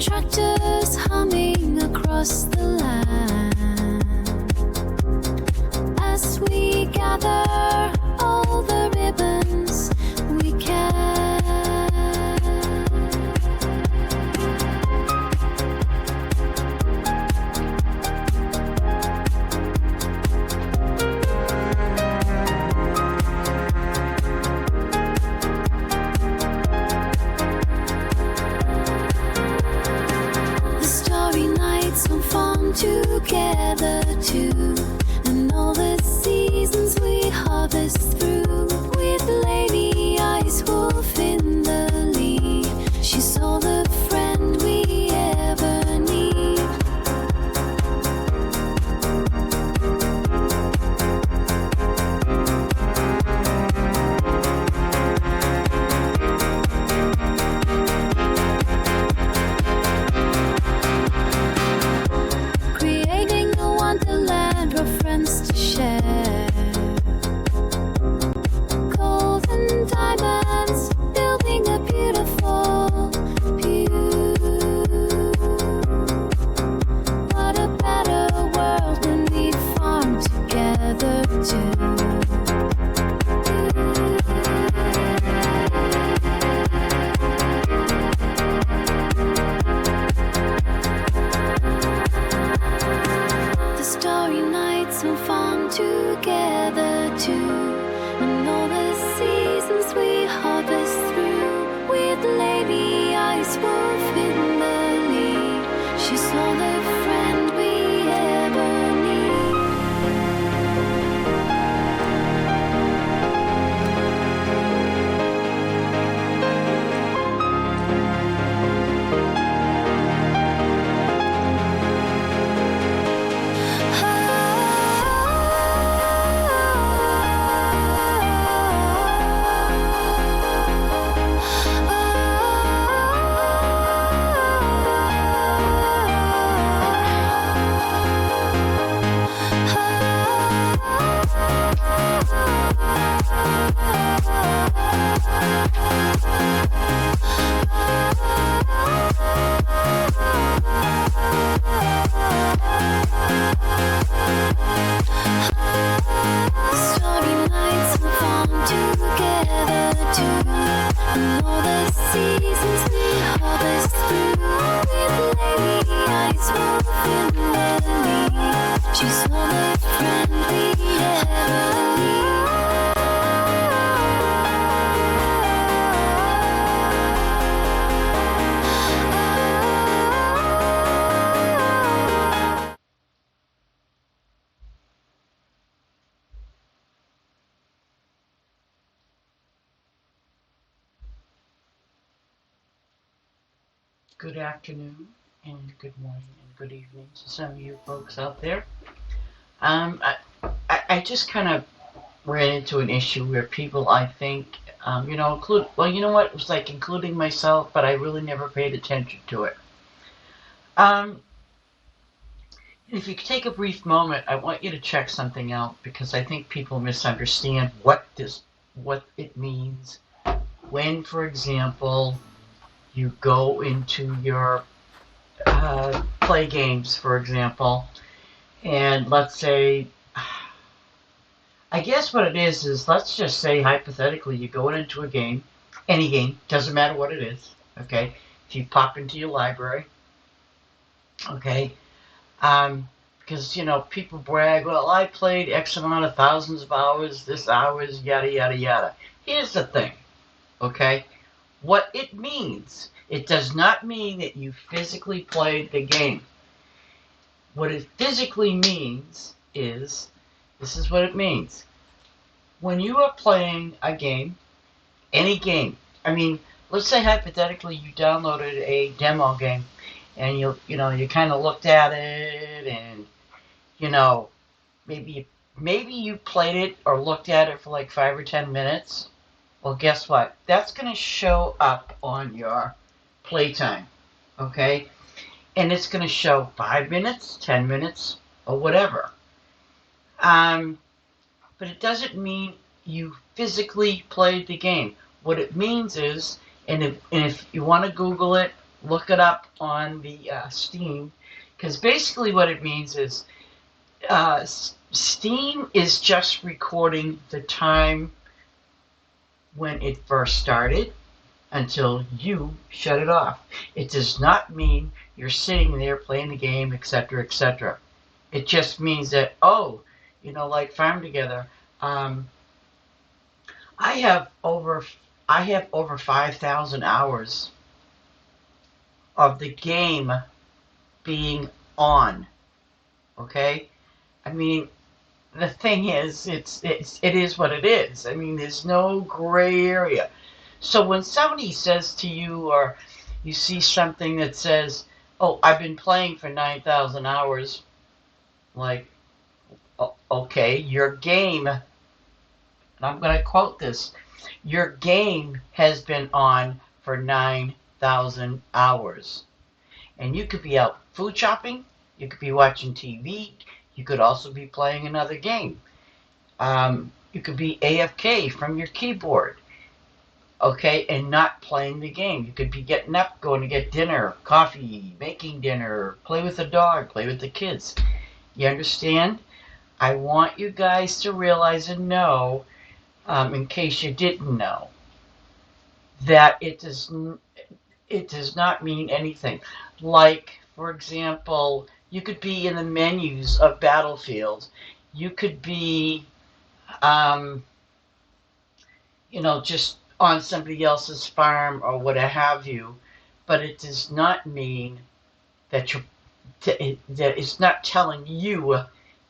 tractors humming across the land as we gather all the ribbons we can. Some fun together too, and all the seasons we harvest through with Ladyicewolf in the lead. She's all the friend we ever need. Friends to share, gold and diamonds, building a beautiful view. What a better world when we farm together too. Starry nights and fun together too, and all the seasons we harvest through with Ladyicewolf in the lead. She's all the friend we ever need. Starry nights and fun together too, and all the seasons we harvest through with Ladyicewolf in the lead. She's all the friend we ever need. Good afternoon, and good morning, and good evening to some of you folks out there. I just kind of ran into an issue where people, I think, it was like including myself, but I really never paid attention to it. If you could take a brief moment, I want you to check something out, because I think people misunderstand what it means when, for example, you go into your play games, for example, and let's say, I guess what it is let's just say hypothetically you go into a game, any game, doesn't matter what it is, okay? If you pop into your library, okay, because, people brag, well, I played X amount of thousands of hours, this hours, yada, yada, yada. Here's the thing, okay? What it means, it does not mean that you physically played the game. What it physically means is, this is what it means. When you are playing a game, any game, let's say hypothetically you downloaded a demo game and you kind of looked at it and, maybe you played it or looked at it for like 5 or 10 minutes. Well, guess what? That's going to show up on your playtime, okay? And it's going to show 5 minutes, 10 minutes, or whatever. But it doesn't mean you physically played the game. What it means is, and if you want to Google it, Look it up on the Steam, because basically what it means is Steam is just recording the time when it first started until you shut it off. It does not mean you're sitting there playing the game, etc., etc. It just means that, like Farm Together, I have over 5,000 hours of the game being on. Okay, I mean, the thing is, it is what it is. I mean, there's no gray area. So when somebody says to you, or you see something that says, "Oh, I've been playing for 9,000 hours," like, okay, your game, and I'm going to quote this, your game has been on for 9,000 hours. And you could be out food shopping, you could be watching TV, you could also be playing another game. You could be AFK from your keyboard, okay, and not playing the game. You could be getting up, going to get dinner, coffee, making dinner, play with the dog, play with the kids. You understand? I want you guys to realize and know, in case you didn't know, that it does not mean anything. Like, for example, you could be in the menus of Battlefield. You could be, just on somebody else's farm or what have you. But it does not mean that that it's not telling you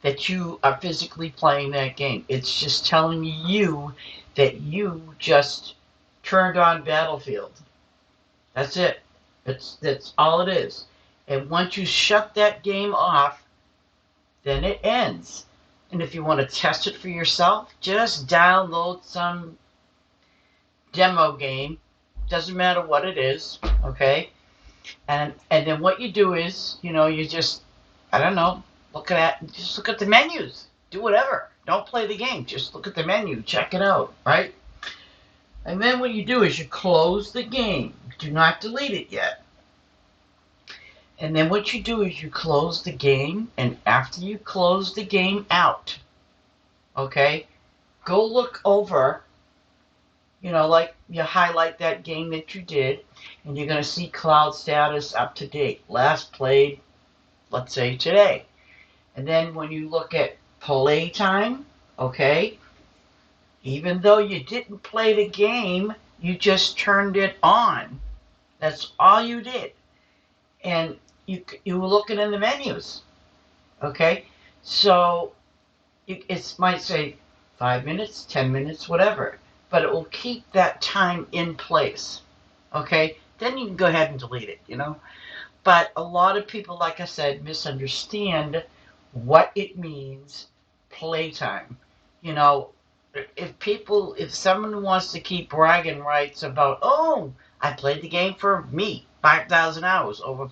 that you are physically playing that game. It's just telling you that you just turned on Battlefield. That's it. That's all it is. And once you shut that game off, then it ends. And if you want to test it for yourself, just download some demo game. Doesn't matter what it is, okay? And then what you do is, you just, I don't know, just look at the menus. Do whatever. Don't play the game. Just look at the menu. Check it out, right? And then what you do is you close the game. Do not delete it yet. And then what you do is you close the game, and after you close the game out, okay, go look over, like you highlight that game that you did, and you're going to see cloud status up to date. Last played, let's say today. And then when you look at play time, okay, even though you didn't play the game, you just turned it on. That's all you did. And you were looking in the menus, okay? So it might say 5 minutes, 10 minutes, whatever, but it will keep that time in place, okay? Then you can go ahead and delete it, But a lot of people, like I said, misunderstand what it means, playtime. If someone wants to keep bragging rights about, oh, I played the game for 5,000 hours over,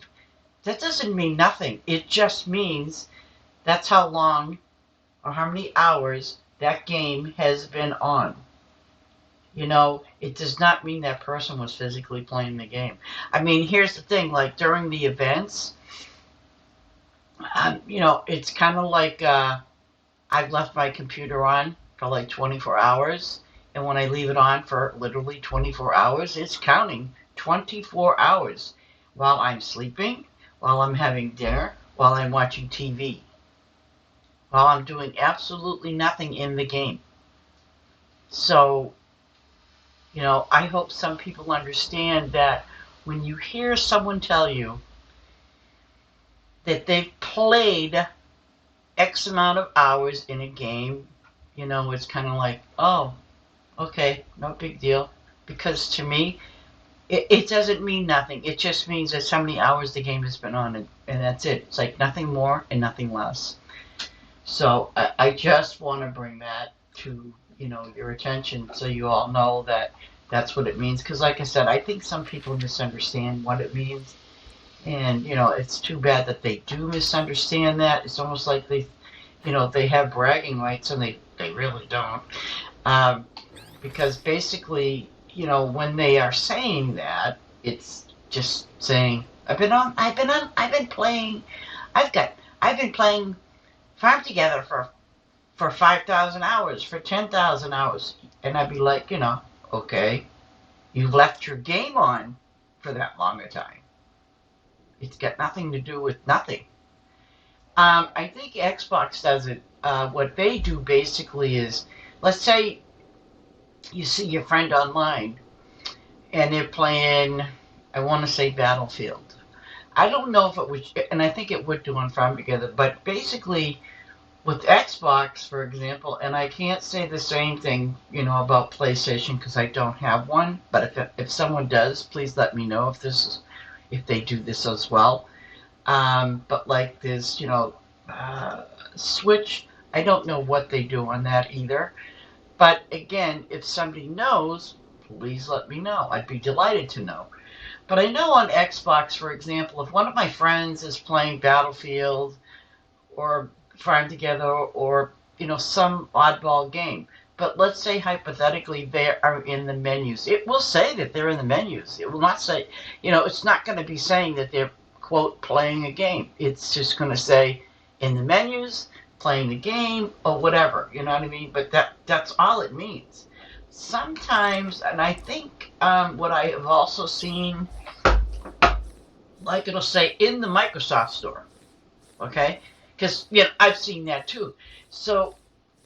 that doesn't mean nothing. It just means that's how long or how many hours that game has been on. It does not mean that person was physically playing the game. I mean, here's the thing, like during the events, it's kind of like I've left my computer on for like 24 hours, and when I leave it on for literally 24 hours, it's counting 24 hours while I'm sleeping, while I'm having dinner, while I'm watching TV, while I'm doing absolutely nothing in the game. So, I hope some people understand that when you hear someone tell you that they've played X amount of hours in a game, it's kind of like, oh, okay, no big deal. Because to me, it doesn't mean nothing. It just means that so many hours the game has been on, and that's it. It's like nothing more and nothing less. So I just want to bring that to, your attention so you all know that that's what it means. Because like I said, I think some people misunderstand what it means. And, it's too bad that they do misunderstand that. It's almost like they have bragging rights, and they really don't. Because basically, when they are saying that, it's just saying, I've been playing, I've been playing Farm Together for 5,000 hours, for 10,000 hours. And I'd be like, okay, you've left your game on for that long a time. It's got nothing to do with nothing. I think Xbox does it. What they do basically is, let's say you see your friend online and they're playing, I want to say Battlefield. I don't know if it would, and I think it would do on Farm Together, but basically with Xbox, for example, and I can't say the same thing, about PlayStation because I don't have one. But if someone does, please let me know if they do this as well. But like this, Switch, I don't know what they do on that either. But again, if somebody knows, please let me know. I'd be delighted to know. But I know on Xbox, for example, if one of my friends is playing Battlefield or Farm Together or some oddball game, but let's say hypothetically they are in the menus, it will say that they're in the menus. It will not say, it's not going to be saying that they're, quote, playing a game. It's just going to say in the menus, playing the game, or whatever, you know what I mean? But that's all it means. Sometimes, and I think what I have also seen, like it'll say in the Microsoft Store, okay? Because I've seen that too. So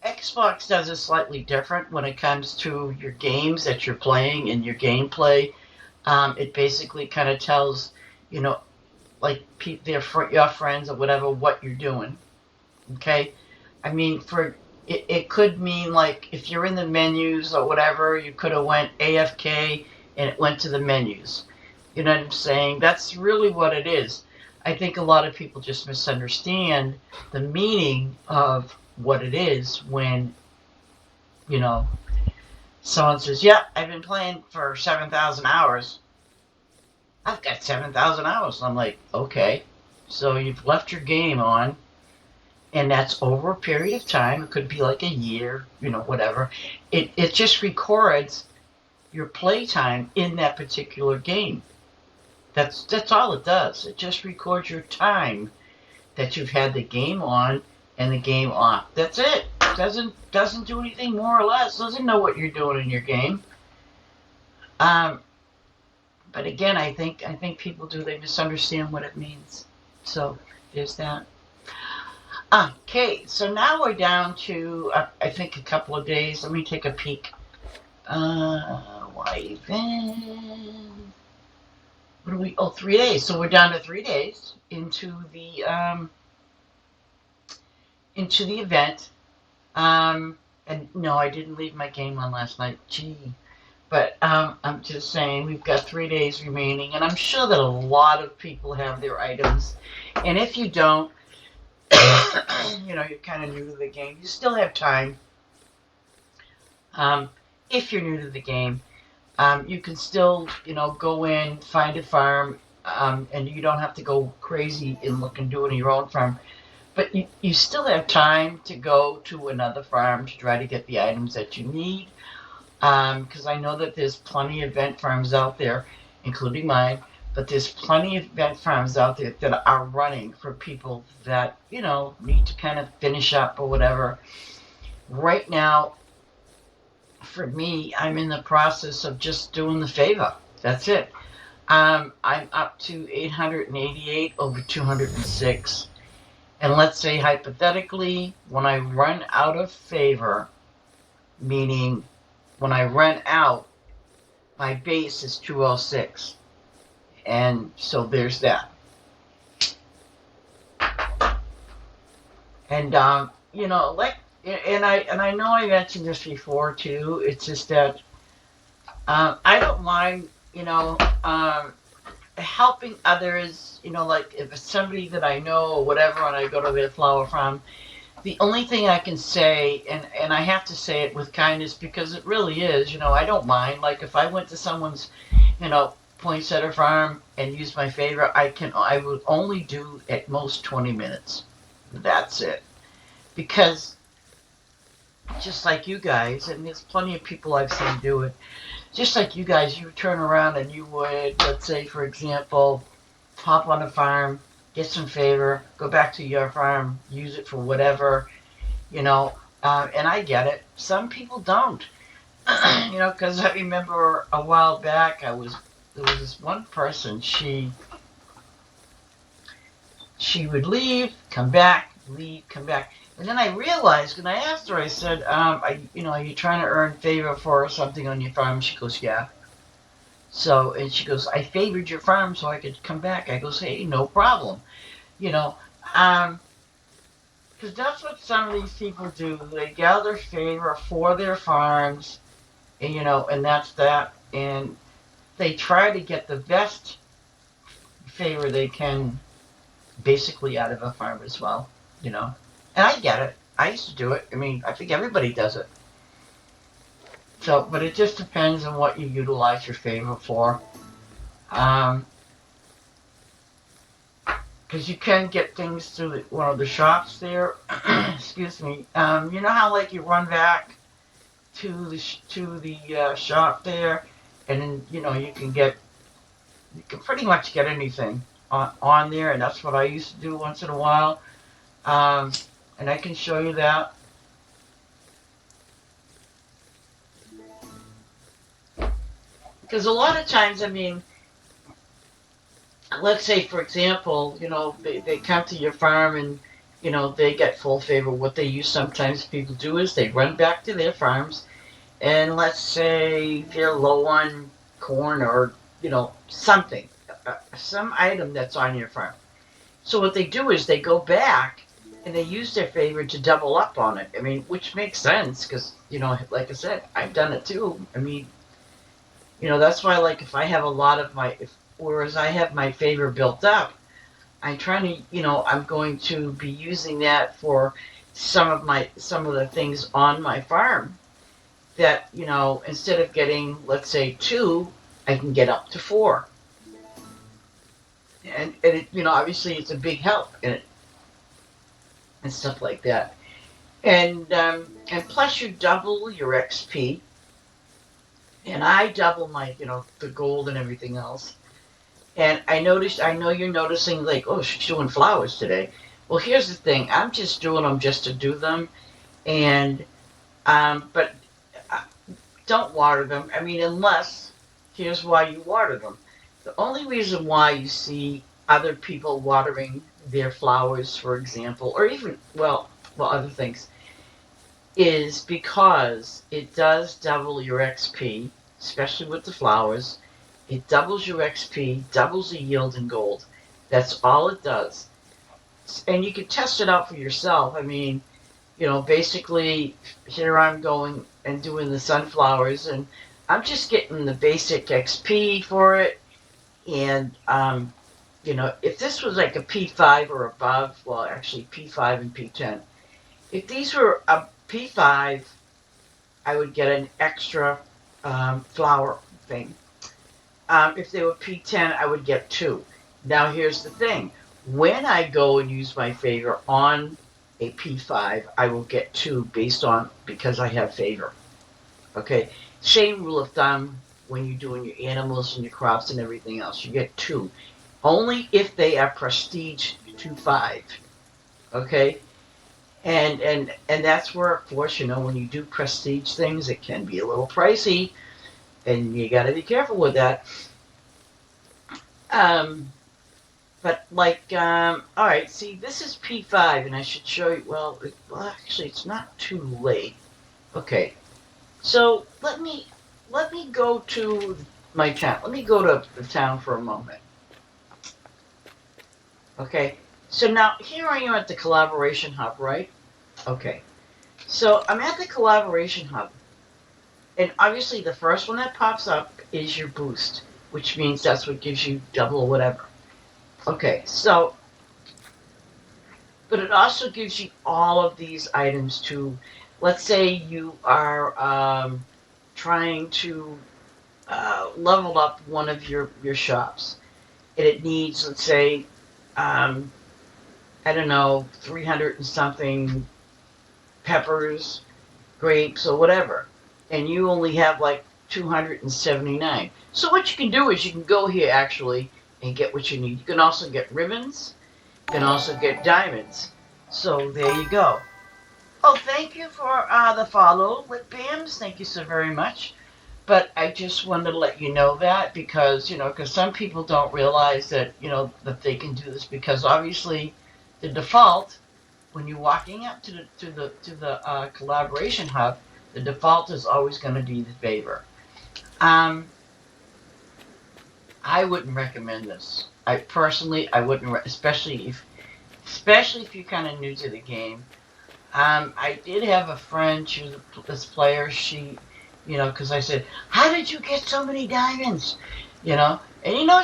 Xbox does it slightly different when it comes to your games that you're playing and your gameplay. It basically kind of tells, like your friends or whatever, what you're doing. Okay? I mean, it could mean like if you're in the menus or whatever, you could have went AFK and it went to the menus. You know what I'm saying? That's really what it is. I think a lot of people just misunderstand the meaning of what it is when, someone says, yeah, I've been playing for 7,000 hours. I've got 7,000 hours. I'm like, okay, so you've left your game on, and that's over a period of time. It could be like a year, whatever. It just records your playtime in that particular game. That's all it does. It just records your time that you've had the game on and the game off. That's it. Doesn't do anything more or less. Doesn't know what you're doing in your game. But again, I think people do. They misunderstand what it means. So there's that. Okay, so now we're down to I think a couple of days. Let me take a peek. Why even? What are we? Oh, 3 days. So we're down to 3 days into the event. And no, I didn't leave my game on last night. Gee. But I'm just saying we've got 3 days remaining, and I'm sure that a lot of people have their items. And if you don't, you're kind of new to the game, you still have time. If you're new to the game, you can still, go in, find a farm, and you don't have to go crazy and look and do it on your own farm. But you still have time to go to another farm to try to get the items that you need. Because I know that there's plenty of event farms out there, including mine, but there's plenty of event farms out there that are running for people that, need to kind of finish up or whatever. Right now, for me, I'm in the process of just doing the favor. That's it. I'm up to 888 over 206. And let's say hypothetically, when I run out of favor, meaning when I run out, my base is 206. And so there's that. And, and I know I mentioned this before too. It's just that I don't mind, helping others, like if it's somebody that I know or whatever and I go to their flower farm. The only thing I can say, and I have to say it with kindness because it really is, I don't mind. Like if I went to someone's, poinsettia farm and used my favor, I would only do at most 20 minutes. That's it. Because just like you guys, and there's plenty of people I've seen do it, just like you guys, you would turn around and you would, let's say, for example, hop on a farm, get some favor, go back to your farm, use it for whatever, you know, and I get it. Some people don't, because I remember a while back, there was this one person, she would leave, come back, leave, come back. And then I realized, when I asked her, I said, are you trying to earn favor for something on your farm? She goes, yeah. So, and she goes, I favored your farm so I could come back. I goes, hey, no problem. You know, um, because that's what some of these people do. They gather favor for their farms, and, and that's that. And they try to get the best favor they can basically out of a farm as well, you know. And I get it. I used to do it. I mean, I think everybody does it. So, but it just depends on what you utilize your favor for. Um, because you can get things through one of the shops there. Excuse me. You know how like you run back to the shop there, and then you can pretty much get anything on there, and that's what I used to do once in a while. Um, and I can show you that. Because a lot of times, I mean, let's say, for example, they come to your farm and, they get full favor. What they use sometimes people do is they run back to their farms and let's say they're low on corn or, something, some item that's on your farm. So what they do is they go back and they use their favor to double up on it. I mean, which makes sense because, like I said, I've done it too. I mean, that's why, like, if I have a lot of whereas I have my favor built up, I'm trying to, I'm going to be using that for some of the things on my farm that, instead of getting, let's say, 2, I can get up to 4. And it, obviously it's a big help in it and stuff like that. And plus you double your XP. And I double my, the gold and everything else. And I know you're noticing, like, oh, she's doing flowers today. Well, here's the thing. I'm just doing them just to do them. And, but don't water them. I mean, unless, here's why you water them. The only reason why you see other people watering their flowers, for example, or even, other things, is because it does double your XP, especially with the flowers. It doubles your XP, doubles the yield in gold. That's all it does. And you can test it out for yourself. I mean, basically, here I'm going and doing the sunflowers, and I'm just getting the basic XP for it. And, if this was like a P5 or above, well, actually P5 and P10, if these were a P5, I would get an extra flower thing. If they were P10, I would get 2. Now, here's the thing. When I go and use my favor on a P5, I will get 2 because I have favor. Okay? Same rule of thumb when you're doing your animals and your crops and everything else. You get 2. Only if they are prestige 2-5. Okay? And that's where, of course, when you do prestige things, it can be a little pricey, and you got to be careful with that. But like, all right, see, this is P5, and I should show you. Well, actually, it's not too late. Okay, so let me go to my town. Let me go to the town for a moment. Okay, so now here I am at the collaboration hub, right? Okay, so I'm at the collaboration hub, and obviously the first one that pops up is your boost, which means that's what gives you double or whatever. Okay, so, but it also gives you all of these items to, let's say you are trying to level up one of your shops, and it needs, let's say, I don't know, 300 and something peppers, grapes or whatever, and you only have like 279. So what you can do is you can go here actually and get what you need. You can also get ribbons. You can also get diamonds. So there you go. Oh, thank you for the follow, Lip Bams. Thank you so very much. But I just wanted to let you know that because, because some people don't realize that, that they can do this because obviously the default when you're walking up to the collaboration hub, the default is always going to be the favor. Um, I wouldn't recommend this. I wouldn't, especially if you're kind of new to the game. I did have a friend. She was this player. She, because I said, "How did you get so many diamonds?" And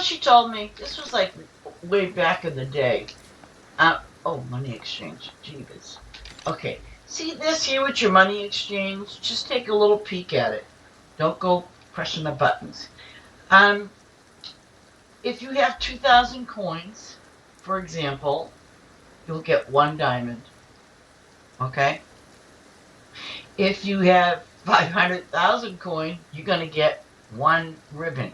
she told me this was like way back in the day. Oh, money exchange. Jeebus. Okay. See this here with your money exchange? Just take a little peek at it. Don't go pressing the buttons. If you have 2,000 coins, for example, you'll get 1 diamond. Okay? If you have 500,000 coin, you're going to get 1 ribbon.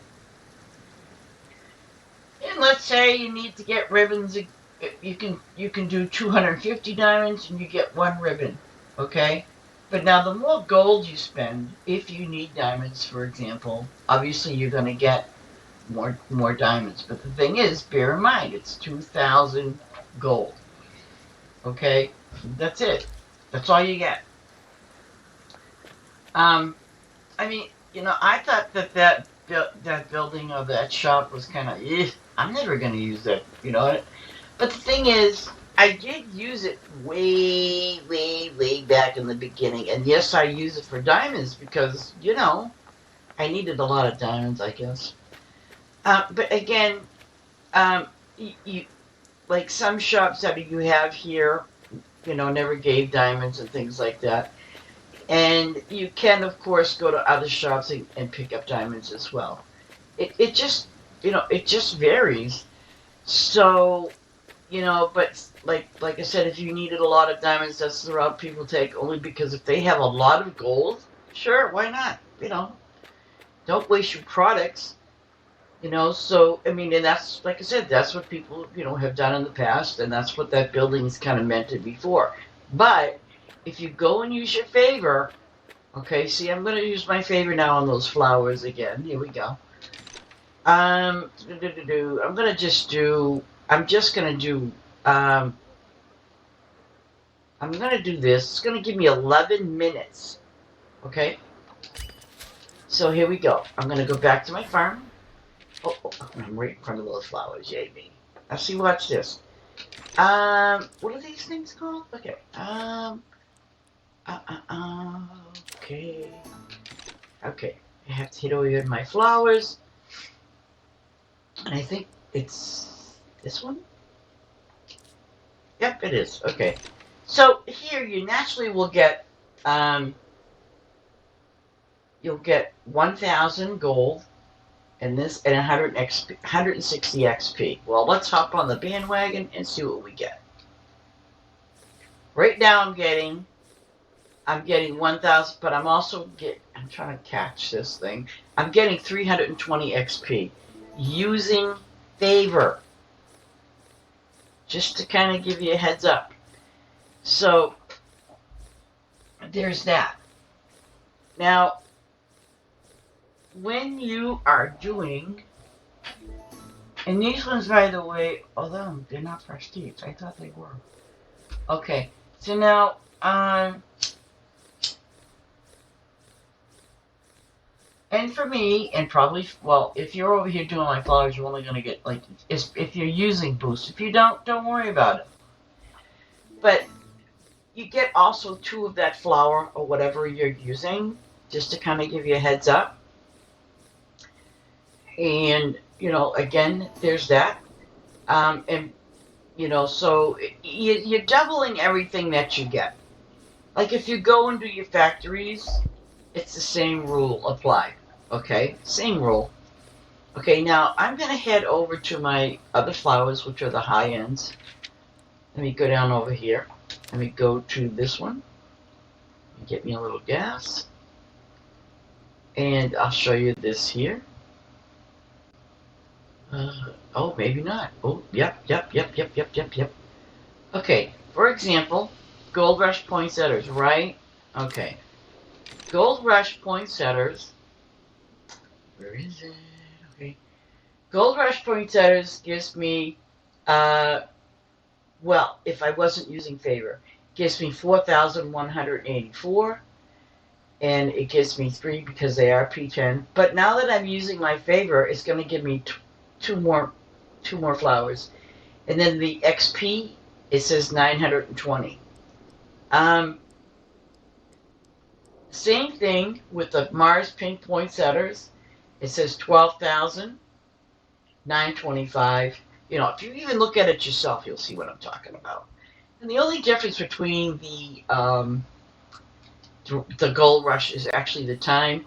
And let's say you need to get ribbons, you can do 250 diamonds and you get 1 ribbon, okay? But now the more gold you spend, if you need diamonds, for example, obviously you're going to get more diamonds. But the thing is, bear in mind, it's 2,000 gold, okay? That's it. That's all you get. I mean, I thought that building or that shop was kind of, I'm never going to use that, But the thing is, I did use it way, way, way back in the beginning. And yes, I use it for diamonds because, I needed a lot of diamonds, I guess. But again, you like some shops that you have here, never gave diamonds and things like that. And you can, of course, go to other shops and pick up diamonds as well. It just, it just varies. So, but like I said, if you needed a lot of diamonds, that's the route people take. Only because if they have a lot of gold, sure, why not? Don't waste your products. So I mean, and that's like I said, that's what people have done in the past, and that's what that building is kind of meant to be for. But if you go and use your favor, okay, see, I'm going to use my favor now on those flowers again. Here we go. I'm just going to do this. It's going to give me 11 minutes. Okay? So here we go. I'm going to go back to my farm. Oh, I'm right in front of those flowers. Yay me. Now see, watch this. What are these things called? Okay. Okay. Okay. I have to hit over here my flowers. And I think it's this one? Yep, it is. Okay. So here you naturally will get you'll get 1,000 gold and this and 160 XP. Well, let's hop on the bandwagon and see what we get. Right now I'm getting 1,000, but I'm trying to catch this thing. I'm getting 320 XP using favor. Just to kind of give you a heads up. So there's that. Now, when you are doing, and these ones, by the way, although they're not prestige, I thought they were. Okay, so now, and for me, and probably, well, if you're over here doing my flowers, you're only going to get, like, if you're using boost. If you don't worry about it. But you get also 2 of that flower or whatever you're using, just to kind of give you a heads up. And, again, there's that. And, so you're doubling everything that you get. Like if you go and do your factories, it's the same rule applied. Okay, same rule. Okay, now I'm going to head over to my other flowers, which are the high ends. Let me go down over here. Let me go to this one. Get me a little gas. And I'll show you this here. Oh, maybe not. Oh, yep. Okay, for example, Gold Rush poinsettias, right? Okay. Gold Rush poinsettias. Where is it? Okay. Gold Rush poinsettias gives me, well, if I wasn't using favor, gives me 4,184. And it gives me 3 because they are P10. But now that I'm using my favor, it's going to give me two more flowers. And then the XP, it says 920. Same thing with the Mars Pink Poinsettias. It says 12,925. You know, if you even look at it yourself, you'll see what I'm talking about. And the only difference between the Gold Rush is actually the time.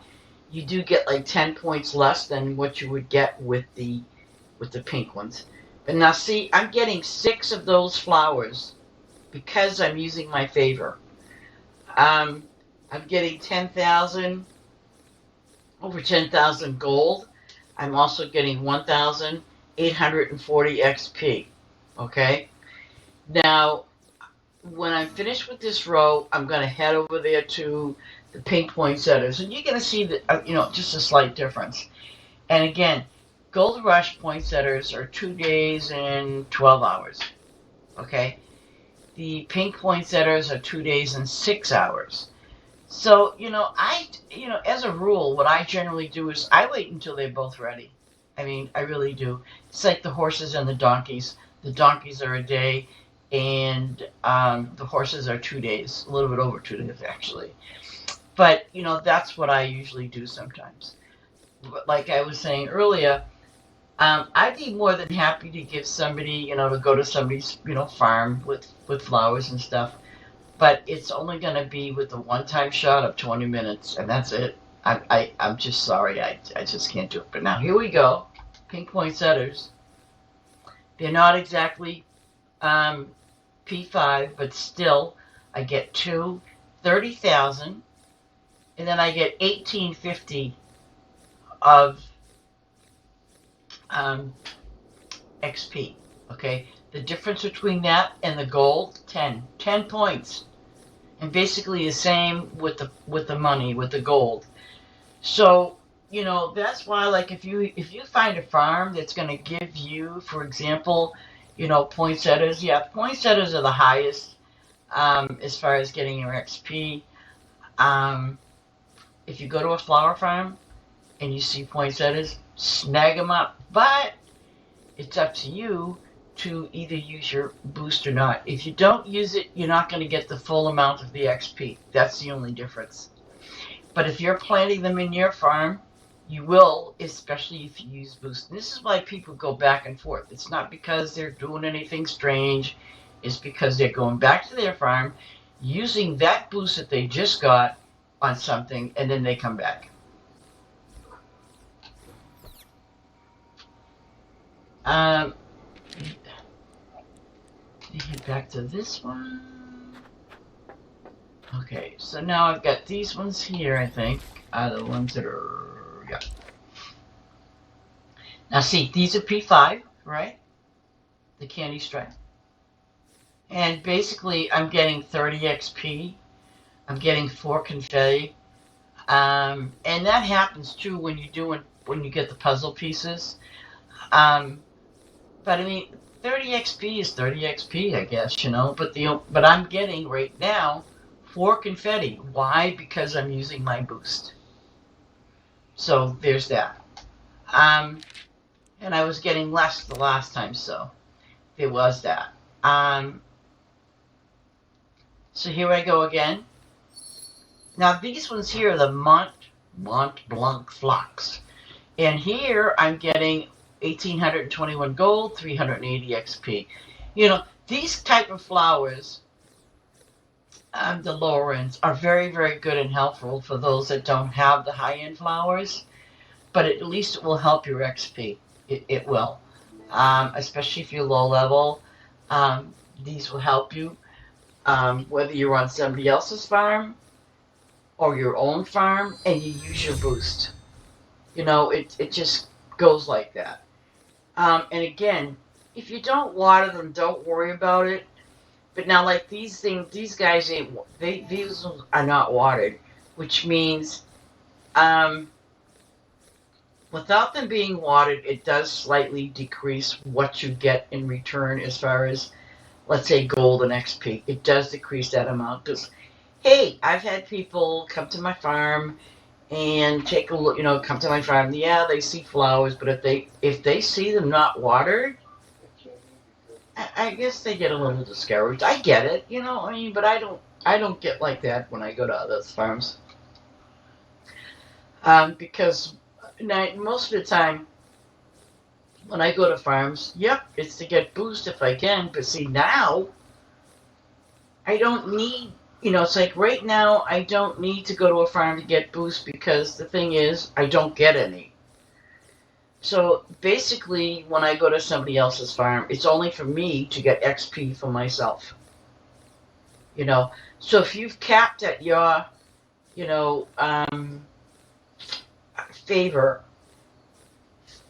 You do get like 10 points less than what you would get with the pink ones. But now see, I'm getting 6 of those flowers because I'm using my favor. I'm getting 10,000, over 10,000 gold. I'm also getting 1,840 XP. Okay? Now, when I'm finished with this row, I'm going to head over there to the pink poinsettias. And you're going to see that, just a slight difference. And again, Gold Rush poinsettias are 2 days and 12 hours. Okay? The pink poinsettias are 2 days and 6 hours. So, as a rule, what I generally do is I wait until they're both ready. I mean, I really do. It's like the horses and the donkeys. The donkeys are a day, and the horses are 2 days, a little bit over 2 days, actually. But, that's what I usually do sometimes. But like I was saying earlier, I'd be more than happy to give somebody, to go to somebody's, farm with flowers and stuff. But it's only going to be with a one-time shot of 20 minutes, and that's it. I'm just sorry. I just can't do it. But now, here we go. Pink poinsettias. They're not exactly P5, but still, I get 30,000, and then I get 1,850 of XP. Okay? The difference between that and the gold, 10 points. And basically the same with the money, with the gold. So, that's why, like, if you find a farm that's going to give you, for example, poinsettias. Yeah, poinsettias are the highest as far as getting your XP. If you go to a flower farm and you see poinsettias, snag them up. But it's up to you to either use your boost or not. If you don't use it, you're not going to get the full amount of the XP. That's the only difference. But if you're planting them in your farm, you will, especially if you use boost. And this is why people go back and forth. It's not because they're doing anything strange. It's because they're going back to their farm, using that boost that they just got on something, and then they come back. Head back to this one. Okay, so now I've got these ones here, I think, are the ones that are, yeah. Now see, these are P5, right? The candy stripe. And basically, I'm getting 30 XP. I'm getting 4 confetti. And that happens too when you get the puzzle pieces. But I mean, 30 XP is 30 XP, I guess, But I'm getting right now 4 confetti. Why? Because I'm using my boost. So there's that. And I was getting less the last time, so there was that. So here I go again. Now these ones here are the Mont Blanc Flocks. And here I'm getting 1,821 gold, 380 XP. These type of flowers, the lower ends, are very, very good and helpful for those that don't have the high-end flowers. But at least it will help your XP. It will. Especially if you're low level. These will help you. Whether you're on somebody else's farm, or your own farm and you use your boost. It just goes like that. And again, if you don't water them, don't worry about it. But now, like these guys, these are not watered, which means um, without them being watered, it does slightly decrease what you get in return as far as, let's say, gold and XP. It does decrease that amount because, hey, I've had people come to my farm and take a look, come to my farm. Yeah, they see flowers, but if they see them not watered, I guess they get a little discouraged. I get it, I mean, but I don't get like that when I go to other farms, because most of the time when I go to farms, yep, it's to get boost if I can. But see, now I don't need, it's like right now I don't need to go to a farm to get boost because the thing is I don't get any. So basically, when I go to somebody else's farm, it's only for me to get XP for myself. So if you've capped at your, you know, favor,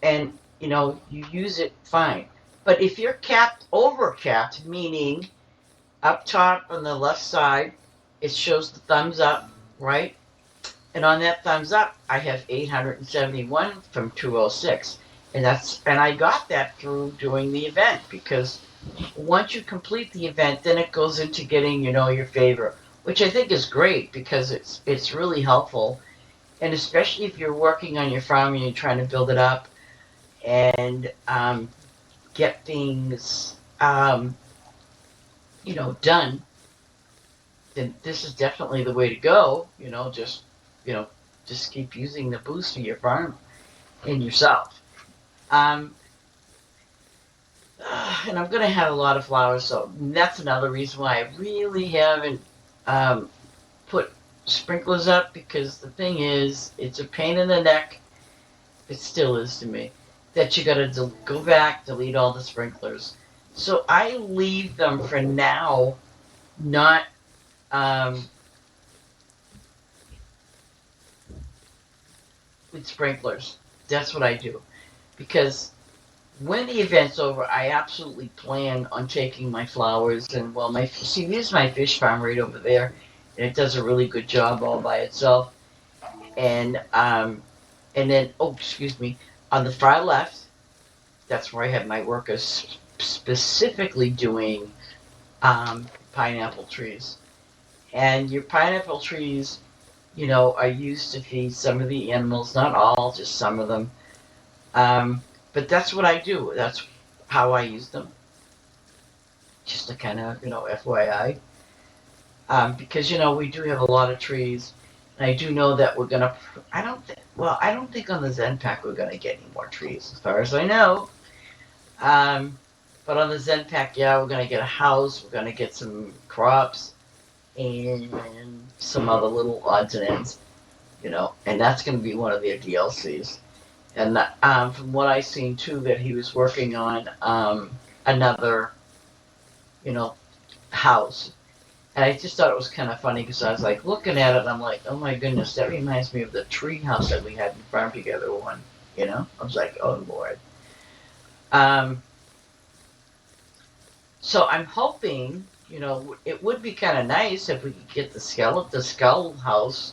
and you use it, fine. But if you're over capped, meaning up top on the left side, it shows the thumbs up, right? And on that thumbs up, I have 871 from 206. And I got that through doing the event, because once you complete the event, then it goes into getting, your favor, which I think is great because it's really helpful. And especially if you're working on your farm and you're trying to build it up and get things, done, then this is definitely the way to go. Just keep using the boost for your farm and yourself. Um, and I'm going to have a lot of flowers, so that's another reason why I really haven't put sprinklers up, because the thing is, it's a pain in the neck. It still is to me, that you got to go back, delete all the sprinklers. So I leave them for now, not with sprinklers. That's what I do, because when the event's over, I absolutely plan on taking my flowers and, well, this is my fish farm right over there, and it does a really good job all by itself. And then, oh, excuse me, on the far left, that's where I have my workers specifically doing pineapple trees. And your pineapple trees, are used to feed some of the animals, not all, just some of them. But that's what I do. That's how I use them. Just to kind of, FYI. Because, we do have a lot of trees. And I do know that we're going to, I don't think on the Zen Pack we're going to get any more trees, as far as I know. But on the Zen Pack, yeah, we're going to get a house, we're going to get some crops, and some other little odds and ends, and that's going to be one of their DLCs. And from what I've seen too, that he was working on another, house. And I just thought it was kind of funny because I was like looking at it and I'm like, oh my goodness, that reminds me of the tree house that we had in Farm Together one. I was like, oh Lord. So I'm hoping, it would be kind of nice if we could get the skull house,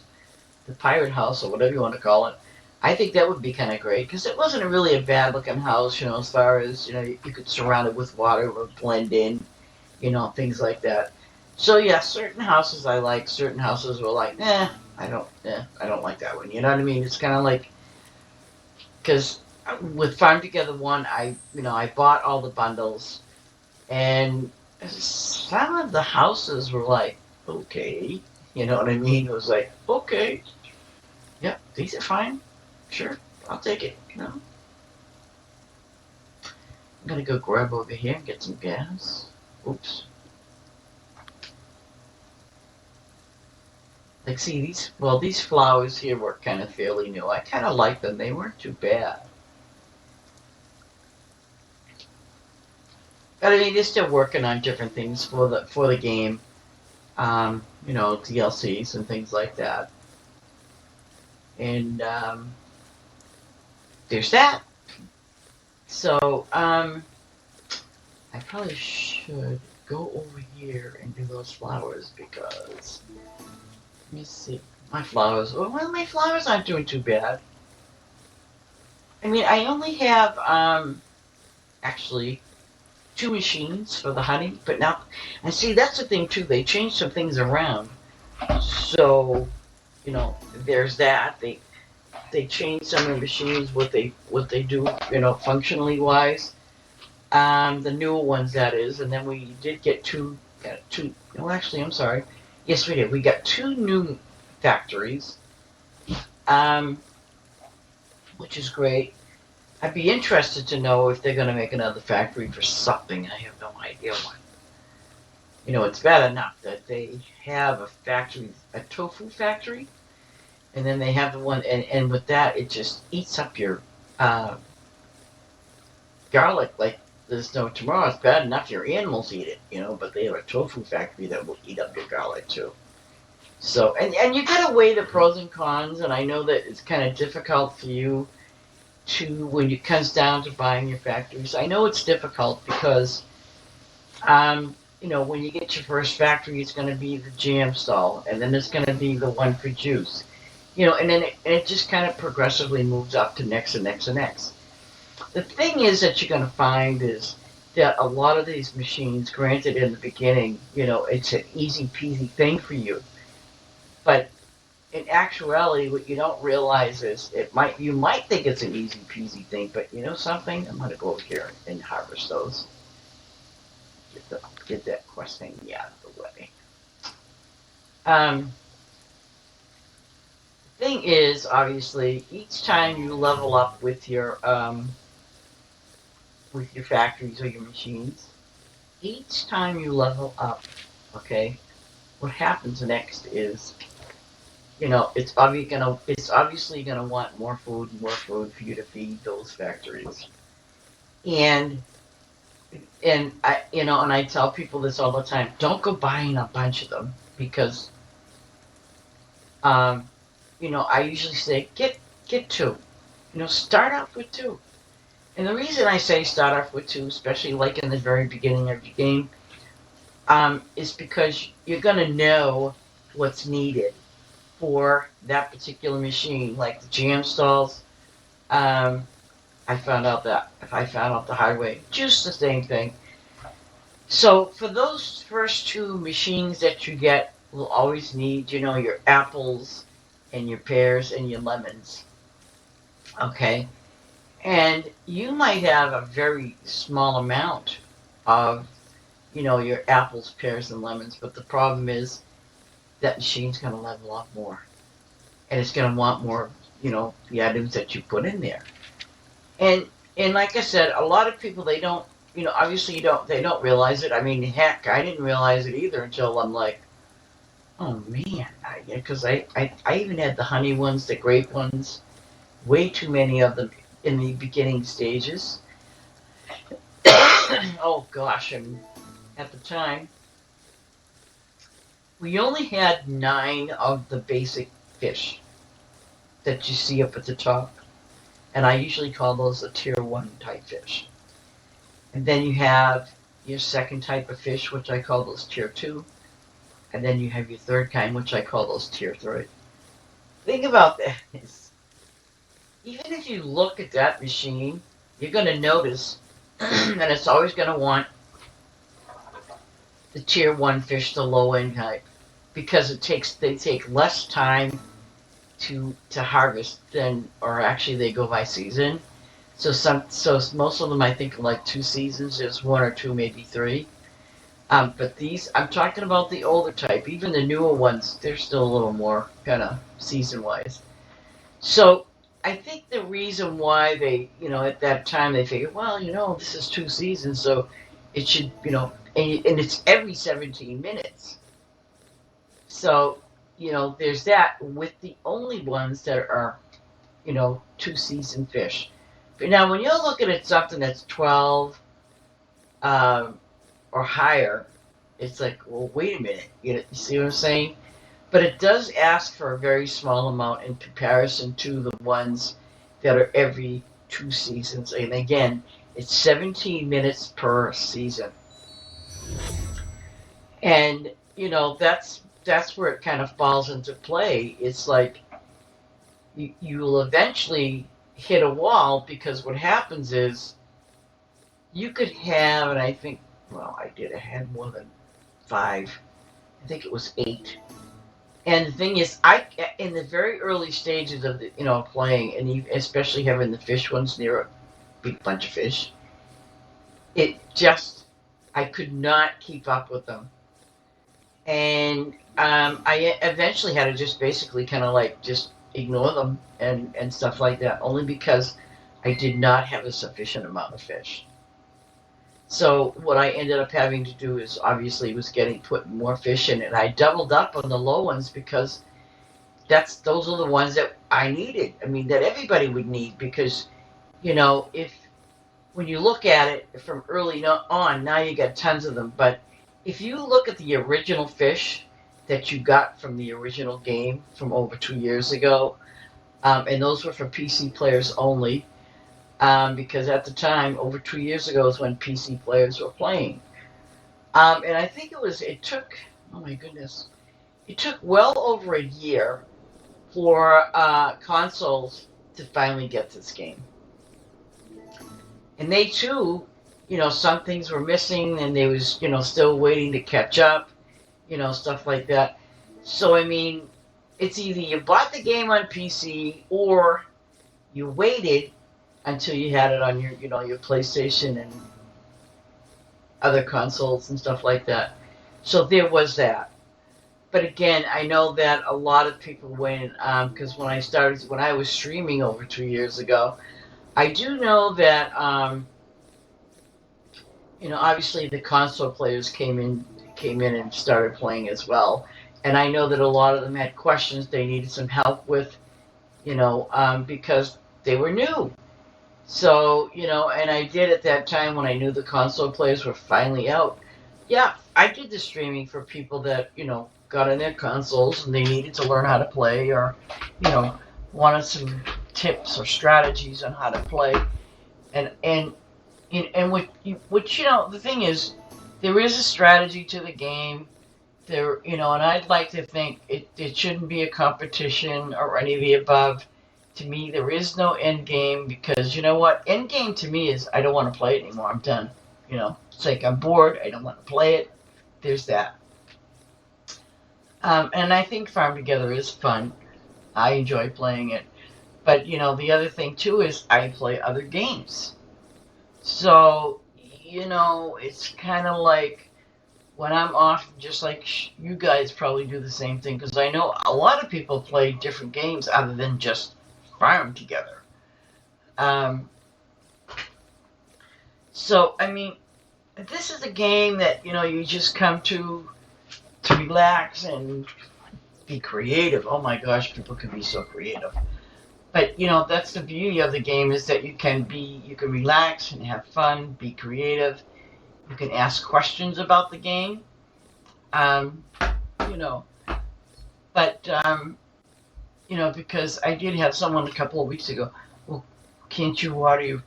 the pirate house, or whatever you want to call it. I think that would be kind of great, because it wasn't really a bad looking house, as far as, you could surround it with water or blend in, things like that. So yeah, certain houses I like, certain houses were like, I don't like that one. You know what I mean? It's kind of like, because with Farm Together 1, I bought all the bundles, and some of the houses were like, okay, you know what I mean? It was like, okay, yep, these are fine. Sure, I'll take it, I'm gonna go grab over here and get some gas. Oops. Like, see, these flowers here were kind of fairly new. I kind of like them. They weren't too bad. But I mean, they're still working on different things for the game. DLCs and things like that. And there's that. So I probably should go over here and do those flowers because let me see. My flowers. Well, my flowers aren't doing too bad. I mean, I only have actually 2 machines for the honey, but now, and see, that's the thing too. They changed some things around, so there's that. They changed some of the machines what they do, functionally wise. The newer ones that is, and then we did get two. No, actually, I'm sorry. Yes, we did. We got 2 new factories, um, which is great. I'd be interested to know if they're going to make another factory for something. I have no idea what. It's bad enough that they have a factory, a tofu factory, and then they have the one, and with that, it just eats up your uh, garlic like there's no tomorrow. It's bad enough your animals eat it, but they have a tofu factory that will eat up your garlic too. So, and you gotta weigh the pros and cons, and I know that it's kind of difficult for you to, when it comes down to buying your factories. I know it's difficult because, when you get your first factory, it's going to be the jam stall, and then it's going to be the one for juice, and then it just kind of progressively moves up to next and next and next. The thing is that you're going to find is that a lot of these machines, granted in the beginning, it's an easy peasy thing for you, but in actuality, what you don't realize is you might think it's an easy peasy thing, but you know something? I'm going to go over here and harvest those. Get that quest thing out of the way. The thing is, obviously, each time you level up with your factories or your machines, each time you level up, okay, what happens next is, it's obviously gonna want more food for you to feed those factories, and I tell people this all the time: don't go buying a bunch of them because, I usually say get 2, start off with 2. And the reason I say start off with 2, especially like in the very beginning of your game, is because you're gonna know what's needed for that particular machine, like the jam stalls. I found out the hard way, just the same thing. So for those first 2 machines that you get, will always need, your apples and your pears and your lemons. Okay? And you might have a very small amount of, your apples, pears, and lemons, but the problem is that machine's going to level up more. And it's going to want more, the items that you put in there. And like I said, a lot of people, they don't, obviously they don't realize it. I mean, heck, I didn't realize it either until I'm like, oh man, because I even had the honey ones, the grape ones, way too many of them in the beginning stages. Oh gosh, and at the time, we only had 9 of the basic fish that you see up at the top. And I usually call those the tier 1 type fish. And then you have your second type of fish, which I call those tier 2. And then you have your third kind, which I call those tier 3. Think about that is, even if you look at that machine, you're going to notice that it's always going to want the tier 1 fish, the low end type, because they take less time to harvest than, or actually they go by season. So most of them I think are like 2 seasons. There's 1 or 2, maybe 3. But these, I'm talking about the older type. Even the newer ones, they're still a little more kind of season wise. So I think the reason why they, at that time they figured, well, this is 2 seasons, so it should, and it's every 17 minutes. So, there's that with the only ones that are, 2 season fish. But now when you're looking at something that's 12 or higher, it's like, well, wait a minute. You see what I'm saying? But it does ask for a very small amount in comparison to the ones that are every 2 seasons. And again, it's 17 minutes per season. And that's where it kind of falls into play. It's like you'll eventually hit a wall, because what happens is you could have, and I think, well, I had more than 5. I think it was 8. And the thing is, in the very early stages of the, playing, and especially having the fish ones near a big bunch of fish, it just, I could not keep up with them. And I eventually had to just basically kind of like just ignore them and stuff like that, only because I did not have a sufficient amount of fish. So what I ended up having to do is obviously was put more fish in it. I doubled up on the low ones, because those are the ones that I needed. I mean, that everybody would need, because if when you look at it from early on, now you got tons of them. But if you look at the original fish that you got from the original game from over 2 years ago, and those were for PC players only. Because at the time, over 2 years ago, is when PC players were playing. And I think it took, oh my goodness, it took well over a year for consoles to finally get this game. And they too, some things were missing, and they was, still waiting to catch up, stuff like that. So, I mean, it's either you bought the game on PC, or you waited until you had it on your, your PlayStation and other consoles and stuff like that. So there was that. But again, I know that a lot of people went, because when I was streaming over 2 years ago, I do know that, obviously the console players came in and started playing as well. And I know that a lot of them had questions they needed some help with, because they were new. So, and I did at that time when I knew the console players were finally out. Yeah, I did the streaming for people that, got in their consoles and they needed to learn how to play, or, wanted some tips or strategies on how to play. And which, the thing is, there is a strategy to the game. There, and I'd like to think it shouldn't be a competition or any of the above. To me, there is no end game, because you know what? End game to me is I don't want to play it anymore. I'm done. It's like I'm bored. I don't want to play it. There's that. And I think Farm Together is fun. I enjoy playing it. But, the other thing too is I play other games. So, it's kind of like when I'm off, just like you guys probably do the same thing, because I know a lot of people play different games other than just Farm Together. So, I mean, this is a game that, you just come to relax and be creative. Oh my gosh, people can be so creative. But, that's the beauty of the game, is that you can relax and have fun, be creative. You can ask questions about the game. But, because I did have someone a couple of weeks ago, well, can't you water your,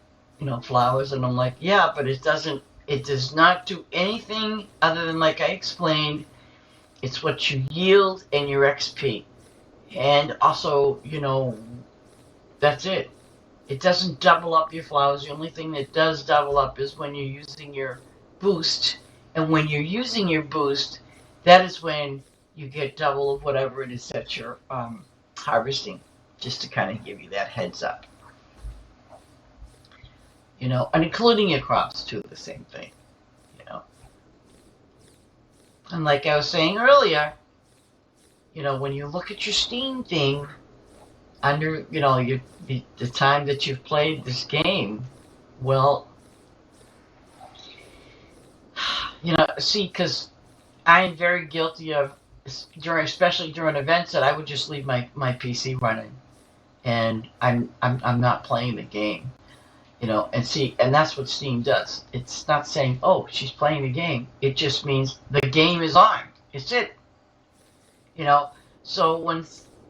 flowers? And I'm like, yeah, but it does not do anything other than, like I explained, it's what you yield and your XP. And also, that's it. It doesn't double up your flowers. The only thing that does double up is when you're using your boost. And when you're using your boost, that is when you get double of whatever it is that you're harvesting, just to kind of give you that heads up. And including your crops too, the same thing. And like I was saying earlier, when you look at your Steam thing, under, the time that you've played this game, well, see, because I'm very guilty of, especially during events, that I would just leave my PC running, and I'm not playing the game, and that's what Steam does. It's not saying, oh, she's playing the game. It just means the game is on. It's it. So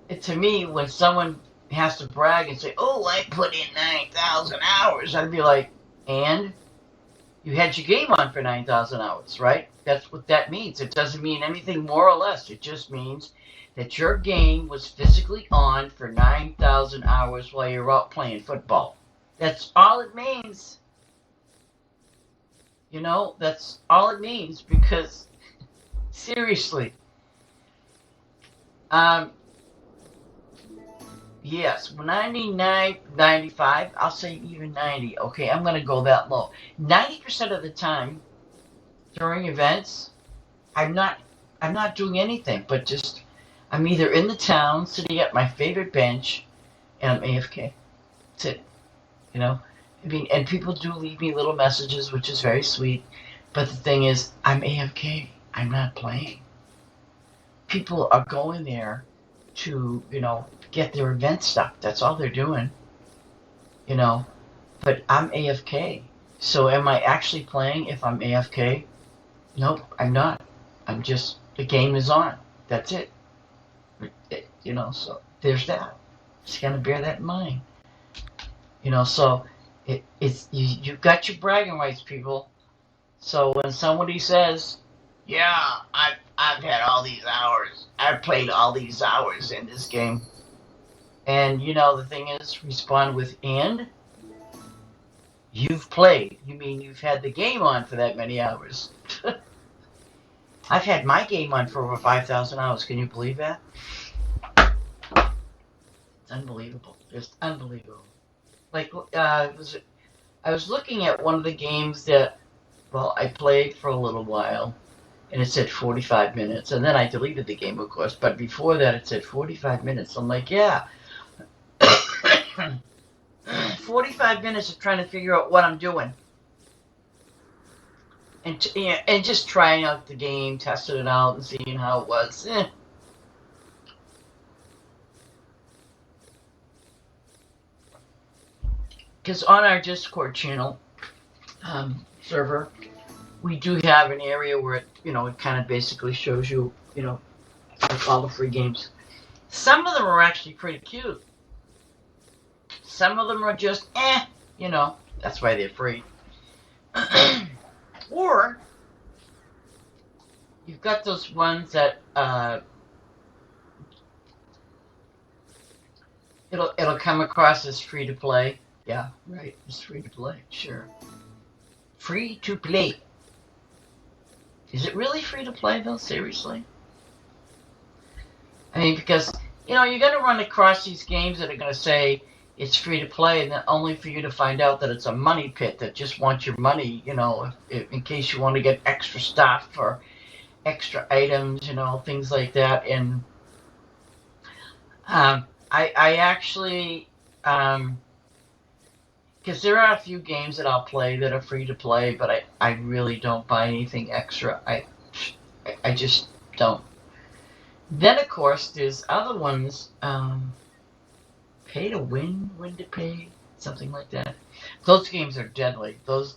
to me, when someone has to brag and say, "Oh, I put in 9,000 hours," I'd be like, "And you had your game on for 9,000 hours, right?" That's what that means. It doesn't mean anything more or less. It just means that your game was physically on for 9,000 hours while you're out playing football. That's all it means. That's all it means because, seriously, um, yes, 99, 95, I'll say even 90. Okay, I'm going to go that low. 90% of the time during events, I'm not I'm not doing anything, but just I'm either in the town sitting at my favorite bench and I'm AFK. That's it. You know? I mean, and people do leave me little messages, which is very sweet, but the thing is, I'm AFK. I'm not playing. People are going there to, get their event stuff. That's all they're doing, you know. But I'm AFK. So am I actually playing if I'm AFK? Nope, I'm not. I'm just, the game is on. That's it. So there's that. Just gotta bear that in mind. So it's you've got your bragging rights, people. So when somebody says, "Yeah, I've had all these hours. I've played all these hours in this game," and the thing is, respond with "and." You've played. You mean you've had the game on for that many hours? I've had my game on for over 5,000 hours. Can you believe that? It's unbelievable. Just unbelievable. Like, I was looking at one of the games that, well, I played for a little while, and it said 45 minutes, and then I deleted the game, of course, but before that it said 45 minutes. I'm like, yeah, 45 minutes of trying to figure out what I'm doing. And just trying out the game, testing it out, and seeing how it was. Because on our Discord channel server, we do have an area where it kind of basically shows you, like all the free games. Some of them are actually pretty cute. Some of them are just that's why they're free. Or you've got those ones that it'll come across as free to play. Yeah, right. It's free to play. Sure. Free to play. Is it really free to play though? Seriously? I mean, because you're going to run across these games that are going to say it's free to play, and then only for you to find out that it's a money pit that just wants your money. In case you want to get extra stuff or extra items, things like that. And I actually, because there are a few games that I'll play that are free to play, but I really don't buy anything extra. I just don't. Then, of course, there's other ones, pay to win to pay, something like that. Those games are deadly. Those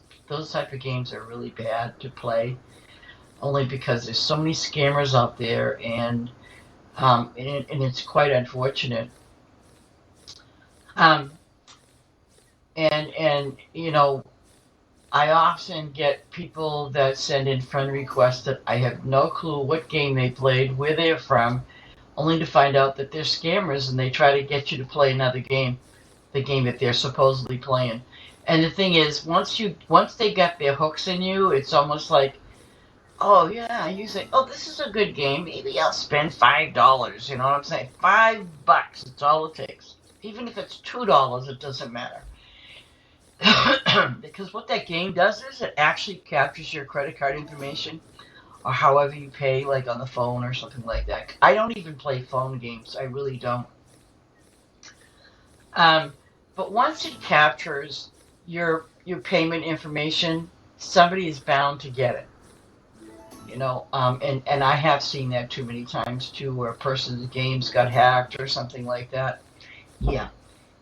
type of games are really bad to play, only because there's so many scammers out there, and it's quite unfortunate. And I often get people that send in friend requests that I have no clue what game they played, where they're from, only to find out that they're scammers and they try to get you to play another game, the game that they're supposedly playing. And the thing is, once they get their hooks in you, it's almost like, oh yeah, you say, oh, this is a good game, maybe I'll spend $5. You know what I'm saying? $5, it's all it takes. Even if it's $2, it doesn't matter. Because what that game does is it actually captures your credit card information, or however you pay, like on the phone or something like that. I don't even play phone games. I really don't. But once it captures your payment information, somebody is bound to get it. And I have seen that too many times too, where a person's games got hacked or something like that. Yeah.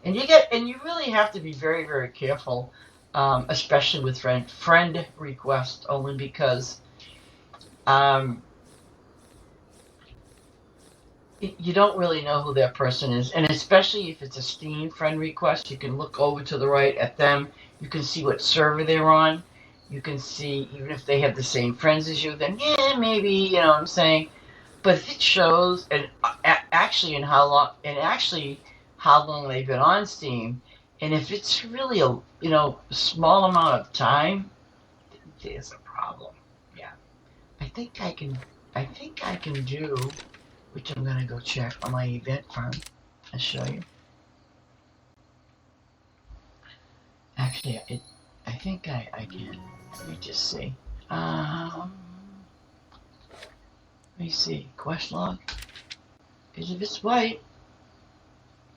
And you really have to be very, very careful, especially with friend requests, only because you don't really know who that person is. And especially if it's a Steam friend request, you can look over to the right at them. You can see what server they're on. You can see, even if they have the same friends as you, then yeah, maybe, you know what I'm saying? But if it shows, and actually, how long they've been on Steam, and if it's really a, small amount of time, there's a problem. Yeah. I think I can, I think I can do, which I'm gonna go check on my event farm. I'll show you. Actually, I think I can. Let me just see. Um, Let me see. Quest log. Because if it's white,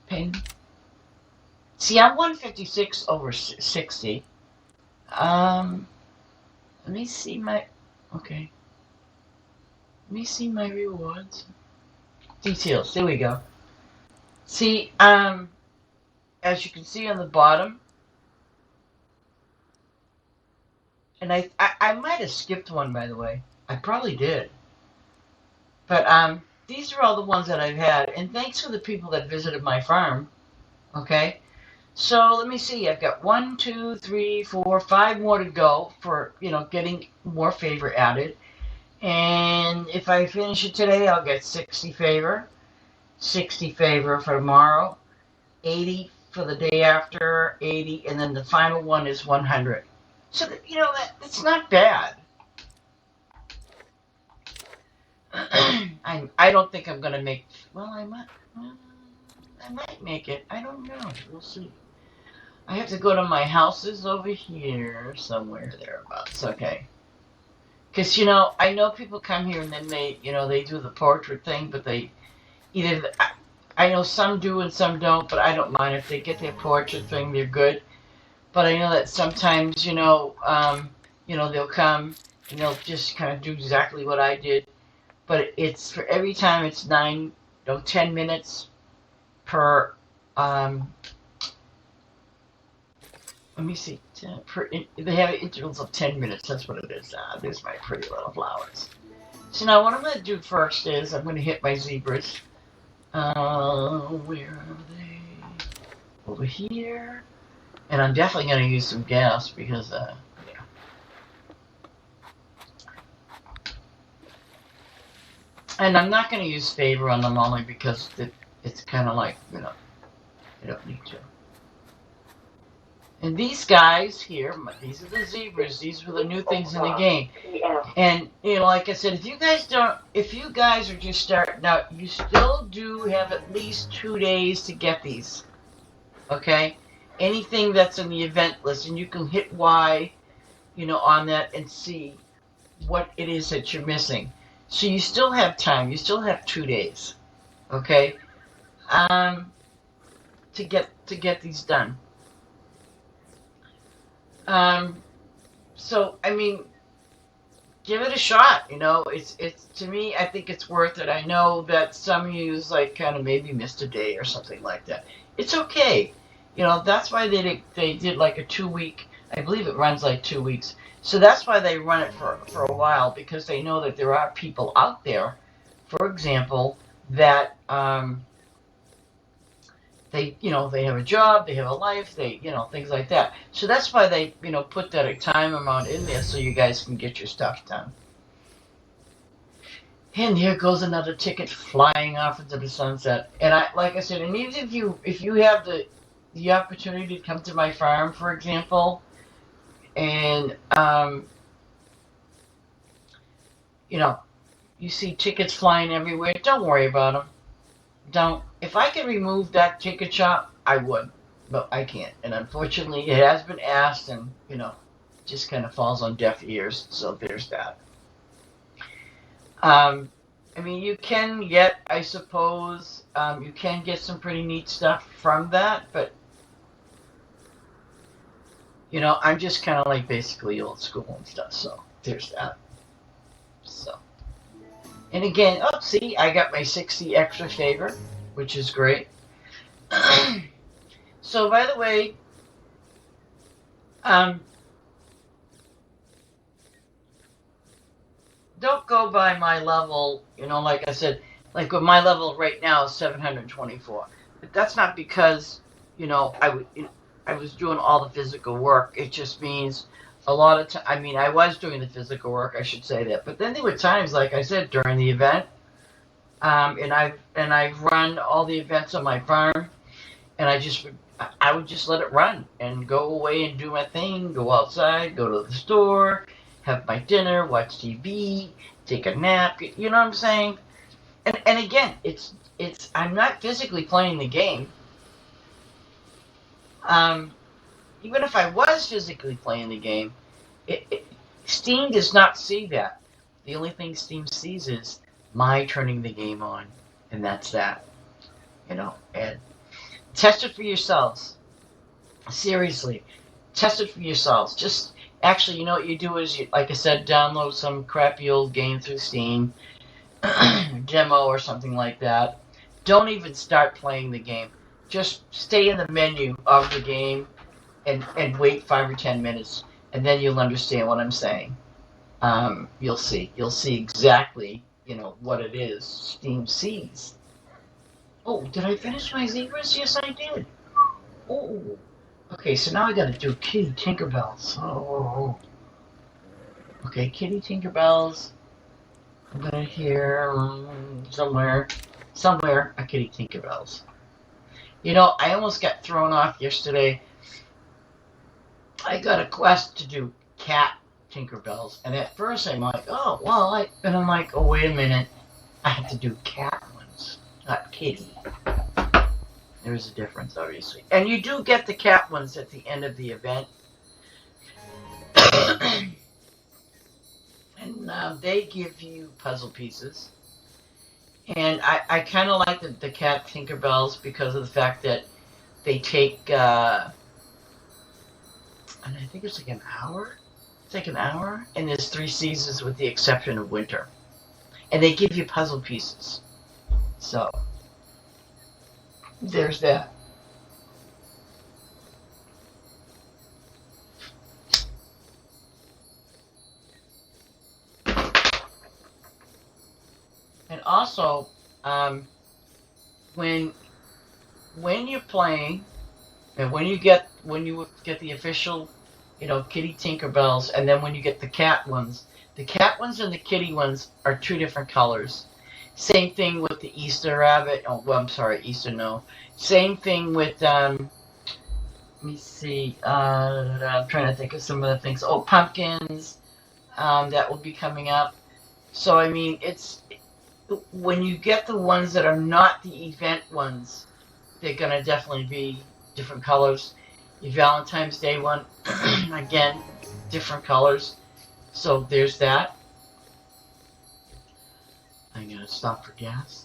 pin. See, I'm 156 over 60. Let me see my. Okay. Let me see my rewards. Details. There we go. See, as you can see on the bottom, and I might have skipped one, by the way. I probably did. But these are all the ones that I've had, and thanks for the people that visited my farm. Okay, so let me see. I've got 1, 2, 3, 4, 5 more to go for getting more favor added. And if I finish it today, I'll get 60 favor, 60 favor for tomorrow, 80 for the day after, 80, and then the final one is 100. So that's not bad. I don't think I'm gonna make. Well, I might make it. I don't know. We'll see. I have to go to my houses over here somewhere thereabouts. Okay. Because I know people come here and then they do the portrait thing, but they either I know some do and some don't, but I don't mind if they get their portrait thing, they're good. But I know that sometimes they'll come and they'll just kind of do exactly what I did. But it's for every time it's 10 minutes per. Let me see. They have intervals of 10 minutes. That's what it is. There's my pretty little flowers. So now what I'm going to do first is I'm going to hit my zebras. Where are they? Over here. And I'm definitely going to use some gas because, yeah. And I'm not going to use favor on them only because it's kind of like, you don't need to. And these guys here, these are the zebras. These were the new things in the game. And like I said, if you guys are just starting out, you still do have at least 2 days to get these. Okay, anything that's in the event list, and you can hit Y, on that and see what it is that you're missing. So you still have time. You still have 2 days. Okay, to get these done. So I mean, give it a shot. It's to me, I think it's worth it. I know that some of you like kind of maybe missed a day or something like that. It's okay. That's why they did like a 2 week. I believe it runs like 2 weeks. So that's why they run it for a while, because they know that there are people out there, for example, that they have a job, they have a life, things like that. So that's why they put that time amount in there so you guys can get your stuff done. And here goes another ticket flying off into the sunset. And like I said, and even if you have the opportunity to come to my farm, for example, and you see tickets flying everywhere, don't worry about them. Don't. If I could remove that ticket shop, I would, but I can't. And unfortunately, it has been asked, and just kind of falls on deaf ears. So there's that. I mean, you can get, I suppose, you can get some pretty neat stuff from that, but I'm just kind of like basically old school and stuff. So there's that. So, and again, oh, see, I got my 60 extra favor, which is great. So, by the way, don't go by my level. Like I said, Like with my level right now is 724. But that's not because, I was doing all the physical work. It just means a lot of time. I mean, I was doing the physical work. I should say that. But then there were times, like I said, during the event, and I've run all the events on my farm, and I would just let it run and go away and do my thing. Go outside, go to the store, have my dinner, watch TV, take a nap. You know what I'm saying? And again, it's I'm not physically playing the game. Um, Even if I was physically playing the game, Steam does not see that. The only thing Steam sees is my turning the game on, and that's that. And test it for yourselves. Seriously, test it for yourselves. Just actually, what you do is, like I said, download some crappy old game through Steam, demo or something like that. Don't even start playing the game. Just stay in the menu of the game and wait 5 or 10 minutes, and then you'll understand what I'm saying. You'll see exactly what it is Steam sees. Oh, did I finish my zebras? Yes, I did. Oh, okay. So now I got to do Kitty Tinkerbells. Oh, okay, Kitty Tinkerbells. I'm gonna hear somewhere a Kitty Tinkerbells. I almost got thrown off yesterday. I got a quest to do cat Tinkerbells, and at first I'm like, oh, well, and I'm like, oh, wait a minute, I have to do cat ones, not kitty. There is a difference, obviously. And you do get the cat ones at the end of the event. And they give you puzzle pieces. And I kind of like the cat Tinkerbells because of the fact that they take, and I think it's like an hour. It's like an hour, and there's 3 seasons with the exception of winter. And they give you puzzle pieces. So, there's that. And also, when you're playing, and when you get the official, Kitty Tinkerbells, and then when you get the cat ones and the kitty ones are 2 different colors. Same thing with the Easter rabbit. Oh, well, I'm sorry, Easter no. Same thing with let me see. I'm trying to think of some of the things. Oh, pumpkins. That will be coming up. So I mean, it's when you get the ones that are not the event ones, they're gonna definitely be different colors. Your Valentine's Day one, again, different colors. So there's that. I'm gonna stop for gas.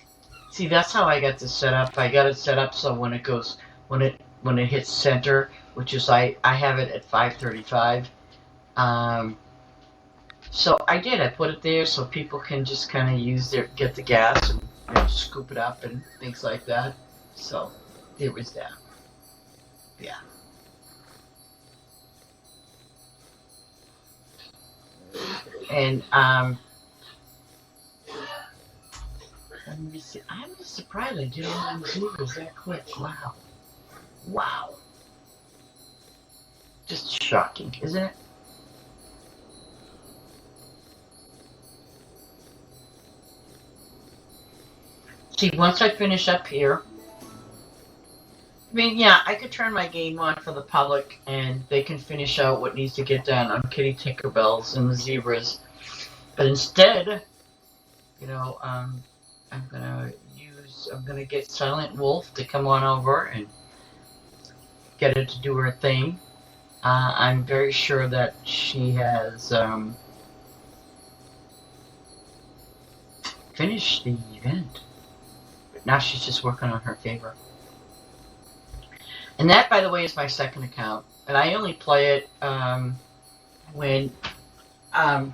See, that's how I got this set up. I got it set up so when it hits center, which is I have it at 535. So I put it there so people can just kind of get the gas and scoop it up and things like that. So there was that. Yeah. And let me see. I'm just surprised I did all those zebras that quick. Wow. Wow. Just shocking, isn't it? See, once I finish up here, I mean, yeah, I could turn my game on for the public and they can finish out what needs to get done on Kitty Tinkerbells and the zebras. But instead, I'm gonna get Silent Wolf to come on over and get her to do her thing. I'm very sure that she has finished the event. But now she's just working on her favor. And that, by the way, is my second account. And I only play it when I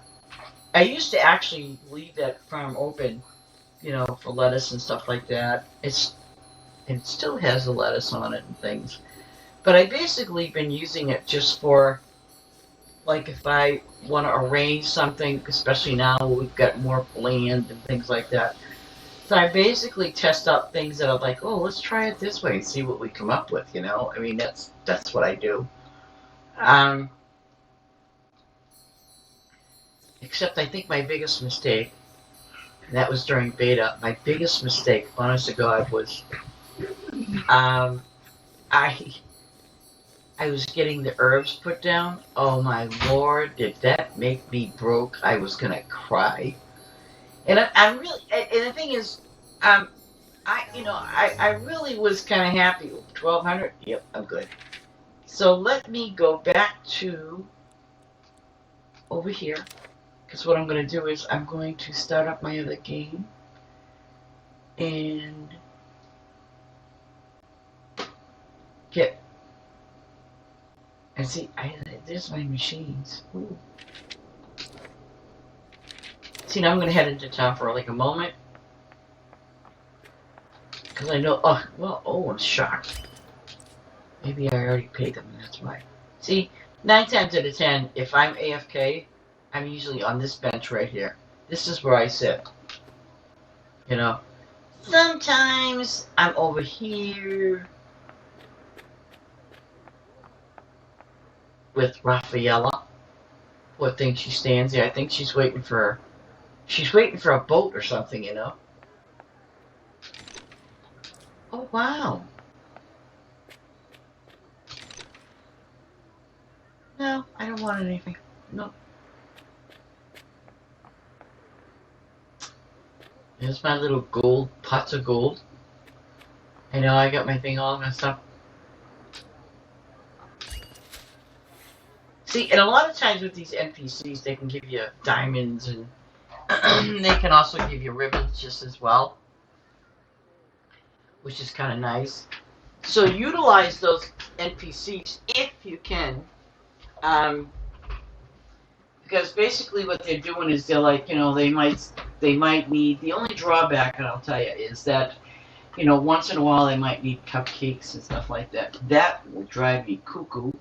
used to actually leave that farm open, for lettuce and stuff like that. It still has the lettuce on it and things. But I've basically been using it just for, like, if I want to arrange something, especially now we've got more land and things like that. So I basically test out things that are like, oh, let's try it this way and see what we come up with, you know? I mean, that's what I do. Except I think my biggest mistake, and that was during beta, my biggest mistake, honest to God, was um, I I was getting the herbs put down. Oh my lord, did that make me broke? I was gonna cry. And I'm really, and the thing is, um, I really was kind of happy with 1200. Yep, I'm good. So let me go back to over here, because what I'm going to do is I'm going to start up my other game and get, and see, there's my machines. Ooh. See, now I'm going to head into town for like a moment, because I know, oh, well, oh, I'm shocked. Maybe I already paid them, and that's why. See, 9 times out of 10, if I'm AFK, I'm usually on this bench right here. This is where I sit, you know. Sometimes I'm over here with Rafaela. Poor thing, she stands there. I think she's waiting for a boat or something, you know. Oh wow. No, I don't want anything. No. There's my little gold pots of gold. I know I got my thing all messed up. See, and a lot of times with these NPCs, they can give you diamonds, and they can also give you ribbons just as well, which is kind of nice. So utilize those NPCs if you can, because basically what they're doing is they're like, they might need. The only drawback, and I'll tell you, is that once in a while they might need cupcakes and stuff like that. That will drive me cuckoo.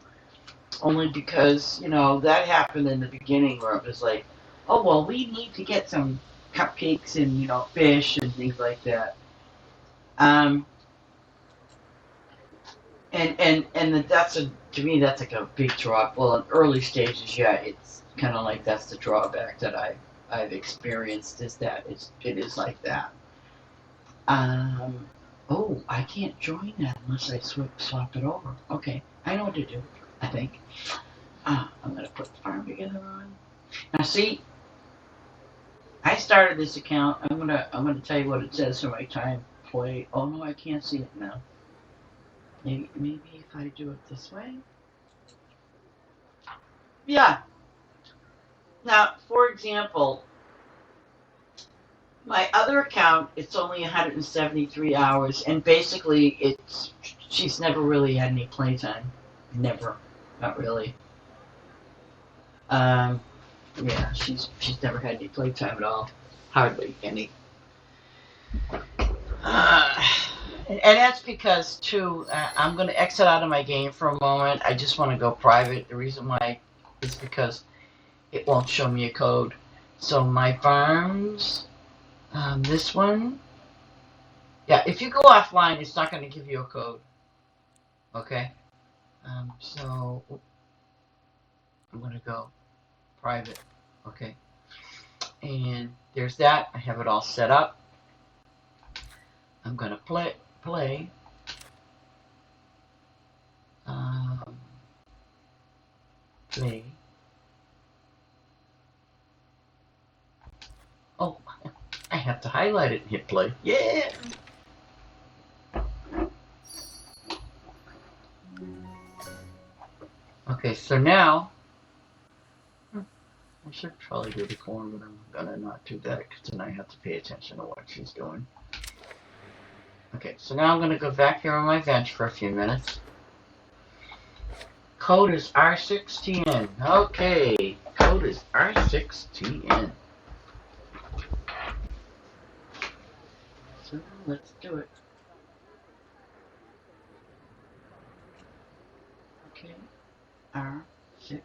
Only because, that happened in the beginning where it was like, oh, well, we need to get some cupcakes and, fish and things like that. And to me, that's like a big drop. Well, in early stages, yeah, it's kind of like that's the drawback that I've experienced is that it is like that. Oh, I can't join that unless I swap it over. Okay, I know what to do, I think. I'm going to put the farm together on. Now see, I started this account. I'm gonna tell you what it says for my time play. Oh no, I can't see it now. Maybe if I do it this way. Yeah. Now, for example, my other account, it's only 173 hours, and basically, she's never really had any playtime. Never, not really. Yeah, she's never had any playtime at all, hardly any. And that's because too, I'm going to exit out of my game for a moment. I just want to go private. The reason why is because it won't show me a code. So my farms, this one, yeah, if you go offline, it's not going to give you a code. Okay? So I'm going to go private. Okay? And there's that. I have it all set up. I'm going to play. Play. Oh, I have to highlight it and hit play. Yeah! Okay, so now, I should probably do the corn, but I'm gonna not do that because then I have to pay attention to what she's doing. Okay, so now I'm gonna go back here on my bench for a few minutes. Code is R6TN. Okay, code is R6TN. So let's do it. Okay, R6TN.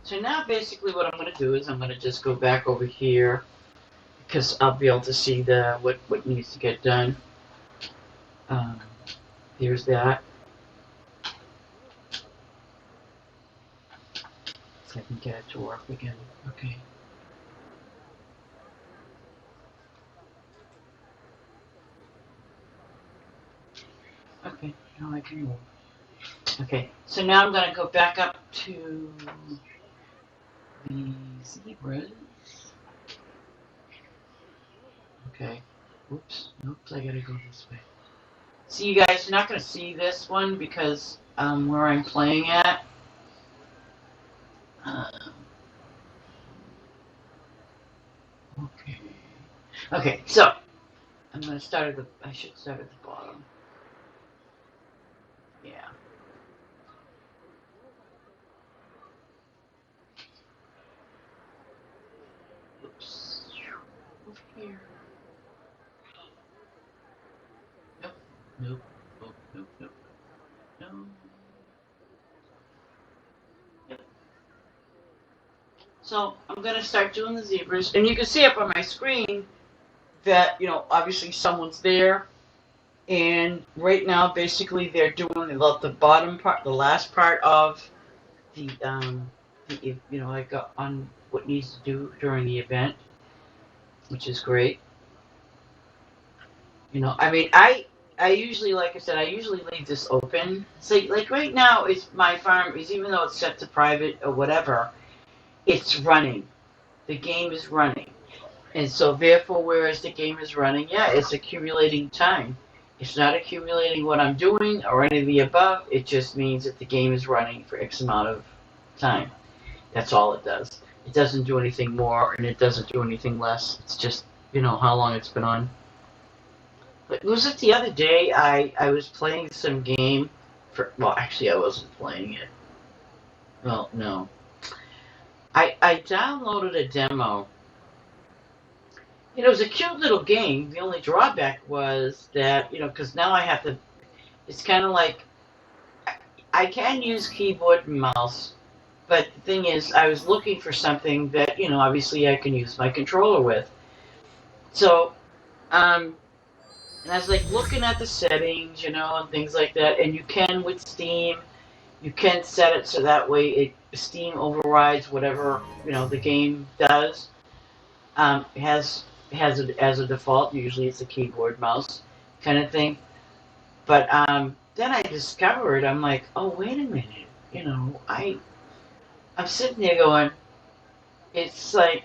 So now basically what I'm going to do is I'm going to just go back over here because I'll be able to see what needs to get done. Here's that. So I can get it to work again. Okay. Okay, now I can move. Okay, so now I'm going to go back up to the zebras. Okay. Oops. Oops, I gotta go this way. See, you guys, you're not going to see this one because where I'm playing at. Okay. Okay, so I'm going to start at the. I should start at the bottom. Yeah. Oops. Over here. Nope. Nope. Nope. Nope. Nope. No. Yep. So I'm going to start doing the zebras, and you can see up on my screen that obviously someone's there. And right now, basically, they're doing the bottom part, the last part of like on what needs to do during the event, which is great. I mean, I usually, like I said, I usually leave this open. So, like right now, it's my farm is even though it's set to private or whatever, it's running. The game is running, and so therefore, whereas the game is running, yeah, it's accumulating time. It's not accumulating what I'm doing or any of the above. It just means that the game is running for X amount of time. That's all it does. It doesn't do anything more and it doesn't do anything less. It's just, how long it's been on. But was it the other day I was playing some game well, actually I wasn't playing it. Well, no. I downloaded a demo. It was a cute little game. The only drawback was that, because now I have to, it's kind of like, I can use keyboard and mouse, but the thing is, I was looking for something that, obviously I can use my controller with. So, and I was like looking at the settings, and things like that, and you can with Steam, you can set it so that way Steam overrides whatever, the game does. Has it as a default. Usually it's a keyboard mouse kind of thing. But then I discovered I'm like, oh wait a minute, I'm sitting there going, it's like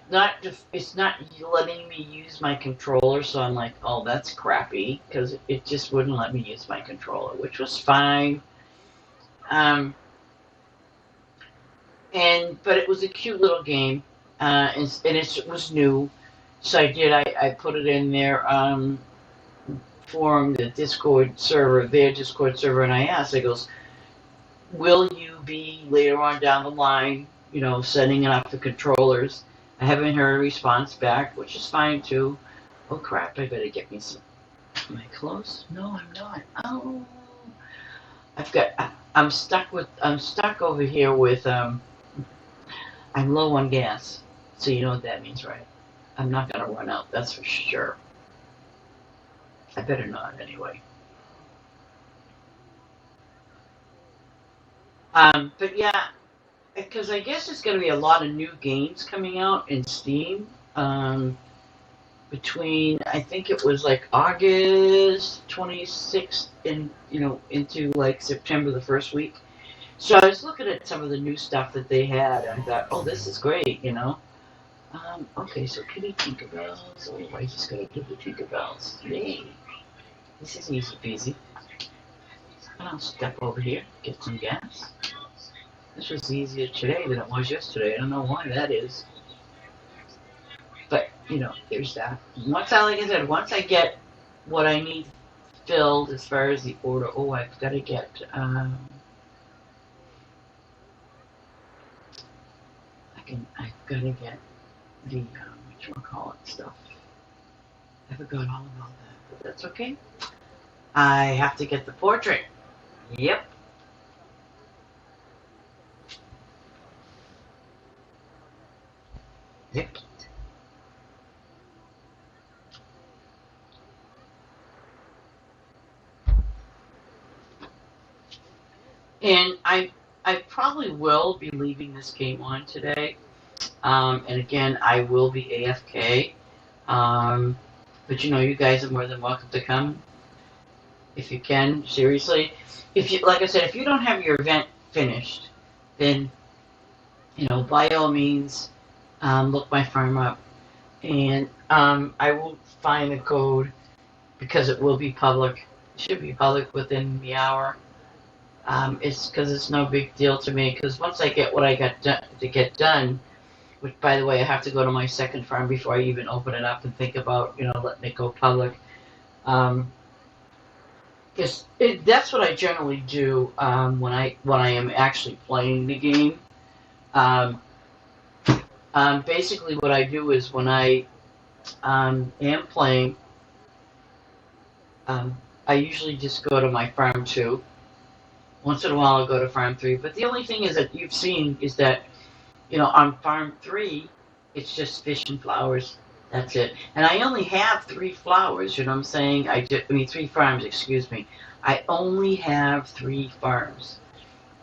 it's not letting me use my controller, so I'm like, oh that's crappy because it just wouldn't let me use my controller, which was fine. Um, but it was a cute little game, and it was new, so I put it in there. Forum, the Discord server, their Discord server, and I asked, I goes, will you be later on down the line, setting up the controllers? I haven't heard a response back, which is fine too. Oh crap, I better get me some. Am I close? No, I'm not. Oh. I'm stuck over here with, I'm low on gas. So you know what that means, right? I'm not gonna run out, that's for sure. I better not anyway. But yeah, because I guess there's going to be a lot of new games coming out in Steam between I think it was like August 26th and into like September the first week. So I was looking at some of the new stuff that they had, and I thought, oh, this is great. Okay, so Kitty Tinkerbells. Oh, I just gotta do the Tinkerbells. Yay! This is easy peasy. And I'll step over here, get some gas. This was easier today than it was yesterday. I don't know why that is. But, there's that. Like I said, once I get what I need filled as far as the order, I've got to get, I've got to get the, stuff. I forgot all about that, but that's okay. I have to get the portrait. Yep. Zip. And I probably will be leaving this game on today. And again, I will be AFK. But you guys are more than welcome to come if you can. Seriously, if you, like I said, if you don't have your event finished, then by all means, look my farm up, and I will find the code because it will be public. It should be public within the hour. It's because it's no big deal to me. Because once I get what I got to get done, which by the way, I have to go to my second farm before I even open it up and think about letting it go public. Because that's what I generally do when I am actually playing the game. Basically, what I do is when I am playing, I usually just go to my farm 2. Once in a while, I'll go to farm 3. But the only thing is that you've seen is that on farm 3, it's just fish and flowers. That's it. And I only have 3 flowers, you know what I'm saying? 3 farms, excuse me. I only have 3 farms.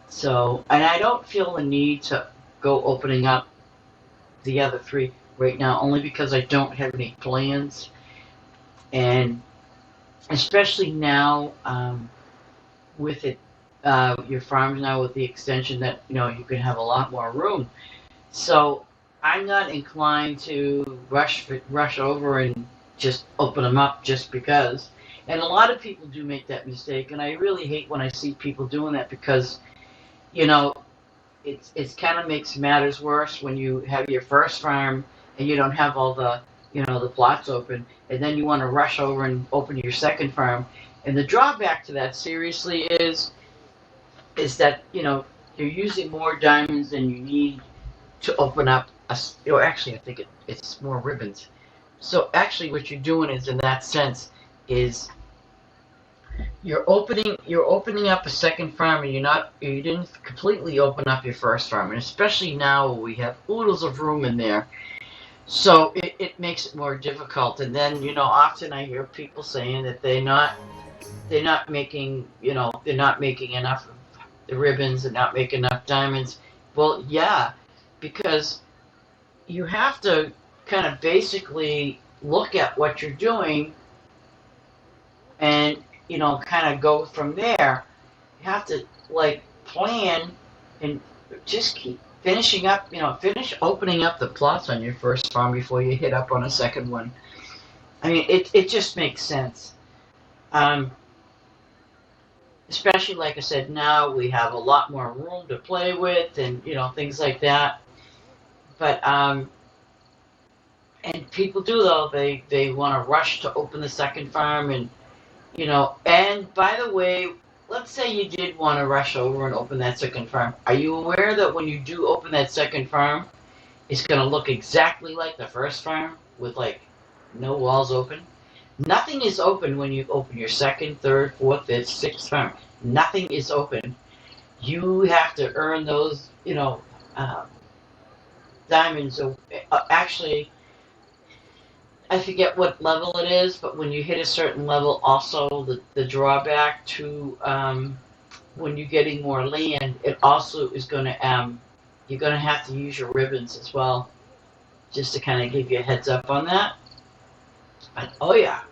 So, and I don't feel the need to go opening up the other 3 right now, only because I don't have any plans. And especially now, with it, your farms now with the extension that, you can have a lot more room. So, I'm not inclined to rush over and just open them up just because. And a lot of people do make that mistake, and I really hate when I see people doing that because, it's kind of makes matters worse when you have your first farm and you don't have all the, the plots open, and then you want to rush over and open your second farm. And the drawback to that, seriously, is that, you're using more diamonds than you need to open up actually, I think it's more ribbons. So actually, what you're doing is, in that sense, is you're opening up a second farm, and you didn't completely open up your first farm, and especially now we have oodles of room in there. So it makes it more difficult. And then often I hear people saying that they're not making enough of the ribbons and not making enough diamonds. Well, yeah, because you have to kind of basically look at what you're doing and, kind of go from there. You have to, plan and just keep finishing up, finish opening up the plots on your first farm before you hit up on a second one. I mean, it just makes sense. Especially, like I said, now we have a lot more room to play with and, things like that. But, and people do, though, they want to rush to open the second farm and, and by the way, let's say you did want to rush over and open that second farm. Are you aware that when you do open that second farm, it's going to look exactly like the first farm with, no walls open? Nothing is open when you open your second, third, fourth, fifth, sixth farm. Nothing is open. You have to earn those, diamonds. Actually, I forget what level it is, but when you hit a certain level, also the drawback to when you're getting more land, it also is going to you're going to have to use your ribbons as well, just to kind of give you a heads up on that. But oh yeah.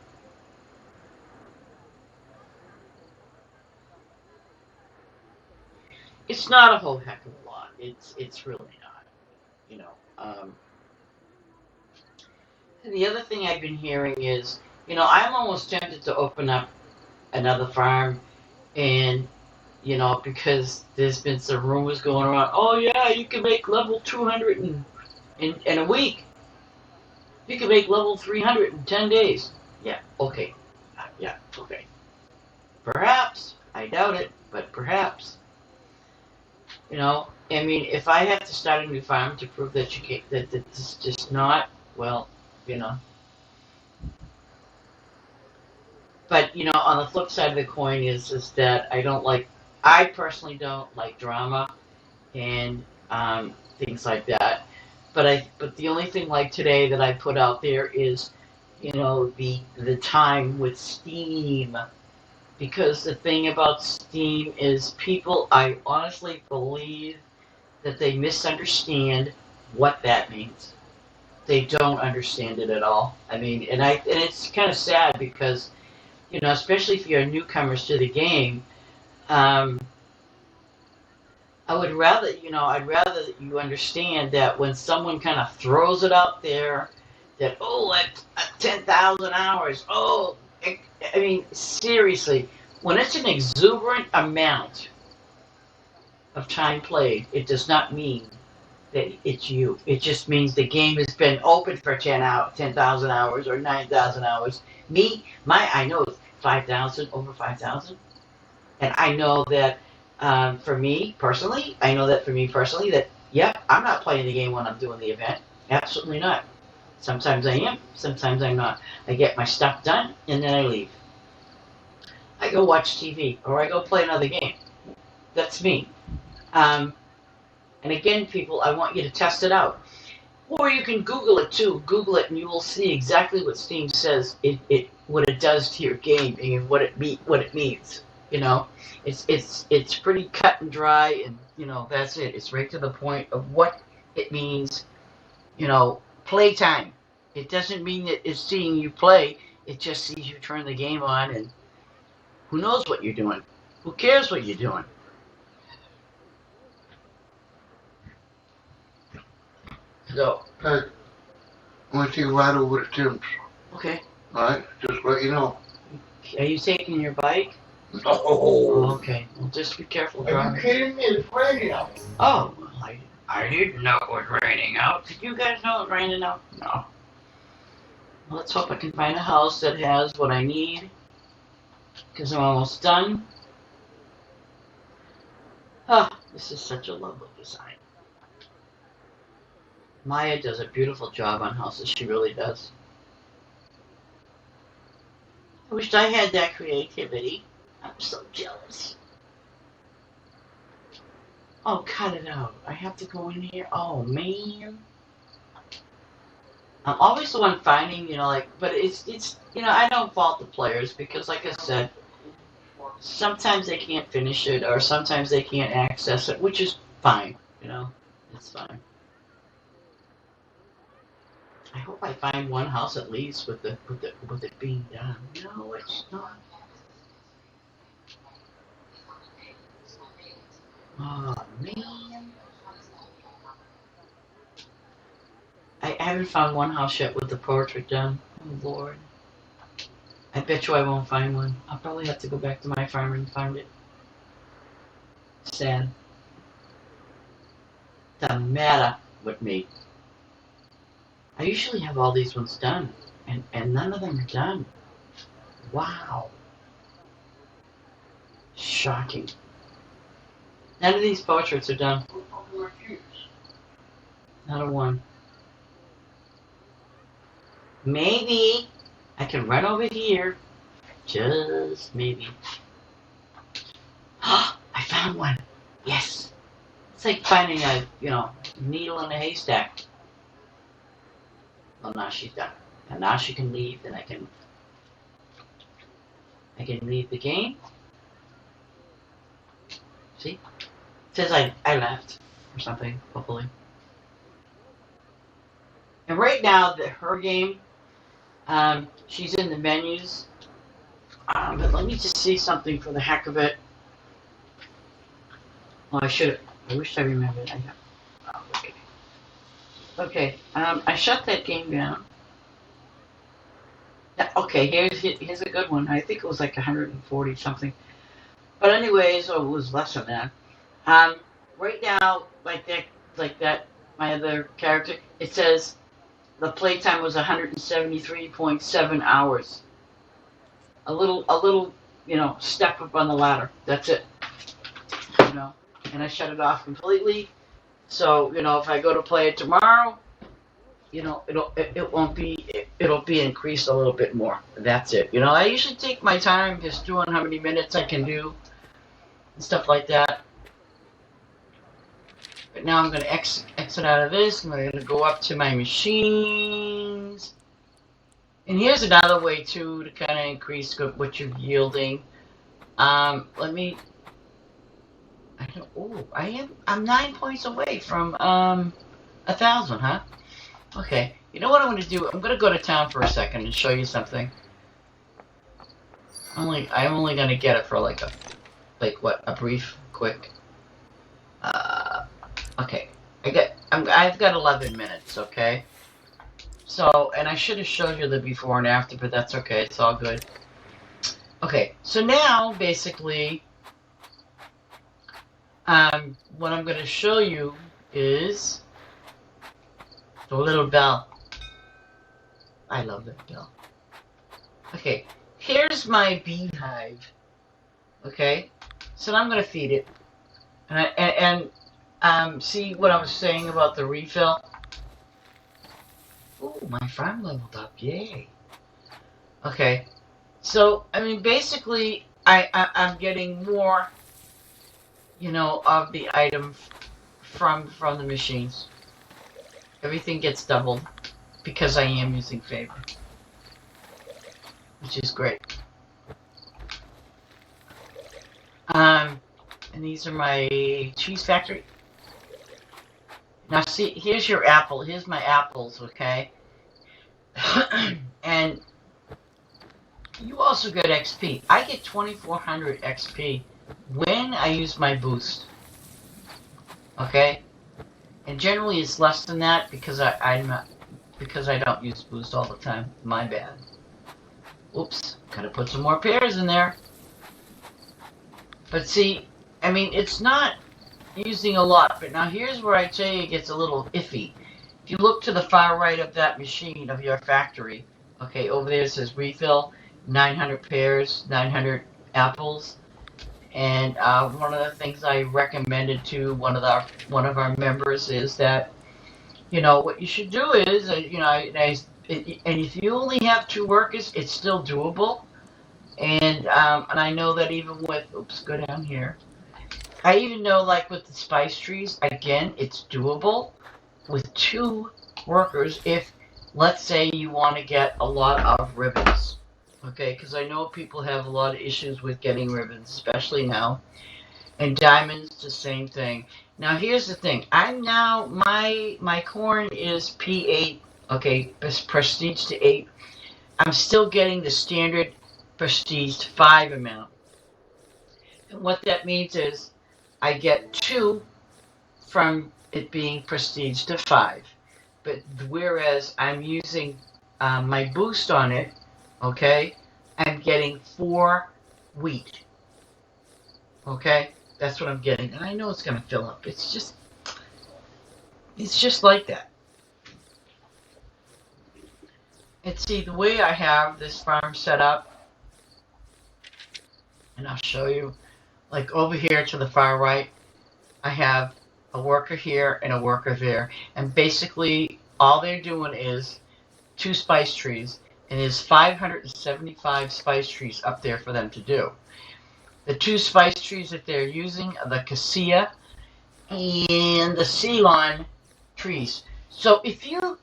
It's not a whole heck of a lot. It's really not. And the other thing I've been hearing is, I'm almost tempted to open up another farm, and because there's been some rumors going around. Oh yeah, you can make level 200 in a week. You can make level 300 in 10 days. Yeah. Okay. Yeah. Okay. Perhaps. I doubt it, but perhaps. I mean, if I have to start a new farm to prove that you can't, that it's just not, well, But on the flip side of the coin is that I personally don't like drama and things like that. But the only thing like today that I put out there is, the time with Steam. Because the thing about Steam is people, I honestly believe that they misunderstand what that means. They don't understand it at all. I mean, and it's kind of sad because, especially if you're newcomers to the game, um, I'd rather that you understand that when someone kind of throws it out there, that, at 10,000 hours, I mean, seriously, when it's an exuberant amount of time played, it does not mean that it's you. It just means the game has been open for 10,000 hours or 9,000 hours. I know 5,000, over 5,000. And I know that for me personally, that, yep, I'm not playing the game when I'm doing the event. Absolutely not. Sometimes I am, sometimes I'm not. I get my stuff done, and then I leave. I go watch TV, or I go play another game. That's me. And again, people, I want you to test it out. Or you can Google it too. Google it, and you will see exactly what Steam says what it does to your game and what it means. It's pretty cut and dry, and that's it. It's right to the point of what it means. Playtime. It doesn't mean that it's seeing you play. It just sees you turn the game on, and who knows what you're doing? Who cares what you're doing? So, Hey, I'm gonna take a ride over to Tim's. okay. Alright? Just let you know. Are you taking your bike? No. Oh, okay. Well, just be careful Are you driving. kidding me? It's raining out. Oh, well, I didn't know it was raining out. Did you guys know it was raining out? No. Well, let's hope I can find a house that has what I need, because I'm almost done. This is such a lovely design. Maya does a beautiful job on houses. She really does. I wished I had that creativity. I'm so jealous. Oh, cut it out. I have to go in here. Oh, man. I'm always the one finding, but it's I don't fault the players because, like I said, sometimes they can't finish it or sometimes they can't access it, which is fine, it's fine. I hope I find one house at least with it being done. No, it's not. Oh, man. I haven't found one house yet with the portrait done. Oh, Lord. I bet you I won't find one. I'll probably have to go back to my farm and find it. Sad. The matter with me. I usually have all these ones done, and none of them are done. Wow. Shocking. None of these portraits are done. Not a one. Maybe I can run over here. Just maybe. I found one. Yes. It's like finding a, needle in a haystack. Well, now she's done. And now she can leave, and I can leave the game. See? It says I left or something, hopefully. And right now, her game, she's in the menus. But let me just see something for the heck of it. Oh, I wish I remembered. Okay. Okay, I shut that game down. Okay, here's a good one. I think it was like 140 something. But anyways, it was less than that. Right now, like that, my other character, it says the playtime was 173.7 hours. A little, step up on the ladder. That's it. And I shut it off completely. So, if I go to play it tomorrow, it'll be increased a little bit more. That's it. I usually take my time just doing how many minutes I can do and stuff like that. But now I'm going to exit out of this. I'm going to go up to my machines. And here's another way, too, to kind of increase what you're yielding. Let me... I'm 9 points away from 1,000, huh? Okay. You know what I'm going to do? I'm going to go to town for a second and show you something. I'm only going to get it for a brief, quick. Okay. I've got 11 minutes, okay? So, and I should have showed you the before and after, but that's okay. It's all good. Okay, so now, basically, what I'm going to show you is the little bell. I love that bell. Okay, here's my beehive. Okay, so now I'm going to feed it. And see what I was saying about the refill? Ooh, my farm leveled up, yay. Okay, so, I mean, basically, I'm getting more, of the item from the machines. Everything gets doubled because I am using favor, which is great. And these are my cheese factory. Now see, here's your apple. Here's my apples, okay? And you also get XP. I get 2,400 XP when I use my boost. Okay? And generally it's less than that because I don't use boost all the time. My bad. Oops. Gotta put some more pears in there. But see, I mean, it's not using a lot, but now here's where I tell you it gets a little iffy. If you look to the far right of that machine of your factory, okay, over there it says refill, 900 pears, 900 apples, and one of the things I recommended to one of our members is that, what you should do is, and if you only have 2 workers, it's still doable, and I know that even with, go down here. I even know, like, with the spice trees, again, it's doable with 2 workers if, let's say, you want to get a lot of ribbons. Okay, because I know people have a lot of issues with getting ribbons, especially now. And diamonds, the same thing. Now, here's the thing. My corn is P8, okay, prestige to 8. I'm still getting the standard prestige 5 amount. And what that means is, I get 2 from it being prestige to 5. But whereas I'm using my boost on it, okay, I'm getting 4 wheat. Okay, that's what I'm getting. And I know it's going to fill up. It's just like that. And see, the way I have this farm set up, and I'll show you. Like over here to the far right, I have a worker here and a worker there. And basically, all they're doing is 2 spice trees. And there's 575 spice trees up there for them to do. The 2 spice trees that they're using are the cassia and the Ceylon trees. So if you,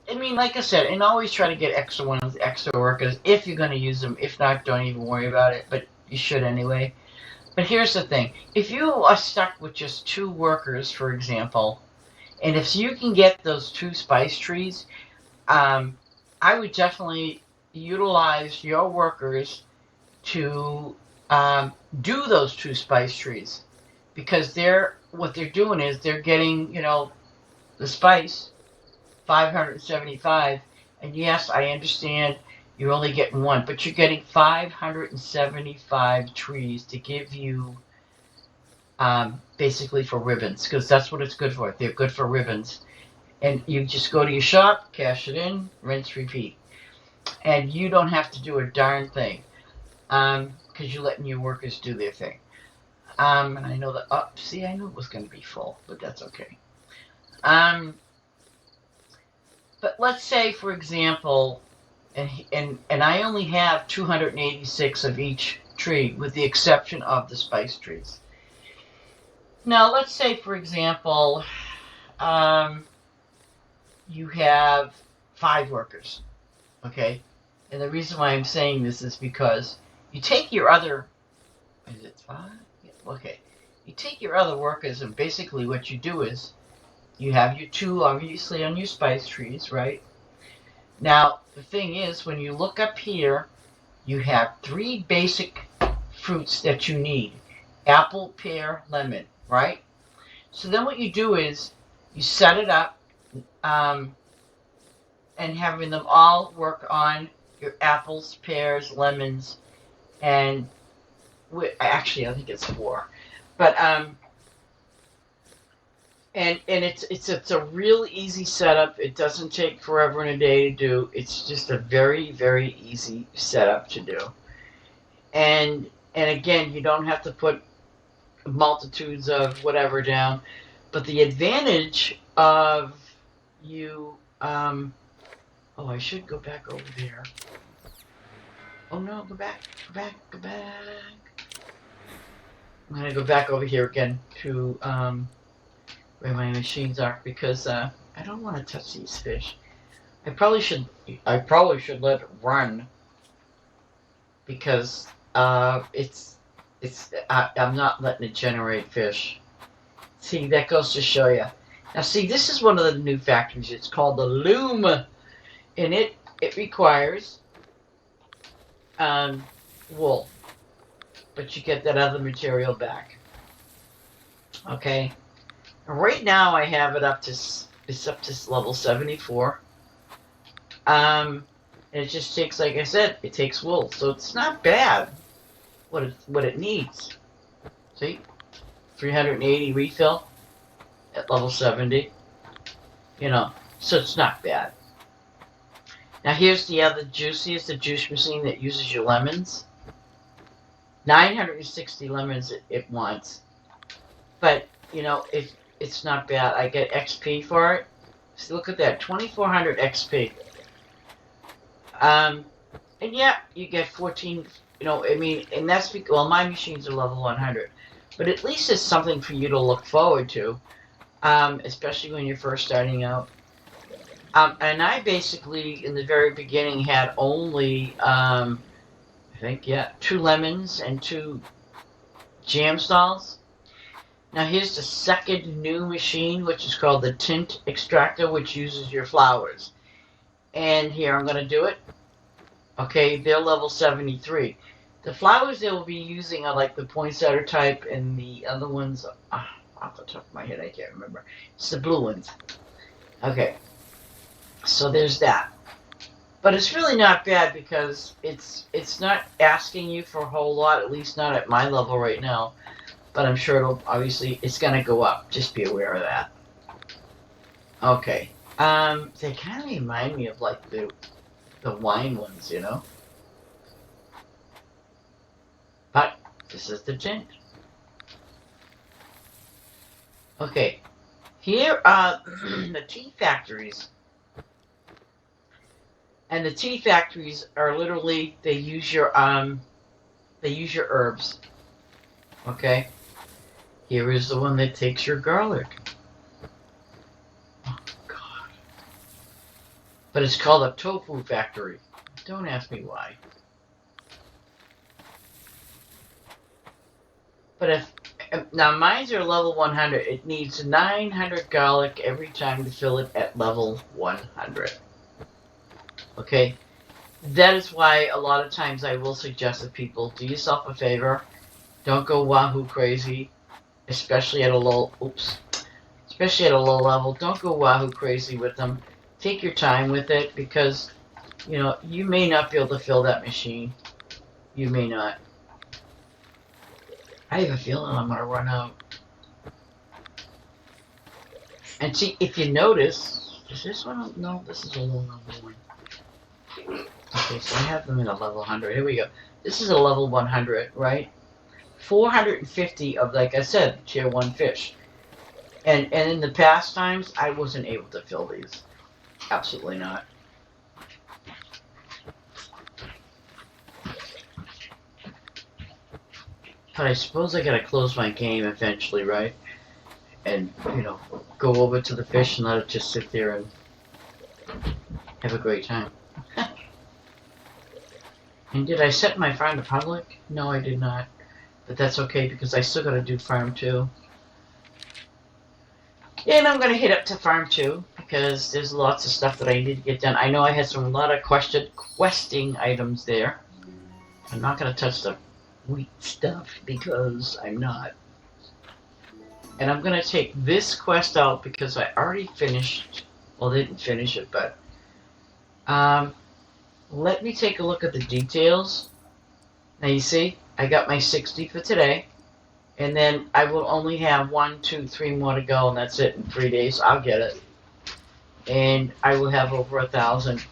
like I said, and always try to get extra ones, extra workers, if you're going to use them. If not, don't even worry about it. But you should anyway. But here's the thing. If you are stuck with just 2 workers, for example, and if you can get those 2 spice trees, I would definitely utilize your workers to do those 2 spice trees. Because what they're doing is they're getting, the spice, 575, and yes, I understand you're only getting 1, but you're getting 575 trees to give you, basically for ribbons, because that's what it's good for. They're good for ribbons. And you just go to your shop, cash it in, rinse, repeat. And you don't have to do a darn thing, because you're letting your workers do their thing. And I know that, I knew it was going to be full, but that's okay. But let's say, for example, and I only have 286 of each tree, with the exception of the spice trees. Now, let's say, for example, you have 5 workers, okay? And the reason why I'm saying this is because you take your other, is it 5? Yeah, okay. You take your other workers, and basically what you do is you have your 2 obviously on your spice trees, right? Now, the thing is, when you look up here, you have 3 basic fruits that you need. Apple, pear, lemon, right? So then what you do is you set it up, and having them all work on your apples, pears, lemons, and actually I think it's 4, but and it's a real easy setup. It doesn't take forever and a day to do. It's just a very, very easy setup to do, and again, you don't have to put multitudes of whatever down. But the advantage of you, oh, I should go back over there. Oh no, go back. I'm gonna go back over here again to where my machines are, because I don't want to touch these fish. I probably should let it run, because I'm not letting it generate fish. See, that goes to show you. Now, see, this is one of the new factories. It's called the Loom, and it requires wool, but you get that other material back. Okay. Right now, I have it up to level 74. And it just takes, like I said, it takes wool, so it's not bad. What it needs. See, 380 refill at level 70. You know, so it's not bad. Now here's the other juiciest, the juice machine that uses your lemons. 960 lemons it wants, but you know, it's not bad. I get XP for it. So look at that, 2400 XP. And yeah, you get 14. You know, I mean, and that's because, well, my machines are level 100, but at least it's something for you to look forward to, especially when you're first starting out. And I basically, in the very beginning, had only, I think, yeah, 2 lemons and 2 jam stalls. Now here's the second new machine, which is called the tint extractor, which uses your flowers. And here I'm going to do it. Okay, they're level 73. The flowers they will be using are like the poinsettia type, and the other ones, off the top of my head, I can't remember. It's the blue ones. Okay, so there's that. But it's really not bad, because it's not asking you for a whole lot, at least not at my level right now. But I'm sure it'll, obviously, it's going to go up. Just be aware of that. Okay. They kind of remind me of like the wine ones, you know? But this is the tint. Okay. Here are the tea factories. And the tea factories are literally, they use your herbs. Okay? Here is the one that takes your garlic. Oh, God. But it's called a tofu factory. Don't ask me why. But if, now mine's are level 100. It needs 900 garlic every time to fill it at level 100. Okay? That is why a lot of times I will suggest to people, do yourself a favor. Don't go wahoo crazy. Especially at a low level. Don't go wahoo crazy with them. Take your time with it, because, you know, you may not be able to fill that machine. You may not. I have a feeling I'm going to run out. And see, if you notice, is this one? No, this is a low level one. Okay, so I have them in a level 100. Here we go. This is a level 100, right? 450 of, like I said, tier 1 fish. And in the past times, I wasn't able to fill these. Absolutely not. But I suppose I gotta close my game eventually, right? And, you know, go over to the fish and let it just sit there and have a great time. And did I set my farm to public? No, I did not. But that's okay because I still gotta do farm 2. And I'm gonna hit up to farm 2 because there's lots of stuff that I need to get done. I know I had a lot of questing items there. I'm not gonna touch the wheat stuff because I'm not. And I'm gonna take this quest out because I already finished. Well, they didn't finish it, but let me take a look at the details. Now you see, I got my 60 for today, and then I will only have 1, 2, 3 more to go, and that's it in 3 days. I'll get it, and I will have over 1,000.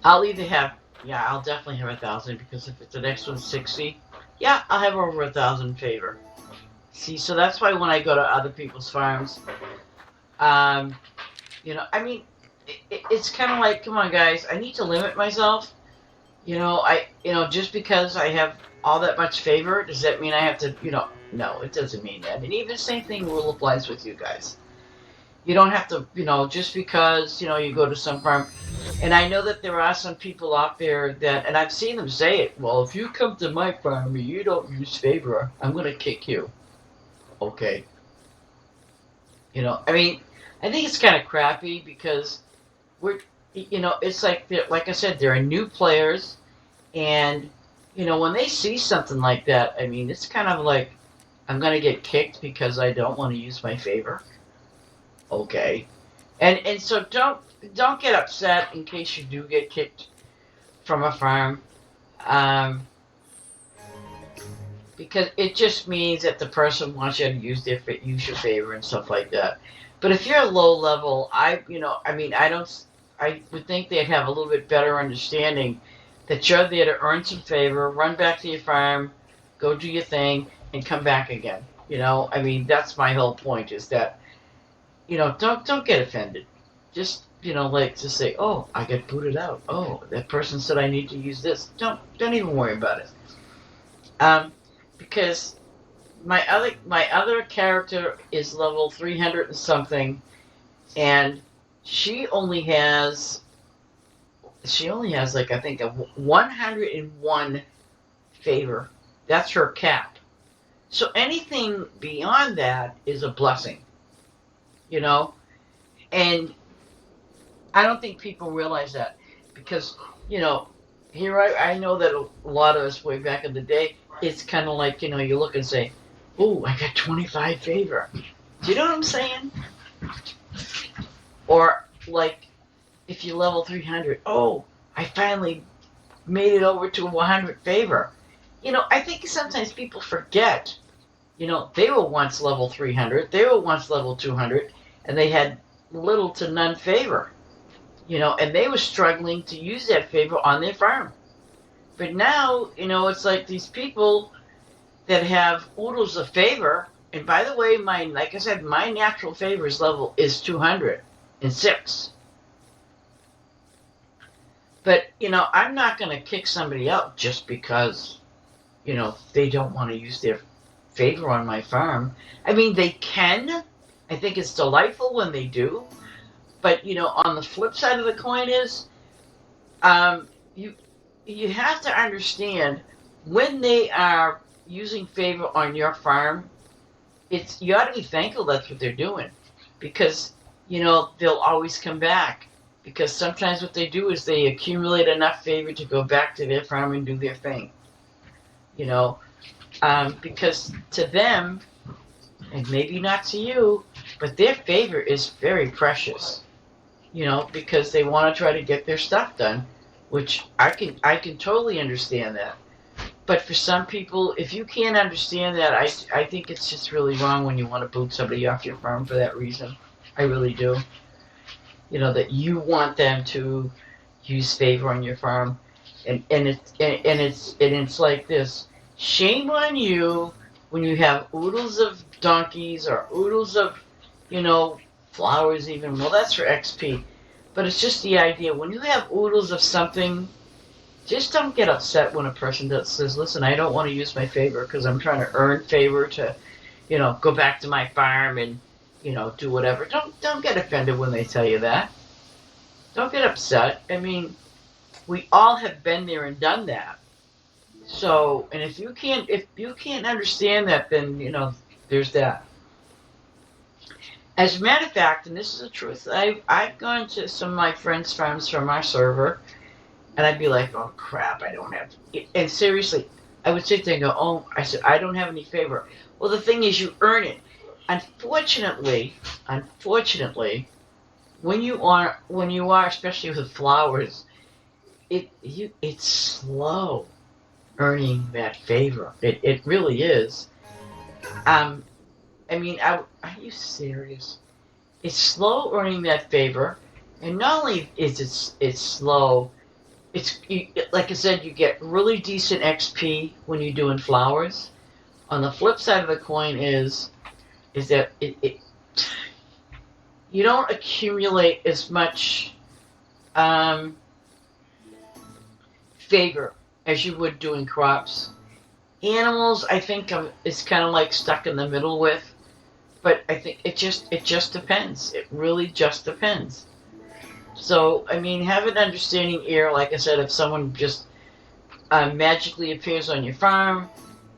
I'll either have, yeah, I'll definitely have 1,000 because if it's the next one's 60, yeah, I'll have over 1,000 favor. See, so that's why when I go to other people's farms, you know, I mean, it's kind of like, come on, guys, I need to limit myself. You know, just because I have all that much favor, does that mean I have to, no, it doesn't mean that. And even the same thing rule applies with you guys. You don't have to, just because, you go to some farm. And I know that there are some people out there that, and I've seen them say it, well, if you come to my farm and you don't use favor, I'm going to kick you. Okay. I mean, I think it's kind of crappy because it's like I said, there are new players, and when they see something like that, I mean, it's kind of like I'm gonna get kicked because I don't want to use my favor. Okay, and so don't get upset in case you do get kicked from a farm, because it just means that the person wants you to use your favor and stuff like that. But if you're low level, I would think they'd have a little bit better understanding that you're there to earn some favor, run back to your farm, go do your thing, and come back again. That's my whole point is that, don't get offended. Just, just say, oh, I got booted out. Oh, that person said I need to use this. Don't even worry about it. Because my other character is level 300 and something, and she only has like, I think, a 101 favor. That's her cap. So anything beyond that is a blessing, and I don't think people realize that because, here I know that a lot of us way back in the day, it's kind of like, you look and say, oh, I got 25 favor. Do you know what I'm saying? Or like, if you level 300, oh, I finally made it over to 100 favor. I think sometimes people forget, they were once level 300, they were once level 200, and they had little to none favor, and they were struggling to use that favor on their farm. But now, it's like these people that have oodles of favor, and by the way, like I said, my natural favors level is 206. But, I'm not going to kick somebody out just because, they don't want to use their favor on my farm. I mean, they can. I think it's delightful when they do. But, on the flip side of the coin is, you have to understand when they are using favor on your farm, you ought to be thankful that's what they're doing, because they'll always come back, because sometimes what they do is they accumulate enough favor to go back to their farm and do their thing, because to them, and maybe not to you, but their favor is very precious, because they want to try to get their stuff done, which I can totally understand that. But for some people, if you can't understand that, I think it's just really wrong when you want to boot somebody off your farm for that reason. I really do. That you want them to use favor on your farm, and it's like this. Shame on you when you have oodles of donkeys or oodles of, flowers even. Well, that's for XP. But it's just the idea. When you have oodles of something, just don't get upset when a person says, listen, I don't want to use my favor because I'm trying to earn favor to, go back to my farm and, do whatever. Don't get offended when they tell you that. Don't get upset. I mean, we all have been there and done that. So, and if you can't understand that, then, there's that. As a matter of fact, and this is the truth, I've gone to some of my friends' farms from our server, and I'd be like, oh crap, I don't have, and seriously, I would sit there and go, oh, I said, I don't have any favor. Well, the thing is, you earn it. Unfortunately, when you are, especially with flowers, it's slow earning that favor. It really is. I mean, are you serious? It's slow earning that favor, and not only is it's slow, like I said, you get really decent XP when you're doing flowers. On the flip side of the coin is that you don't accumulate as much favor as you would doing crops. Animals, I think, is kind of like stuck in the middle with. But I think it just depends. It really just depends. So, I mean, have an understanding ear, like I said, if someone just magically appears on your farm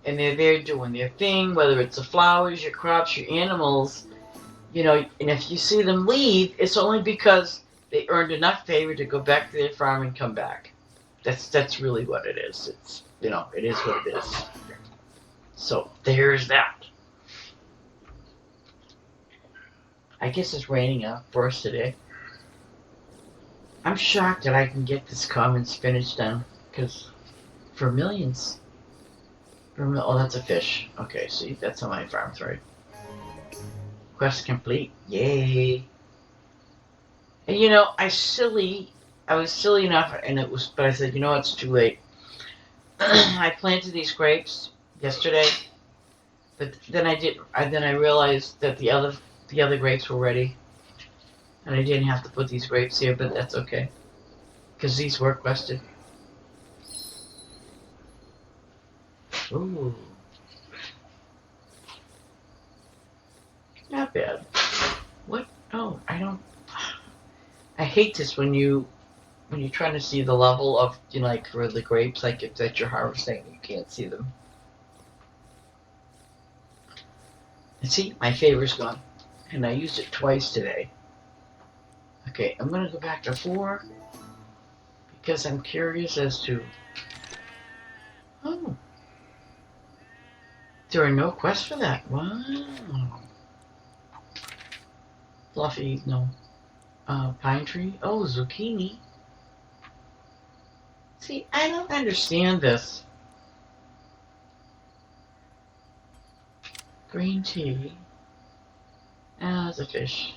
and they're there doing their thing, whether it's the flowers, your crops, your animals, and if you see them leave, it's only because they earned enough favor to go back to their farm and come back. That's really what it is. It's, it is what it is. So, there's that. I guess it's raining out for us today. I'm shocked that I can get this common spinach done, because for millions. Oh, that's a fish. Okay, see, that's on my farm, right? Quest complete. Yay. And I was silly enough, but I said, it's too late. I planted these grapes yesterday, but then I didn't. Then I realized that the other grapes were ready, and I didn't have to put these grapes here, but that's okay, because these were quested. Ooh, not bad. What? Oh, I hate this when you're trying to see the level of, like for the grapes, like if that you're harvesting, you can't see them. And see, my favor's gone. And I used it twice today. Okay, I'm going to go back to 4 because I'm curious as to... Oh. There are no quests for that. Wow. Fluffy, no. Pine tree. Oh, zucchini. See, I don't understand this. Green tea. Ah, that's a fish.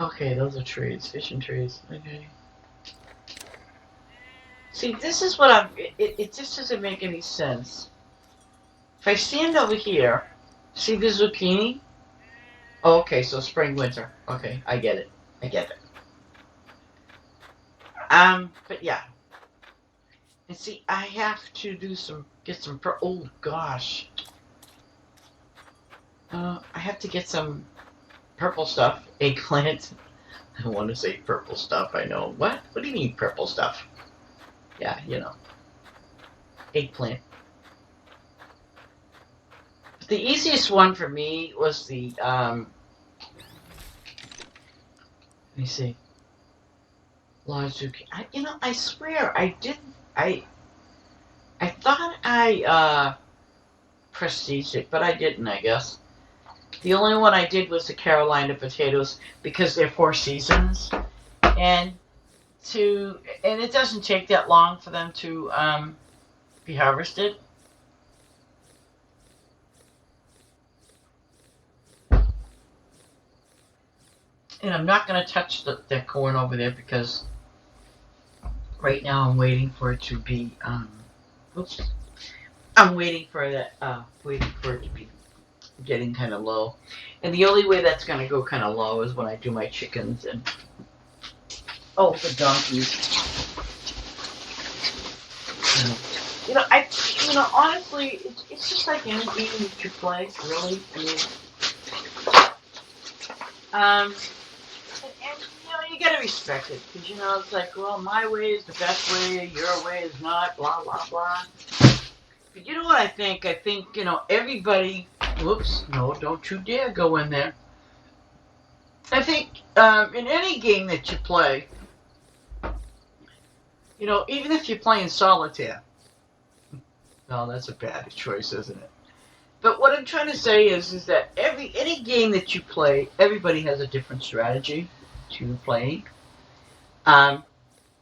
Okay, those are trees. Fish and trees. Okay. See, this is what it just doesn't make any sense. If I stand over here, see the zucchini? Oh, okay, so spring, winter. Okay, I get it. But yeah. And see, I have to get some, oh gosh. I have to get some purple stuff. Eggplant. I want to say purple stuff, I know. What? What do you mean purple stuff? Yeah, Eggplant. But the easiest one for me was the, let me see. Large zucchini. I swear, I thought I prestiged it, but I didn't, I guess. The only one I did was the Carolina potatoes because they're 4 seasons, and it doesn't take that long for them to be harvested. And I'm not going to touch that corn over there because right now I'm waiting for it to be. I'm waiting for that. Waiting for it to be getting kind of low, and the only way that's going to go kind of low is when I do my chickens and the donkeys. honestly, it's just like any game that you play, really. I mean, and you gotta respect it, because, it's like, well, my way is the best way, your way is not, blah, blah, blah. But you know what I think? I think, everybody, whoops, no, don't you dare go in there. I think, in any game that you play, even if you're playing solitaire, no, that's a bad choice, isn't it? But what I'm trying to say is that any game that you play, everybody has a different strategy to playing. And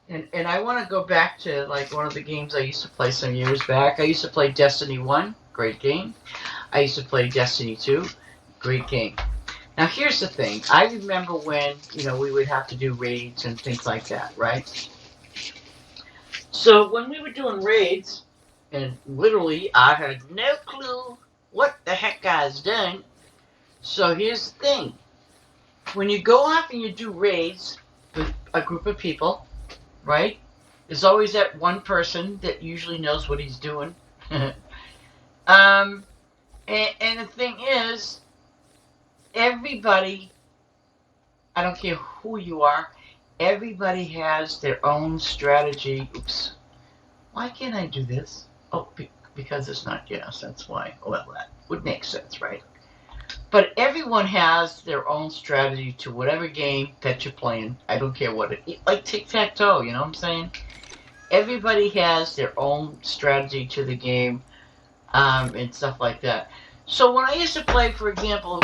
I want to go back to like one of the games I used to play some years back. I used to play Destiny 1, great game. I used to play Destiny 2, great game. Now here's the thing. I remember when, we would have to do raids and things like that, right? So when we were doing raids, and literally I had no clue what the heck I was doing. So here's the thing. When you go off and you do raids with a group of people, right? There's always that one person that usually knows what he's doing. And the thing is, everybody, I don't care who you are, everybody has their own strategy. Oops. Why can't I do this? Oh, because it's not gas, that's why. Well, that would make sense, right? But everyone has their own strategy to whatever game that you're playing. I don't care what it, like tic-tac-toe, you know what I'm saying? Everybody has their own strategy to the game, and stuff like that. So when I used to play, for example,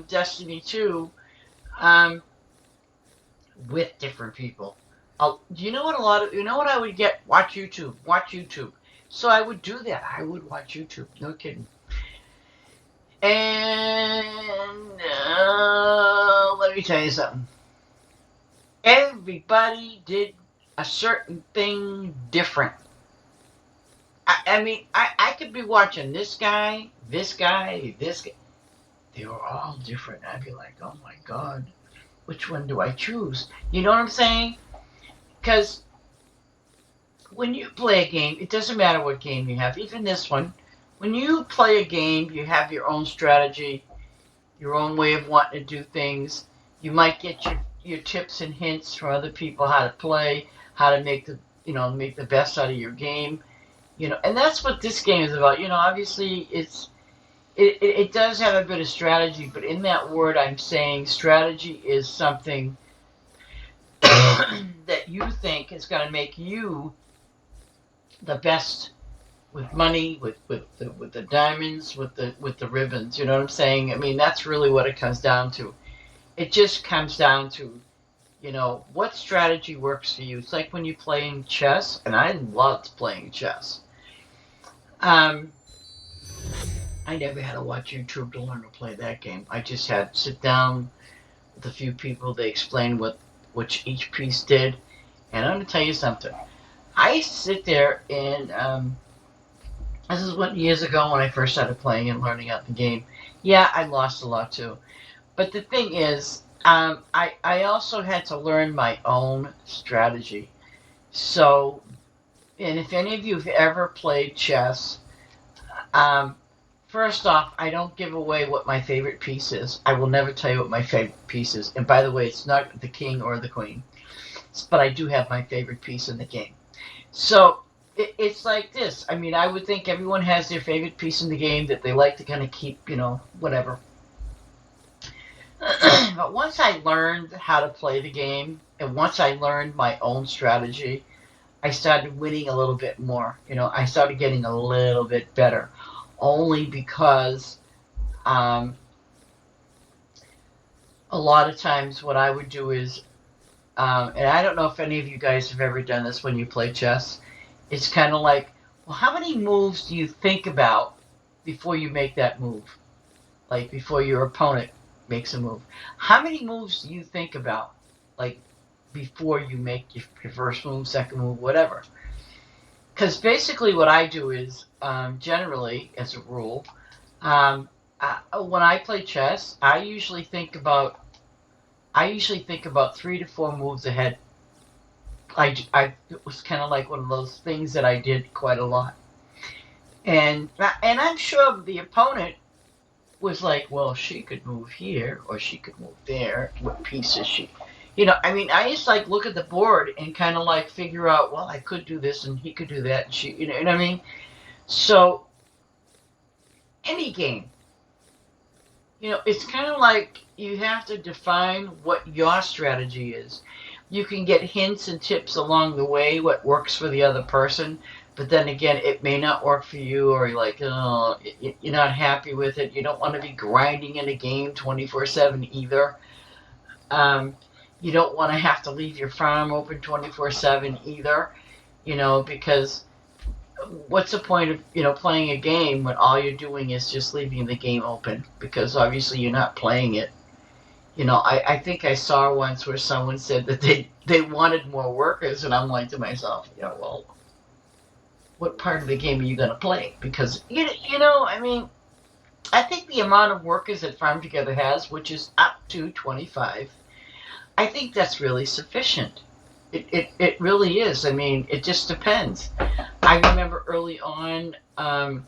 Destiny 2, with different people, you know what I would get? Watch YouTube. So I would do that. I would watch YouTube. No kidding. And let me tell you something. Everybody did a certain thing different. I mean, I could be watching this guy. They were all different. I'd be like, oh my God, which one do I choose? You know what I'm saying? Because when you play a game, it doesn't matter what game you have, even this one. When you play a game, you have your own strategy, your own way of wanting to do things. You might get your tips and hints from other people how to play, how to make the best out of your game. And that's what this game is about. Obviously it does have a bit of strategy, but in that word I'm saying strategy is something that you think is going to make you the best with money, with the diamonds, with the ribbons. You know what I'm saying? I mean, that's really what it comes down to. It just comes down to, what strategy works for you. It's like when you're playing chess, and I loved playing chess. I never had to watch YouTube to learn to play that game. I just had to sit down with a few people. They explained what each piece did. And I'm going to tell you something. I used to sit there and, this is years ago when I first started playing and learning out the game. Yeah, I lost a lot too. But the thing is, I also had to learn my own strategy. So, and if any of you have ever played chess, first off, I don't give away what my favorite piece is. I will never tell you what my favorite piece is. And by the way, it's not the king or the queen. But I do have my favorite piece in the game. So, it's like this. I mean, I would think everyone has their favorite piece in the game that they like to kind of keep, whatever. But once I learned how to play the game, and once I learned my own strategy, I started winning a little bit more. I started getting a little bit better. Only because a lot of times what I would do is, and I don't know if any of you guys have ever done this when you play chess, it's kind of like, well, how many moves do you think about before you make that move? Like, before your opponent makes a move. How many moves do you think about, like, before you make your first move, second move, whatever? Because basically what I do is, generally, as a rule, when I play chess, I usually think about 3 to 4 moves ahead. It was kind of like one of those things that I did quite a lot. And I'm sure the opponent was like, well, she could move here or she could move there. What piece is she? I mean, I used to like look at the board and kind of like figure out, well, I could do this and he could do that. And she, you know what I mean? So any game, it's kind of like you have to define what your strategy is. You can get hints and tips along the way, what works for the other person, but then again, it may not work for you, or you're like, oh, you're not happy with it. You don't want to be grinding in a game 24/7 either. You don't want to have to leave your farm open 24/7 either, because what's the point of playing a game when all you're doing is just leaving the game open, because obviously you're not playing it. I think I saw once where someone said that they wanted more workers, and I'm like to myself, well, what part of the game are you going to play? Because I mean, I think the amount of workers that Farm Together has, which is up to 25, I think that's really sufficient. It really is. I mean, it just depends. I remember early on, and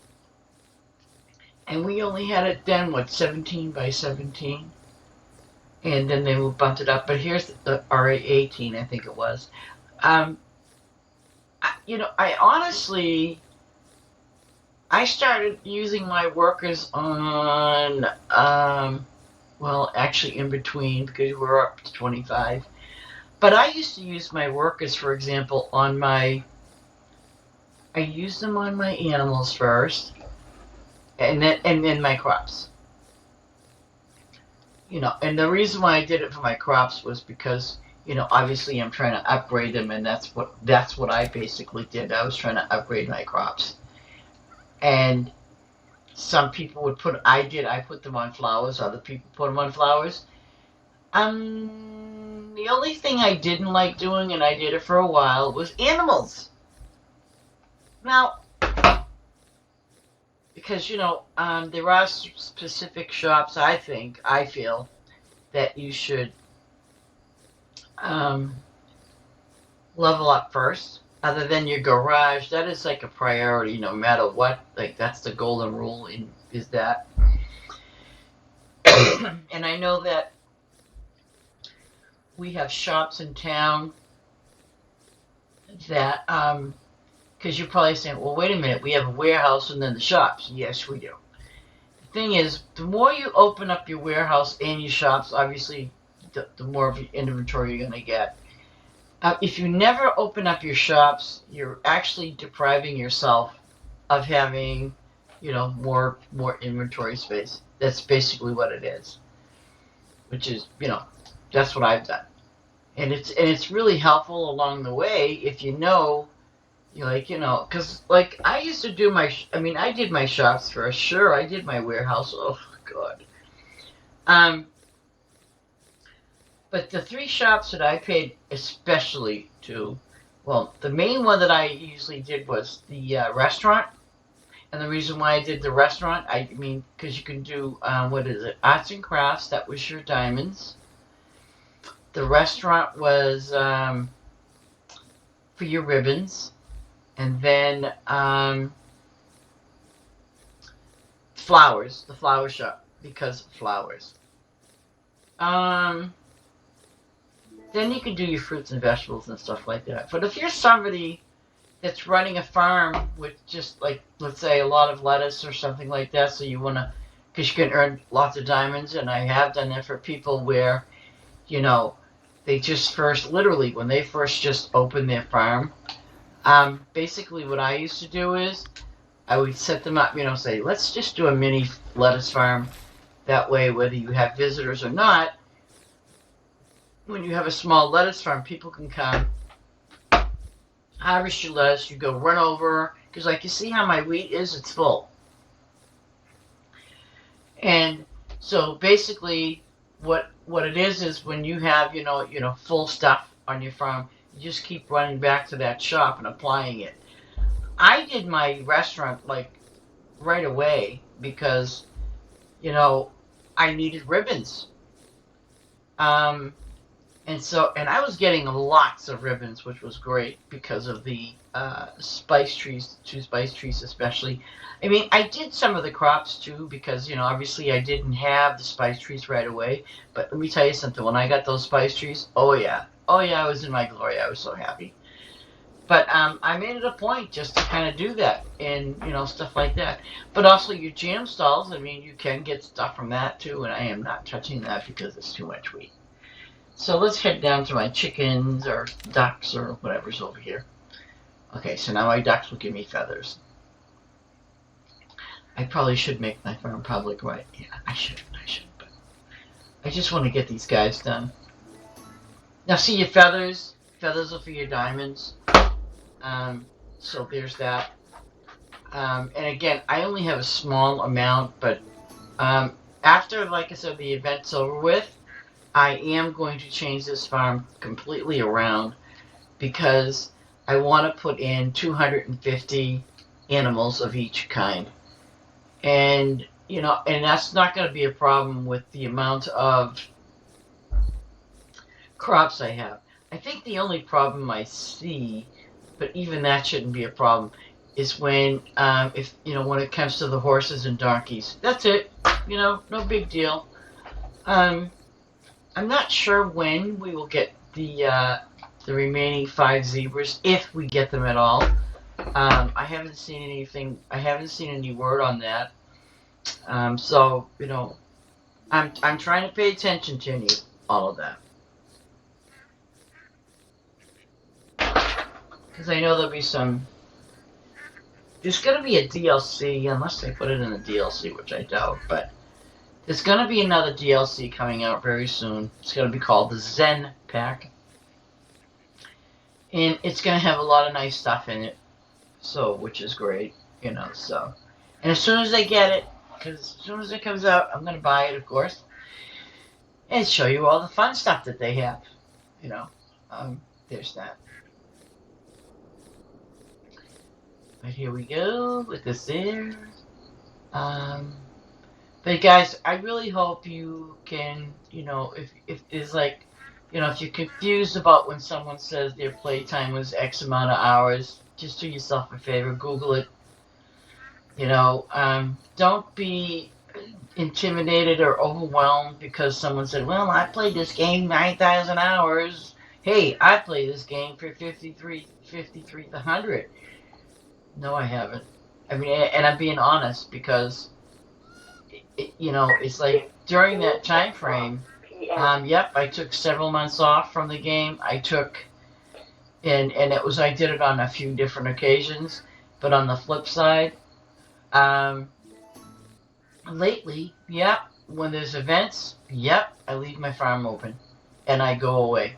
we only had it then, 17 by 17? And then they bumped it up. But here's the RA18, I think it was. I honestly, I started using my workers on, well, actually in between, because we're up to 25. But I used to use my workers, for example, I used them on my animals first, and then my crops. And the reason why I did it for my crops was because, obviously I'm trying to upgrade them, and that's what I basically did. I was trying to upgrade my crops. And some people would I put them on flowers, other people put them on flowers. The only thing I didn't like doing, and I did it for a while, was animals. Now, because, there are specific shops, I feel, that you should level up first. Other than your garage, that is like a priority no matter what. Like, that's the golden rule, is that. And I know that we have shops in town that, because you're probably saying, well, wait a minute, we have a warehouse and then the shops. Yes, we do. The thing is, the more you open up your warehouse and your shops, obviously, the more of your inventory you're going to get. If you never open up your shops, you're actually depriving yourself of having, more inventory space. That's basically what it is. Which is, that's what I've done. And it's really helpful along the way if because like I used to do I did my shops first. Sure, I did my warehouse. Oh God. But the 3 shops that I paid especially to, well, the main one that I usually did was the restaurant. And the reason why I did the restaurant, because you can do, arts and crafts. That was your diamonds. The restaurant was for your ribbons. And then flowers, the flower shop, because flowers. Then you can do your fruits and vegetables and stuff like that. But if you're somebody that's running a farm with just, like, let's say a lot of lettuce or something like that, so you want to, because you can earn lots of diamonds, and I have done that for people where, they just literally, when they first just open their farm, basically what I used to do is I would set them up, say, let's just do a mini lettuce farm. That way, whether you have visitors or not, when you have a small lettuce farm, people can come, harvest your lettuce, you go run over, because like you see how my wheat is, it's full. And so basically what it is when you have, full stuff on your farm, you just keep running back to that shop and applying it. I did my restaurant like right away because, I needed ribbons. And I was getting lots of ribbons, which was great because of the spice trees, 2 spice trees especially. I mean, I did some of the crops too because, obviously I didn't have the spice trees right away. But let me tell you something. When I got those spice trees, oh yeah. Oh yeah, I was in my glory. I was so happy. But I made it a point just to kind of do that and, stuff like that. But also your jam stalls, I mean, you can get stuff from that too. And I am not touching that because it's too much weight. So let's head down to my chickens or ducks or whatever's over here. Okay, so now my ducks will give me feathers. I probably should make my farm public, right? Yeah, I should, but I just want to get these guys done. Now see your feathers. Feathers are for your diamonds. So there's that. And again, I only have a small amount, but after, like I said, the event's over with, I am going to change this farm completely around because I want to put in 250 animals of each kind. And, and that's not going to be a problem with the amount of crops I have. I think the only problem I see, but even that shouldn't be a problem, is when, when it comes to the horses and donkeys. That's it. No big deal. I'm not sure when we will get the remaining 5 zebras, if we get them at all. I haven't seen anything. I haven't seen any word on that. So I'm trying to pay attention to all of that because I know there'll be some. There's gonna be a DLC unless they put it in the DLC, which I doubt, but. There's going to be another DLC coming out very soon. It's going to be called the Zen Pack. And it's going to have a lot of nice stuff in it. So, which is great, so. And as soon as I get it, because as soon as it comes out, I'm going to buy it, of course. And show you all the fun stuff that they have. There's that. But here we go with this there. But guys, I really hope you can, if there's like, if you're confused about when someone says their playtime was X amount of hours, just do yourself a favor, Google it. Don't be intimidated or overwhelmed because someone said, well, I played this game 9,000 hours. Hey, I played this game for 5,300. No, I haven't. I mean, and I'm being honest because it's like during that time frame, yep, I took several months off from the game. I did it on a few different occasions, but on the flip side, lately, yep, when there's events, yep, I leave my farm open and I go away.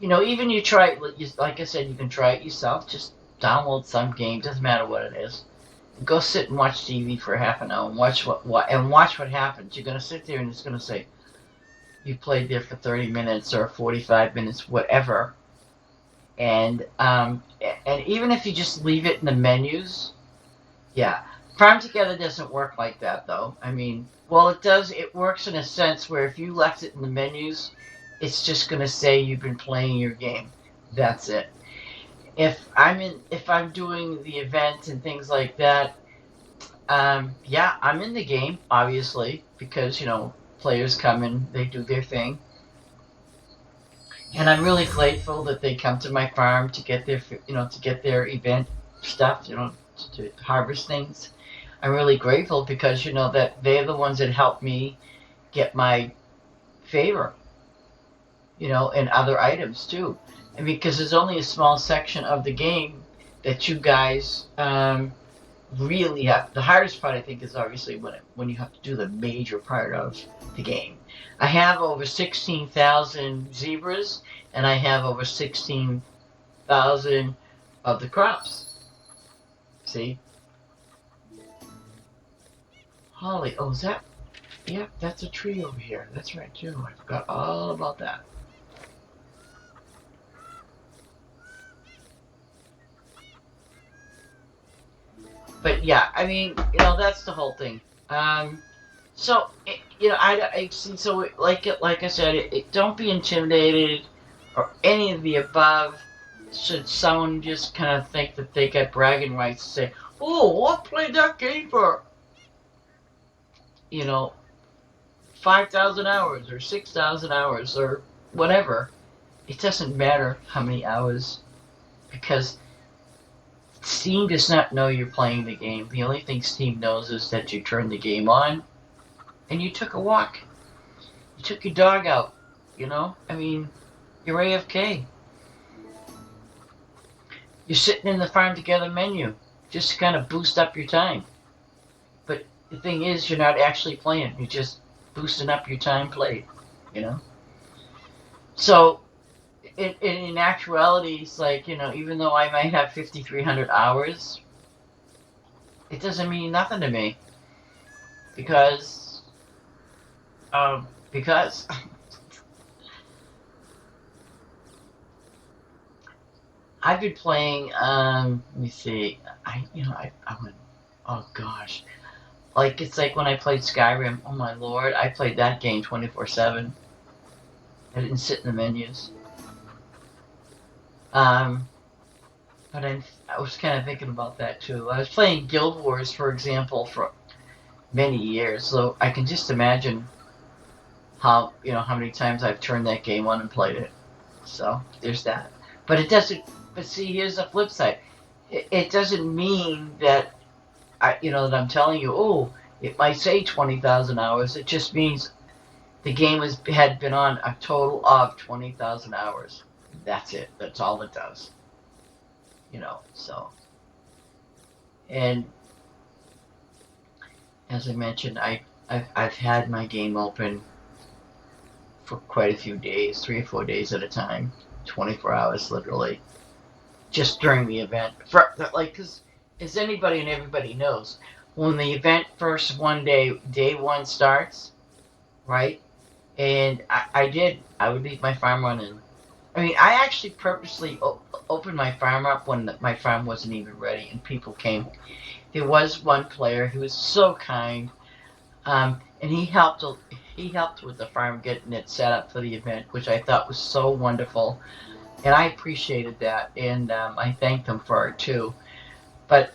Even you try it, like I said, you can try it yourself. Just download some game, doesn't matter what it is. Go sit and watch TV for half an hour and watch what happens. You're gonna sit there and it's gonna say you played there for 30 minutes or 45 minutes, whatever. And even if you just leave it in the menus, yeah. Farm Together doesn't work like that though. I mean, well, it does. It works in a sense where if you left it in the menus, it's just gonna say you've been playing your game. That's it. If I'm doing the event and things like that, yeah, I'm in the game, obviously, because, players come and they do their thing. And I'm really grateful that they come to my farm to get their, event stuff, to harvest things. I'm really grateful because, that they're the ones that help me get my favor, and other items too. And because there's only a small section of the game that you guys really have. The hardest part, I think, is obviously when you have to do the major part of the game. I have over 16,000 zebras, and I have over 16,000 of the crops. See? Holly, oh, is that? Yep, that's a tree over here. That's right, too. I forgot all about that. But yeah, I mean, that's the whole thing. So, I see. So, like I said, don't be intimidated or any of the above. Should someone just kind of think that they get bragging rights to say, "Oh, I played that game for 5,000 hours or 6,000 hours or whatever." It doesn't matter how many hours because Steam does not know you're playing the game. The only thing Steam knows is that you turned the game on and you took a walk. You took your dog out. I mean, you're AFK. You're sitting in the farm together menu just to kind of boost up your time. But the thing is, you're not actually playing. You're just boosting up your time played. So, in actuality, it's like, even though I might have 5,300 hours, it doesn't mean nothing to me. Because I've been playing, let me see, I went, oh gosh. Like, it's like when I played Skyrim, oh my lord, I played that game 24/7. I didn't sit in the menus. But I was kind of thinking about that too. I was playing Guild Wars, for example, for many years, so I can just imagine how many times I've turned that game on and played it. So there's that. But it doesn't. But see, here's the flip side. It doesn't mean that that I'm telling you. Oh, it might say 20,000 hours. It just means the game had been on a total of 20,000 hours. That's it. That's all it does. So. And as I mentioned, I've had my game open for quite a few days, 3 or 4 days at a time, 24 hours literally, just during the event. Because as anybody and everybody knows, when the event first day one starts, right? And I would leave my farm running. I mean, I actually purposely opened my farm up when my farm wasn't even ready and people came. There was one player who was so kind, and he helped with the farm getting it set up for the event, which I thought was so wonderful, and I appreciated that, and I thanked him for it too. But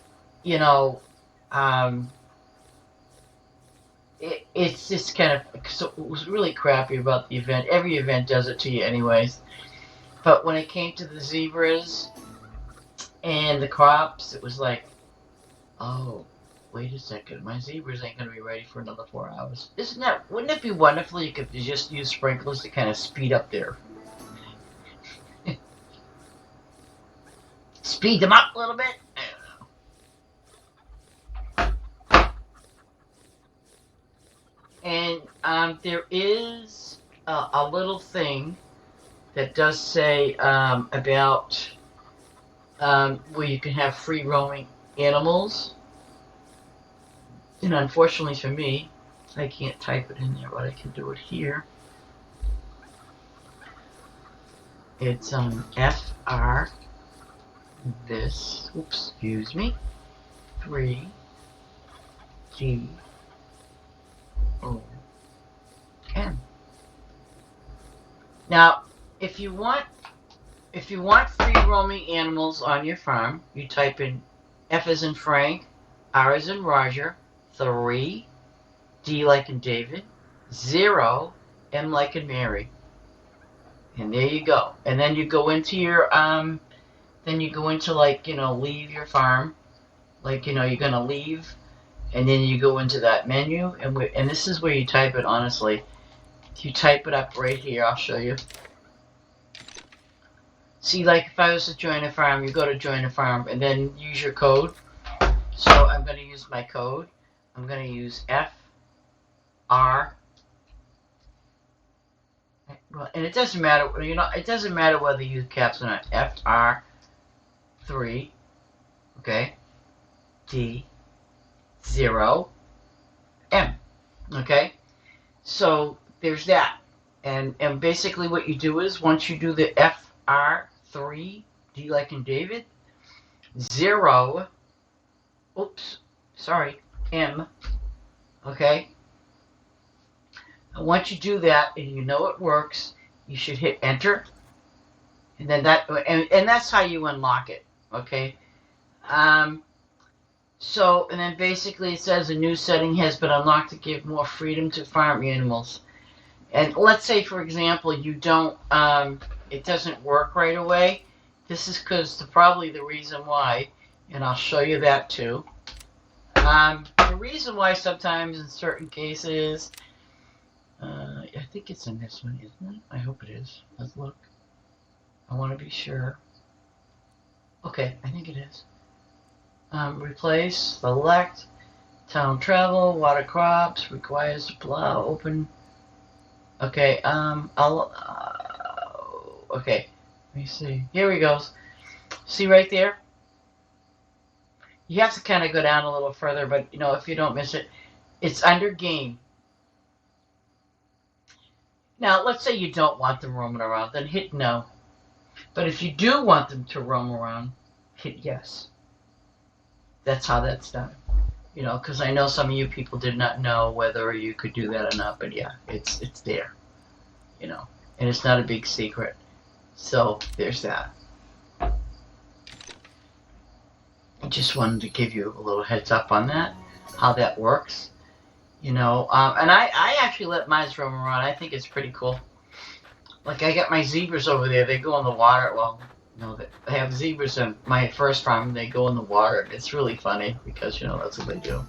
it's just kind of, so it was really crappy about the event. Every event does it to you anyways. But when it came to the zebras and the crops, it was like, oh, wait a second, my zebras ain't going to be ready for another 4 hours. Wouldn't it be wonderful if you could just use sprinklers to kind of speed up speed them up a little bit? I don't know. And there is a little thing that does say about where you can have free roaming animals. And unfortunately for me, I can't type it in there, but I can do it here. It's FR this, oops, excuse me, 3 G O N. Now, if you want free roaming animals on your farm, you type in F as in Frank, R as in Roger, 3, D like in David, 0, M like in Mary. And there you go. And then you go into your leave your farm. Like, you're gonna leave, and then you go into that menu, and this is where you type it, honestly. You type it up right here, I'll show you. See, like if I was to join a farm, you go to join a farm and then use your code. So I'm going to use my code. I'm going to use FR. Well, and it doesn't matter, it doesn't matter whether you use caps or not. FR3, okay, D0, M, okay. So there's that, and basically what you do is once you do the FR3, D like in David, 0, oops, sorry, M, okay, And once you do that and you know it works, you should hit enter. And then and that's how you unlock it. Okay. So, and then basically it says a new setting has been unlocked to give more freedom to farm animals. And let's say, for example, you don't, it doesn't work right away. This is because probably the reason why, and I'll show you that too. The reason why sometimes in certain cases, I think it's in this one, isn't it? I hope it is. Let's look. I want to be sure. Okay, I think it is. Replace, select, town travel, water crops, requires to plow, open. Okay, okay, let me see. Here we go. See right there? You have to kind of go down a little further, but, you know, if you don't miss it, it's under game. Now, let's say you don't want them roaming around, then hit no. But if you do want them to roam around, hit yes. That's how that's done. You know, because I know some of you people did not know whether you could do that or not, but yeah, it's there. You know, and it's not a big secret. So there's that. I just wanted to give you a little heads up on that, how that works. You know, and I actually let mine roam around. I think it's pretty cool. Like I got my zebras over there. They go in the water. Well, you know, they have zebras in my first farm. They go in the water. It's really funny because, you know, that's what they do.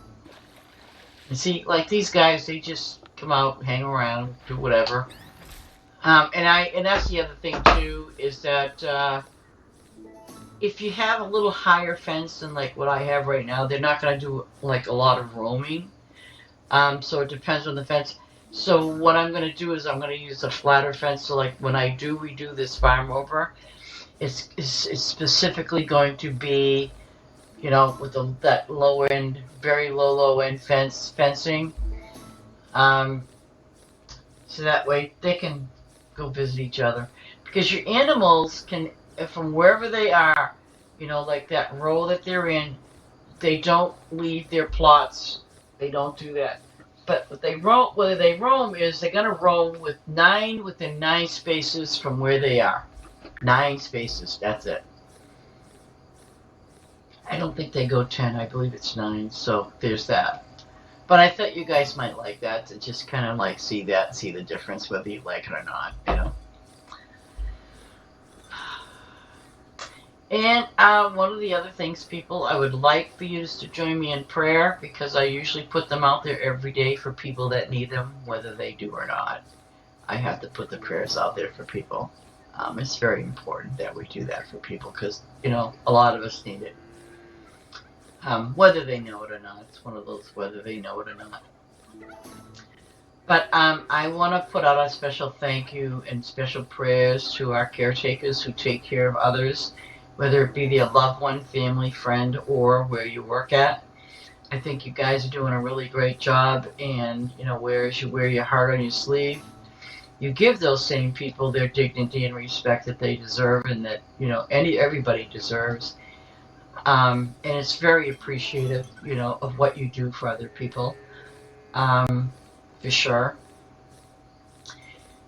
And see, like these guys, they just come out, hang around, do whatever. And that's the other thing too, is that if you have a little higher fence than like what I have right now, they're not going to do like a lot of roaming. So it depends on the fence. So what I'm going to do is I'm going to use a flatter fence. So like when I do redo this farm over, it's specifically going to be, you know, with that low end, very low end fencing. So that way they can go visit each other. Because your animals can, from wherever they are, you know, like that row that they're in, they don't leave their plots. They don't do that. But whether they roam is they're going to roam within 9 spaces from where they are. 9 spaces, that's it. I don't think they go 10, I believe it's 9, so there's that. But I thought you guys might like that, to just kind of like see the difference, whether you like it or not, you know. And one of the other things, people, I would like for you to join me in prayer, because I usually put them out there every day for people that need them, whether they do or not. I have to put the prayers out there for people. It's very important that we do that for people, because, you know, a lot of us need it. Whether they know it or not. It's one of those whether they know it or not. But I want to put out a special thank you and special prayers to our caretakers who take care of others, whether it be their loved one, family, friend, or where you work at. I think you guys are doing a really great job, and, you know, whereas you wear your heart on your sleeve, you give those same people their dignity and respect that they deserve, and that, you know, everybody deserves. And it's very appreciative, you know, of what you do for other people, for sure.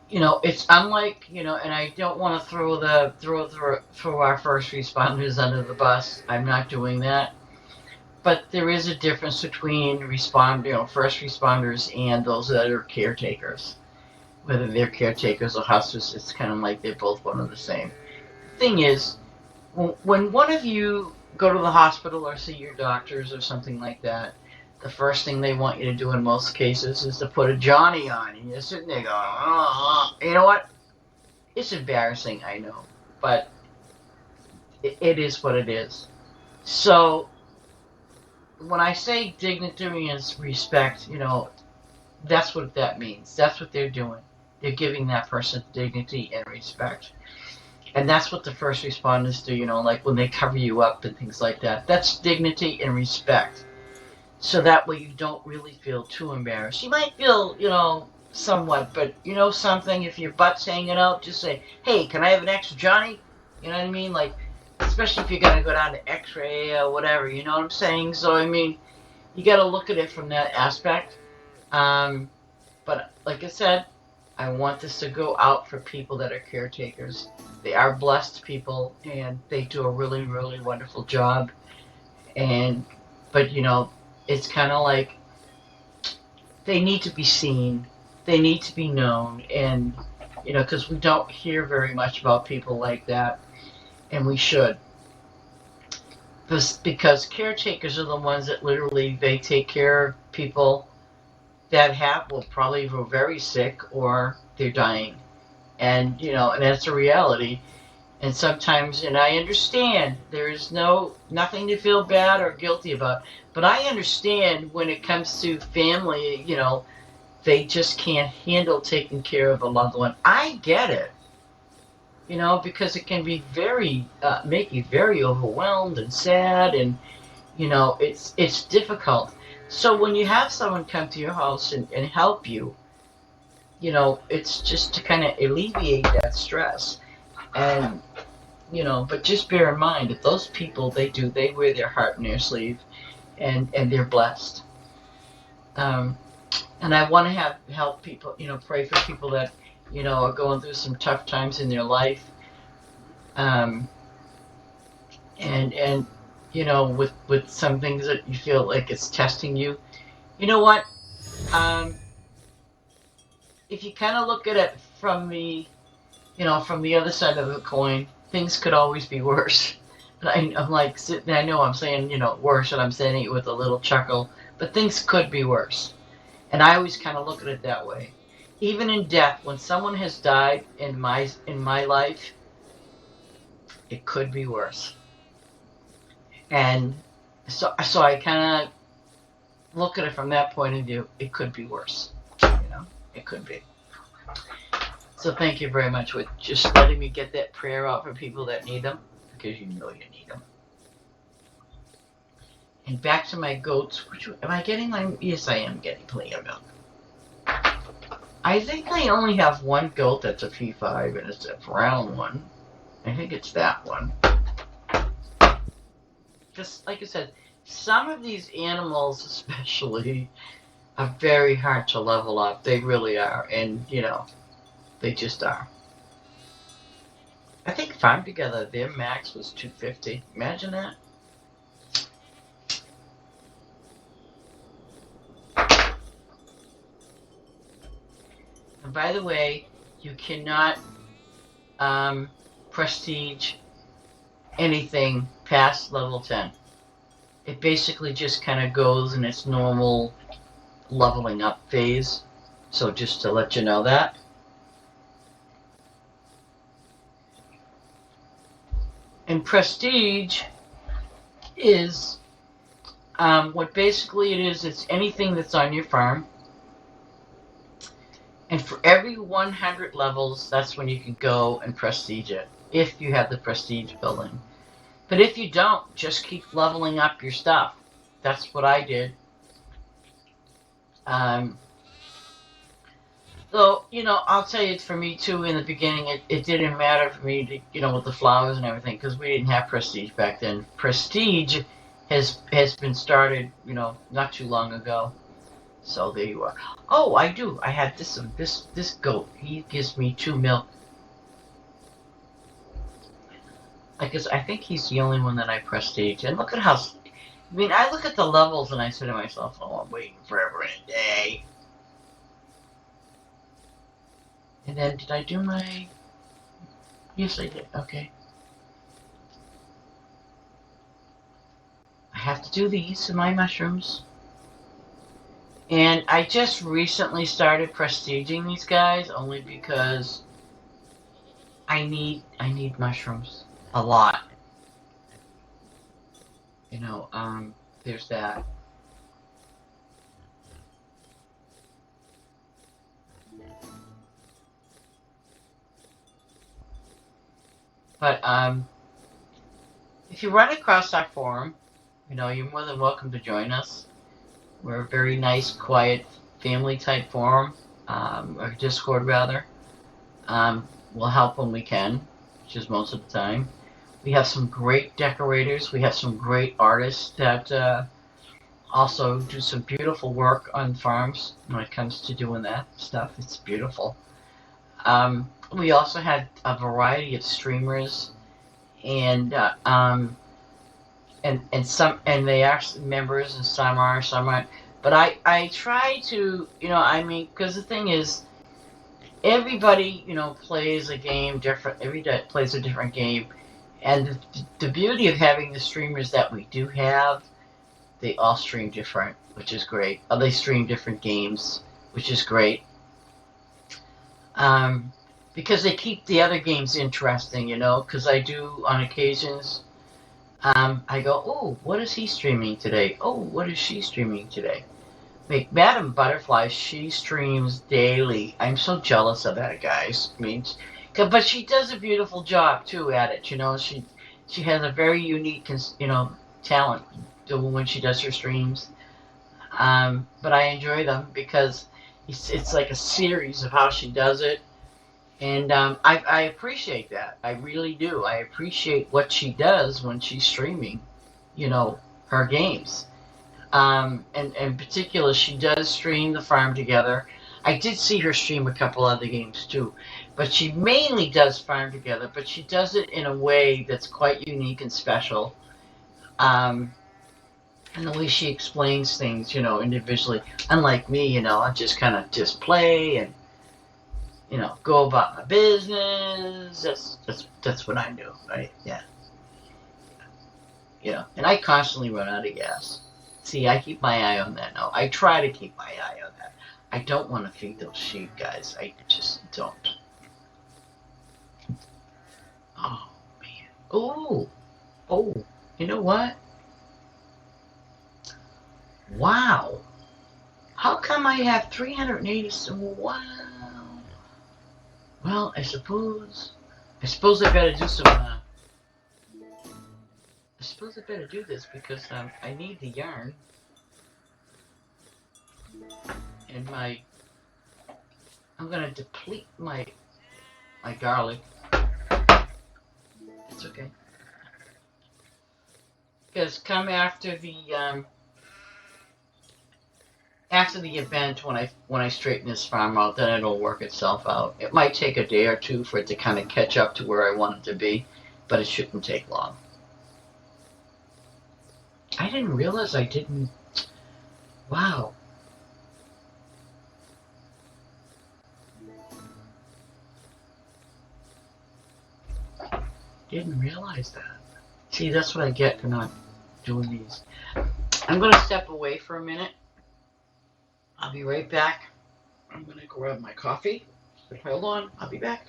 You know, it's unlike, you know, and I don't want to throw our first responders under the bus. I'm not doing that. But there is a difference between first responders and those that are caretakers. Whether they're caretakers or hospice, it's kind of like they're both one and the same. The thing is, when one of you go to the hospital or see your doctors or something like that, the first thing they want you to do in most cases is to put a Johnny on. And you're sitting there going, oh. You know what? It's embarrassing, I know. But it is what it is. So, when I say dignity and respect, you know, that's what that means. That's what they're doing. They're giving that person dignity and respect. And that's what the first responders do, you know, like when they cover you up and things like that. That's dignity and respect. So that way you don't really feel too embarrassed. You might feel, you know, somewhat, but you know something, if your butt's hanging out, just say, hey, can I have an extra Johnny? You know what I mean? Like, especially if you're going to go down to x-ray or whatever, you know what I'm saying? So, I mean, you got to look at it from that aspect. But like I said, I want this to go out for people that are caretakers. They are blessed people, and they do a really, really wonderful job. And but it's kind of like they need to be seen, they need to be known, and because we don't hear very much about people like that, and we should. Because caretakers are the ones that literally they take care of people that probably were very sick or they're dying, and and that's a reality. And sometimes, and I understand there is nothing to feel bad or guilty about, but I understand when it comes to family, they just can't handle taking care of a loved one. I get it, because it can be make you very overwhelmed and sad, and it's difficult. So when you have someone come to your house and help you, it's just to kind of alleviate that stress. And but just bear in mind that those people, they wear their heart in their sleeve, and they're blessed. And I want to help people, pray for people that are going through some tough times in their life. And with some things that you feel like it's testing you. You know what? If you kind of look at it from the other side of the coin, things could always be worse. And I'm like sitting, I know I'm saying, worse, and I'm saying it with a little chuckle, but things could be worse. And I always kind of look at it that way. Even in death, when someone has died in my life, it could be worse. And so I kind of look at it from that point of view. It could be worse. It could be. So thank you very much for just letting me get that prayer out for people that need them, because you know you need them. And back to my goats. Am I getting my... Yes, I am getting plenty of milk. I think I only have one goat that's a P5, and it's a brown one. I think it's that one. Just like I said, some of these animals especially are very hard to level up. They really are. And, they just are. I think Farm Together, their max was 250. Imagine that. And by the way, you cannot prestige anything past level 10. It basically just kind of goes in its normal leveling up phase. So just to let you know that. And prestige is what basically it is. It's anything that's on your farm. And for every 100 levels, that's when you can go and prestige it, if you have the prestige building. But if you don't, just keep leveling up your stuff. That's what I did. So, I'll tell you, for me too, in the beginning, it didn't matter for me to, with the flowers and everything, because we didn't have prestige back then. Prestige has been started, not too long ago. So there you are. Oh, I do. I had this goat. He gives me 2 milk. I think he's the only one that I prestige. And look at how... I look at the levels and I say to myself, oh, I'm waiting forever and a day. And then, did I do my... Yes, I did. Okay. I have to do these in my mushrooms. And I just recently started prestiging these guys, only because I need mushrooms a lot. There's that. But if you run across our forum, you're more than welcome to join us. We're a very nice, quiet, family-type forum, or Discord, rather. We'll help when we can, which is most of the time. We have some great decorators. We have some great artists that also do some beautiful work on farms when it comes to doing that stuff. It's beautiful. We also had a variety of streamers, and they are members, and some are, some aren't. But I try to, I mean, because the thing is, everybody, plays a game different. Every day plays a different game, and the beauty of having the streamers that we do have, they all stream different, which is great. They stream different games, which is great. Um, because they keep the other games interesting, because I do on occasions. I go, oh, what is he streaming today? Oh, what is she streaming today? Like Madam Butterfly, she streams daily. I'm so jealous of that, guys. I mean, but she does a beautiful job too at it. She has a very unique, talent when she does her streams. But I enjoy them because it's like a series of how she does it, and I appreciate that. I really do. I appreciate what she does when she's streaming, her games. And in particular, she does stream the Farm Together. I did see her stream a couple other games too, but she mainly does Farm Together, but she does it in a way that's quite unique and special. And the way she explains things, individually. Unlike me, I just kind of just play and, go about my business. That's what I do, right? Yeah. And I constantly run out of gas. See, I keep my eye on that now. I try to keep my eye on that. I don't want to feed those sheep, guys. I just don't. Oh, man. Oh, you know what? Wow. How come I have 380 some? Wow. Well, I suppose I better do some, I suppose I better do this because, I need the yarn. And I'm gonna deplete my garlic. It's okay. Because come after the event, when I straighten this farm out, then it'll work itself out. It might take a day or two for it to kind of catch up to where I want it to be, but it shouldn't take long. I didn't realize I didn't. Wow. Didn't realize that. See, that's what I get for not doing these. I'm going to step away for a minute. I'll be right back. I'm going to grab my coffee. But hold on, I'll be back.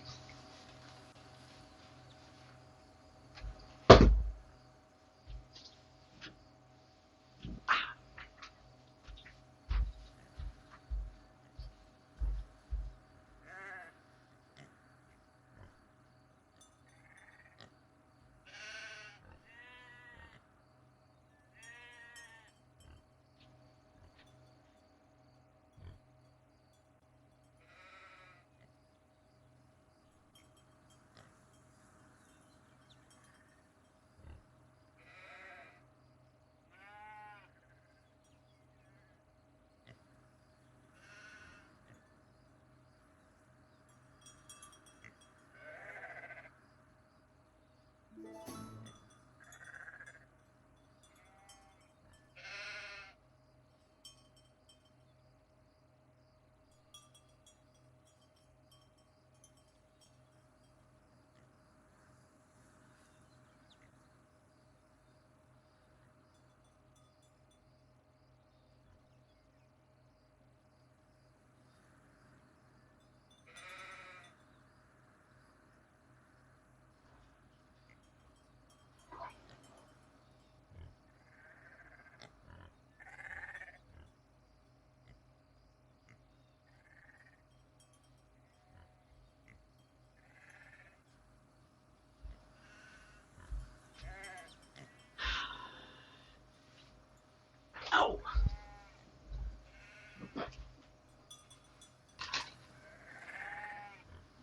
Ow.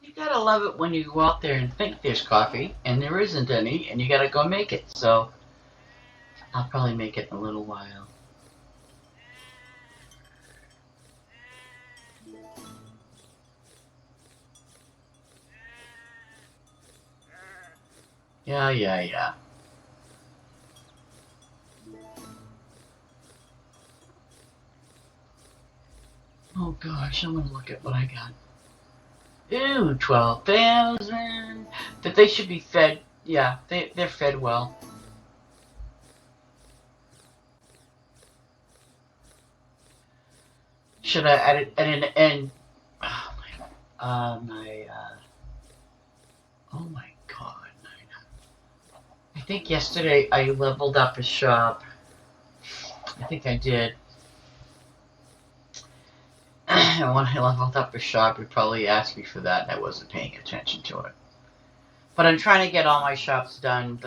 You gotta love it when you go out there and think there's coffee, and there isn't any, and you gotta go make it. So I'll probably make it in a little while. Yeah. Oh gosh, I'm gonna look at what I got. Ooh, 12,000. But they should be fed. Yeah, they're fed well. Should I add it and oh oh my god. I think yesterday I leveled up a shop. I think I did. And when I leveled up a shop, it probably asked me for that, and I wasn't paying attention to it. But I'm trying to get all my shops done.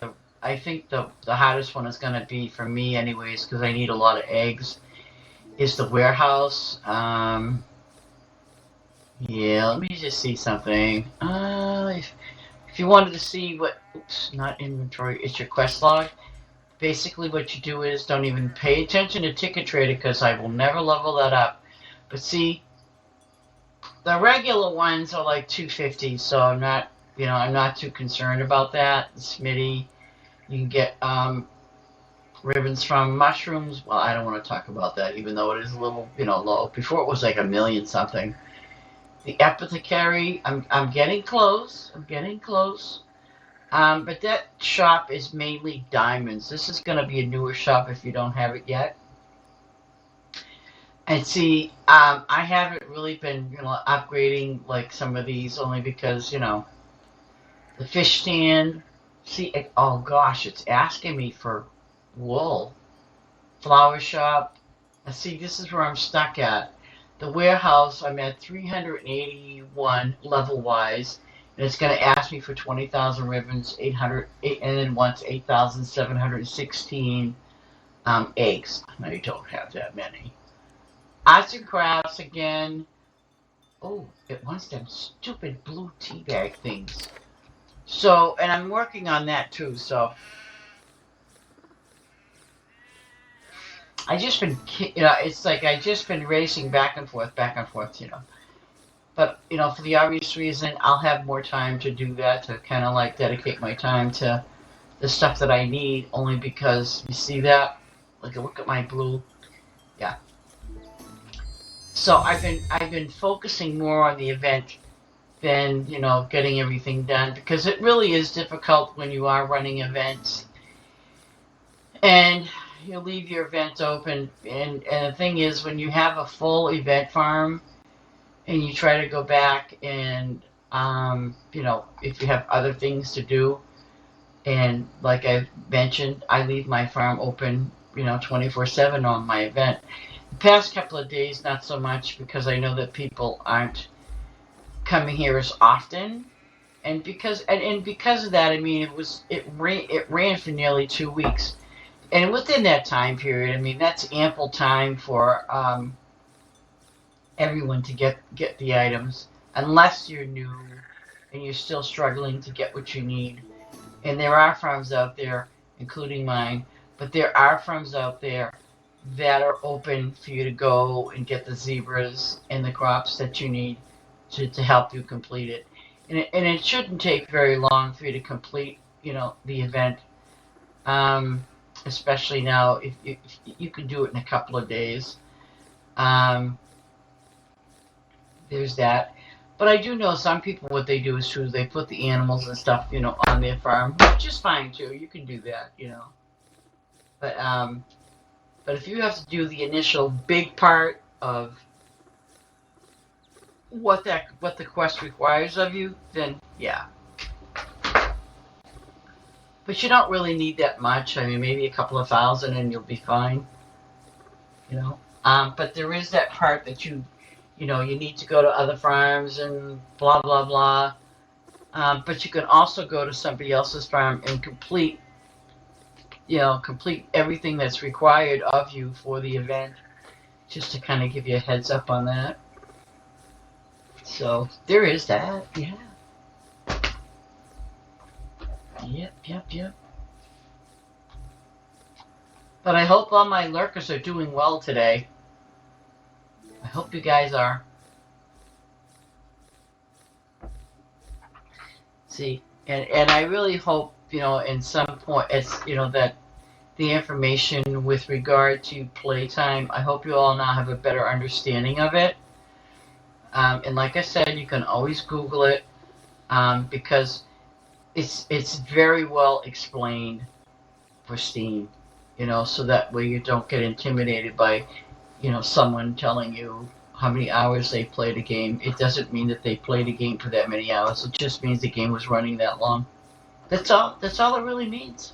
I think the hardest one is going to be for me, anyways, because I need a lot of eggs. Is the warehouse. Yeah, let me just see something. If you wanted to see what, oops, not inventory, it's your quest log. Basically, what you do is don't even pay attention to Ticket Trader because I will never level that up. But see, the regular ones are like 250, so I'm not too concerned about that. The Smitty, you can get ribbons from mushrooms. Well, I don't want to talk about that, even though it is a little, low. Before it was like a million something. The apothecary, I'm getting close. But that shop is mainly diamonds. This is going to be a newer shop if you don't have it yet. And see, I haven't really been, upgrading like some of these only because, the fish stand. See, oh gosh, it's asking me for wool. Flower shop. See, this is where I'm stuck at. The warehouse, I'm at 381 level-wise, and it's going to ask me for 20,000 ribbons, 800, and then once 8,716 eggs. Now you don't have that many. Arts and crafts again. Oh, it wants them stupid blue tea bag things. So, and I'm working on that too, so. I just been, it's like I just been racing back and forth, But, for the obvious reason, I'll have more time to do that, to kind of like dedicate my time to the stuff that I need, only because, you see that? Like, look at my blue. Yeah. So I've been focusing more on the event than, getting everything done, because it really is difficult when you are running events. And you leave your event open, and the thing is, when you have a full event farm, and you try to go back and, if you have other things to do, and like I mentioned, I leave my farm open, 24/7 on my event. The past couple of days, not so much, because I know that people aren't coming here as often, and because of that, I mean, it ran for nearly 2 weeks. And within that time period, I mean, that's ample time for everyone to get the items, unless you're new and you're still struggling to get what you need. And there are farms out there, including mine, but there are farms out there that are open for you to go and get the zebras and the crops that you need to help you complete it. And it shouldn't take very long for you to complete, the event. Especially now, if you can do it in a couple of days. There's that. But I do know some people, what they do is true. They put the animals and stuff, on their farm, which is fine too. You can do that, But if you have to do the initial big part of what the quest requires of you, then yeah. But you don't really need that much. I mean, maybe a couple of thousand and you'll be fine. But there is that part that you need to go to other farms and blah, blah, blah. But you can also go to somebody else's farm and complete everything that's required of you for the event, just to kind of give you a heads up on that. So there is that, yeah. Yep. But I hope all my lurkers are doing well today. I hope you guys are. See, and I really hope, in some point, it's, that the information with regard to playtime, I hope you all now have a better understanding of it. And like I said, you can always Google it, because it's very well explained for Steam, so that way you don't get intimidated by, someone telling you how many hours they played a game. It doesn't mean that they played a game for that many hours. It just means the game was running that long. That's all it really means.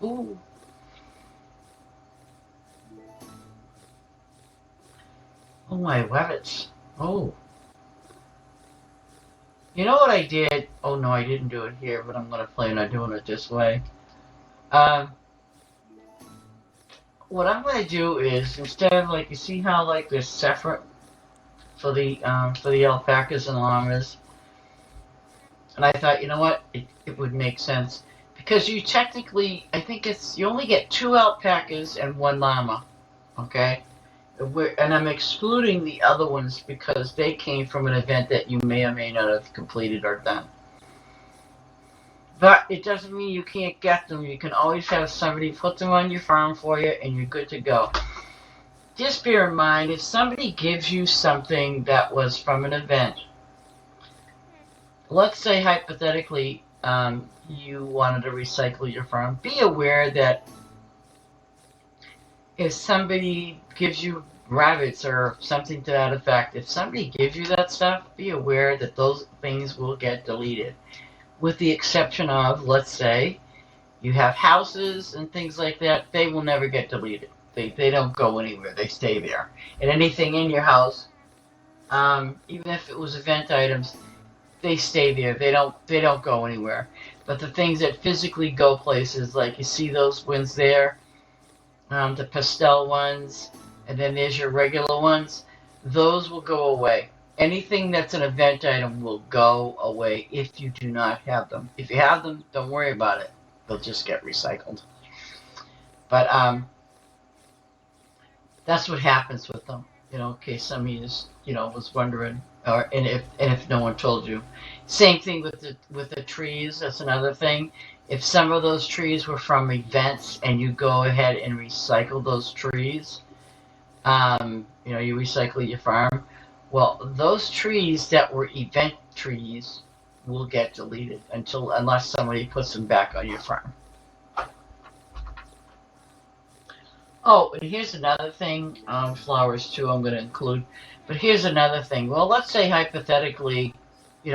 Ooh. Oh my rabbits. Oh. You know what I did? Oh no, I didn't do it here, but I'm gonna plan on doing it this way. What I'm gonna do is, instead of, like, you see how, like, there's separate for the alpacas and llamas, and I thought, you know what, it would make sense, because you technically, I think you only get 2 alpacas and 1 llama, okay? And I'm excluding the other ones because they came from an event that you may or may not have completed or done. But it doesn't mean you can't get them. You can always have somebody put them on your farm for you, and you're good to go. Just bear in mind, if somebody gives you something that was from an event, let's say hypothetically you wanted to recycle your farm, be aware that if somebody gives you rabbits or something to that effect, if somebody gives you that stuff, be aware that those things will get deleted. With the exception of, let's say, you have houses and things like that, they will never get deleted. They don't go anywhere. They stay there. And anything in your house, even if it was event items, they stay there. They don't go anywhere. But the things that physically go places, like you see those ones there, the pastel ones, and then there's your regular ones, those will go away. Anything that's an event item will go away if you do not have them. If you have them, don't worry about it. They'll just get recycled. But that's what happens with them. In case somebody just, was wondering, and if no one told you. Same thing with the trees. That's another thing. If some of those trees were from events and you go ahead and recycle those trees, you recycle your farm. Well, those trees that were event trees will get deleted unless somebody puts them back on your farm. Oh, and here's another thing. Flowers too, I'm going to include. But here's another thing. Well, let's say hypothetically,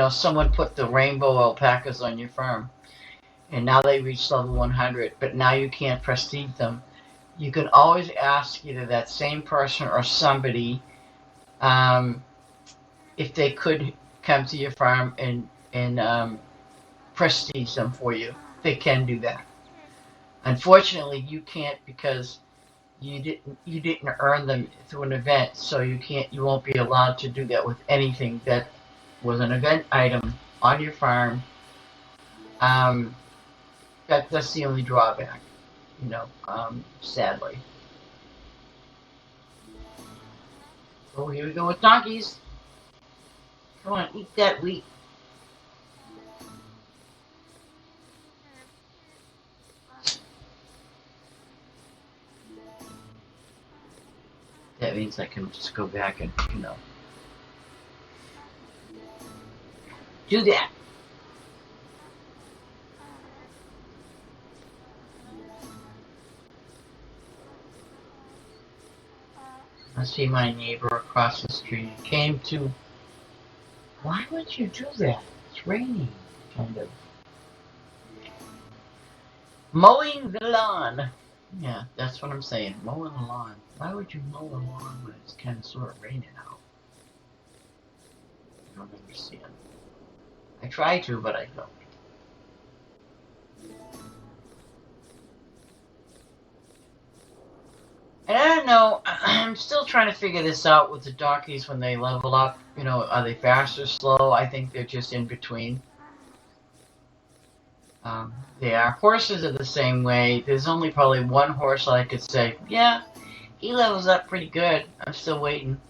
someone put the rainbow alpacas on your farm, and now they reach level 100, but now you can't prestige them. You can always ask either that same person or somebody if they could come to your farm and prestige them for you. They can do that. Unfortunately, you can't because you didn't earn them through an event, so you won't be allowed to do that with anything that was an event item on your farm. That's the only drawback, sadly. Oh, here we go with donkeys. Come on, eat that wheat. That means I can just go back and, do that. I see my neighbor across the street came to. Why would you do that? It's raining, kind of. Mowing the lawn. Yeah, that's what I'm saying. Mowing the lawn. Why would you mow a lawn when it's kind of sort of raining out? I don't understand. I try to, but I don't. And I don't know, I'm still trying to figure this out with the donkeys when they level up. Are they fast or slow? I think they're just in between. They are. Horses are the same way. There's only probably one horse I could say, yeah, he levels up pretty good. I'm still waiting.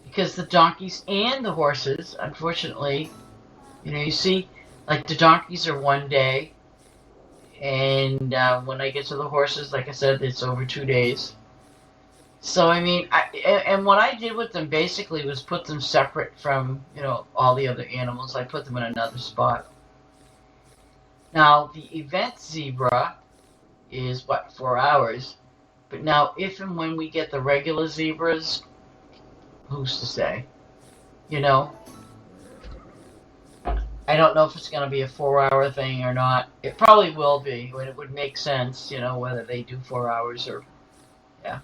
Because the donkeys and the horses, unfortunately, You know, you see, like the donkeys are 1 day, and when I get to the horses, like I said, it's over 2 days. So I mean, and what I did with them basically was put them separate from all the other animals. I put them in another spot. Now the event zebra is what, 4 hours, but now if and when we get the regular zebras, who's to say? You know, I don't know if it's going to be a 4 hour thing or not. It probably will be, and it would make sense, whether they do 4 hours or yeah.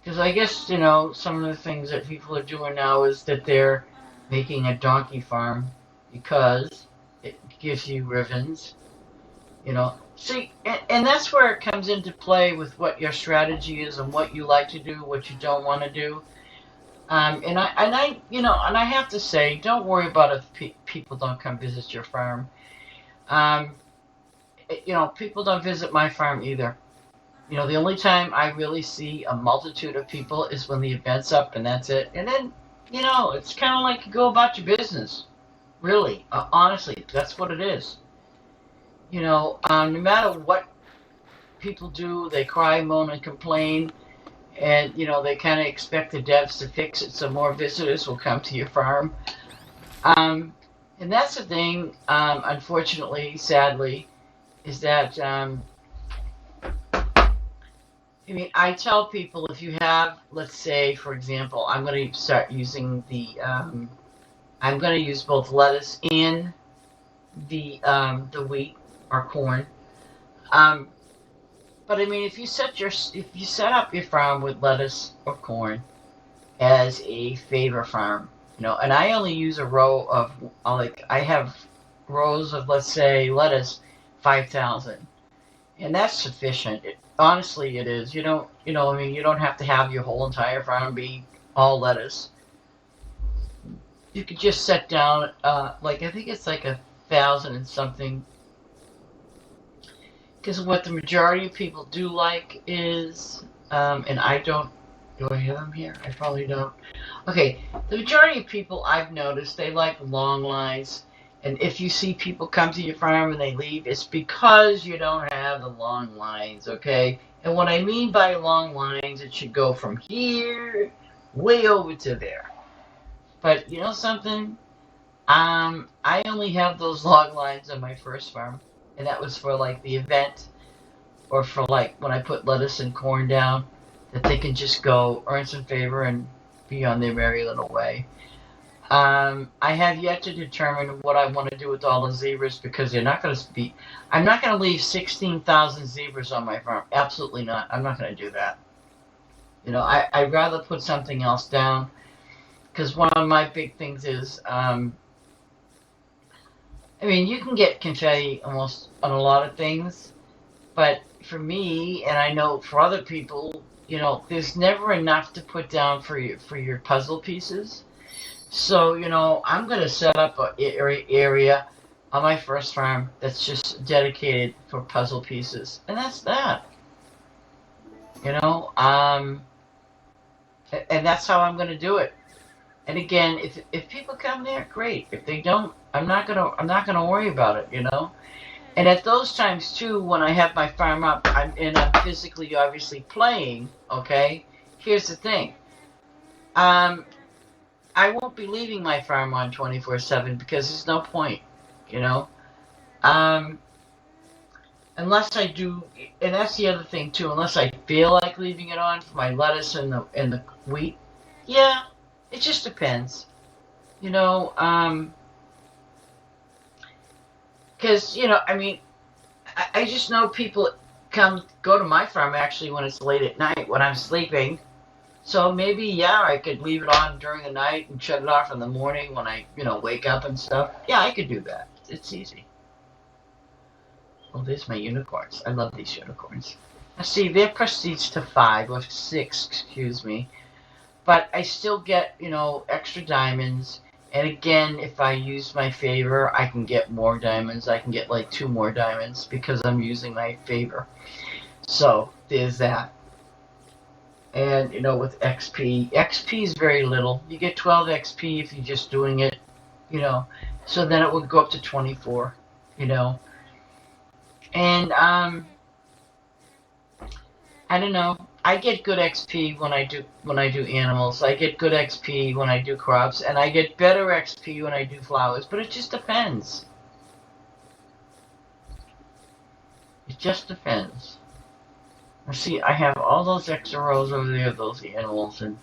Because I guess, some of the things that people are doing now is that they're making a donkey farm because it gives you ribbons, See, and that's where it comes into play with what your strategy is and what you like to do, what you don't want to do. And I have to say, don't worry about if people don't come visit your farm. Um, people don't visit my farm either. The only time I really see a multitude of people is when the event's up, and that's it. And then, it's kind of like you go about your business. Really, honestly, that's what it is. No matter what people do, they cry, moan, and complain, and they kind of expect the devs to fix it so more visitors will come to your farm. And that's the thing, unfortunately, sadly, is that I tell people if you have, let's say, for example, I'm going to start using I'm going to use both lettuce and the wheat or corn. But if you set up your farm with lettuce or corn as a favor farm, and I only use a row of, I have rows of, let's say, lettuce, 5,000. And that's sufficient. Honestly, it is. You don't have to have your whole entire farm be all lettuce. You could just set down, I think it's like 1,000 and something. Because what the majority of people do like is, and I don't, do I have them here? I probably don't. Okay, the majority of people I've noticed, they like long lines. And if you see people come to your farm and they leave, it's because you don't have the long lines, okay? And what I mean by long lines, it should go from here way over to there. But you know something? I only have those long lines on my first farm, and that was for the event, or for when I put lettuce and corn down, that they can just go earn some favor and be on their merry little way. I have yet to determine what I want to do with all the zebras because they're not going to be. I'm not going to leave 16,000 zebras on my farm. Absolutely not. I'm not going to do that. I'd rather put something else down because one of my big things is, you can get confetti almost on a lot of things, but for me, and I know for other people, there's never enough to put down for your puzzle pieces. So, I'm going to set up an area on my first farm that's just dedicated for puzzle pieces. And that's that. And that's how I'm going to do it. And again, if people come there, great. If they don't, I'm not gonna worry about it, And at those times too, when I have my farm up, I'm physically obviously playing, okay? Here's the thing. I won't be leaving my farm on 24/7 because there's no point, Unless I do, and that's the other thing too. Unless I feel like leaving it on for my lettuce and the wheat, yeah, it just depends, Because I just know people go to my farm actually when it's late at night when I'm sleeping. So maybe, yeah, I could leave it on during the night and shut it off in the morning when I, wake up and stuff. Yeah, I could do that. It's easy. Oh, there's my unicorns. I love these unicorns. Now, see, they're prestige to 5 or 6, excuse me. But I still get, extra diamonds. And again, if I use my favor, I can get more diamonds. I can get 2 more diamonds because I'm using my favor. So, there's that. And, with XP is very little. You get 12 XP if you're just doing it, so then it would go up to 24, and, I don't know. I get good XP when I do animals. I get good XP when I do crops, and I get better XP when I do flowers. But it just depends. It just depends. See, I have all those extra rows over there, those animals, and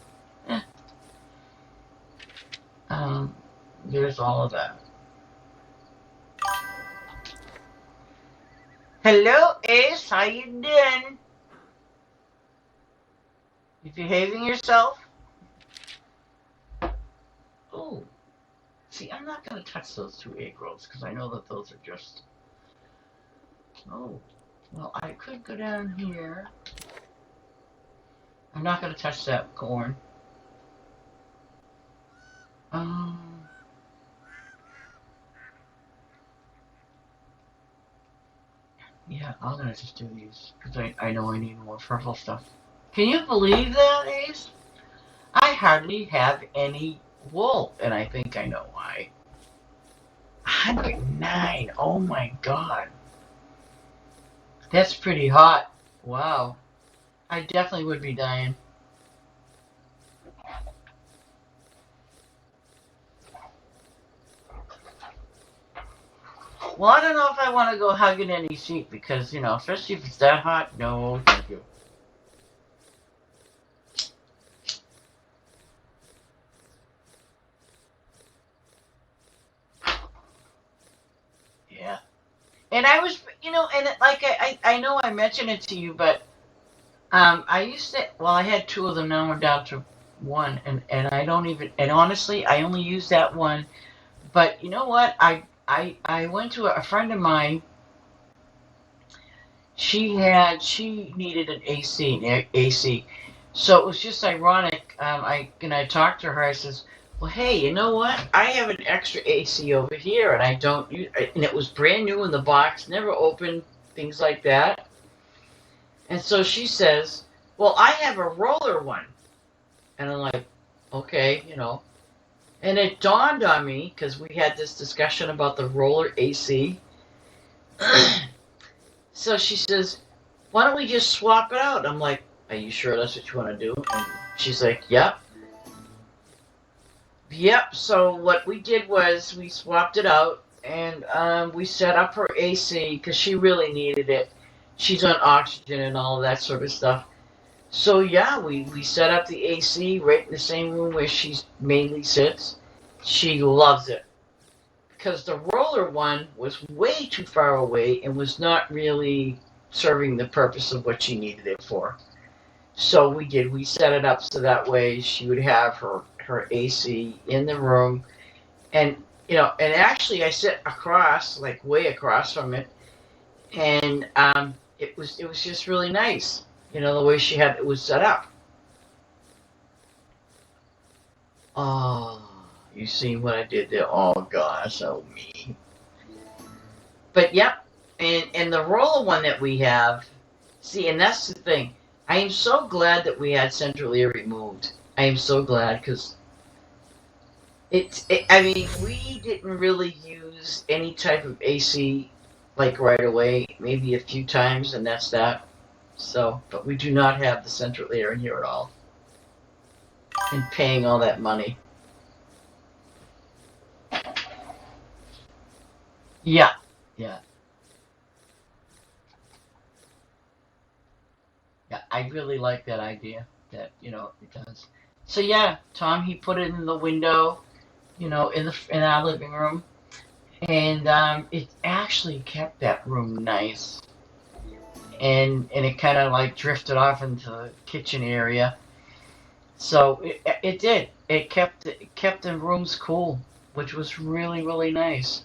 there's all of that. Hello, Ace. How you doing? You behaving yourself? Oh, see, I'm not going to touch those 2 egg rolls because I know that those are just... Oh, well, I could go down here. I'm not going to touch that corn. Yeah, I'm going to just do these because I know I need more purple stuff. Can you believe that, Ace? I hardly have any wool, and I think I know why. 109, oh my god. That's pretty hot. Wow. I definitely would be dying. Well, I don't know if I want to go hugging any sheep because, especially if it's that hot. No, thank you. Yeah. And I was, and like I know I mentioned it to you, but I used to, well, I had 2 of them, now we're down to 1, and I don't even, and honestly, I only use that one. But you know what? I went to a friend of mine. She needed an AC. So it was just ironic. I talked to her. I says, well, hey, you know what? I have an extra AC over here, and I don't use, and it was brand new in the box, never opened, things like that. And so she says, well, I have a roller one. And I'm like, okay, And it dawned on me, because we had this discussion about the roller AC. So she says, why don't we just swap it out? I'm like, are you sure that's what you want to do? And she's like, yep. Yep, so what we did was we swapped it out, and we set up her AC, because she really needed it. She's on oxygen and all of that sort of stuff. So yeah, we set up the AC right in the same room where she mainly sits. She loves it. Because the roller one was way too far away and was not really serving the purpose of what she needed it for. So we set it up so that way she would have her AC in the room. And, and actually I sit across, like way across from it. And it was just really nice. The way it was set up. Oh, you see what I did there? Oh gosh, oh me. But yep, and the roller one that we have, see, and that's the thing. I am so glad that we had central air removed. I am so glad because I mean, we didn't really use any type of AC like right away. Maybe a few times, and that's that. So, but we do not have the central air in here at all. And paying all that money. Yeah. Yeah, I really like that idea that, it does. So yeah, Tom, he put it in the window, in our living room. And it actually kept that room nice. And it kind of like drifted off into the kitchen area. So it did. It kept the rooms cool, which was really, really nice.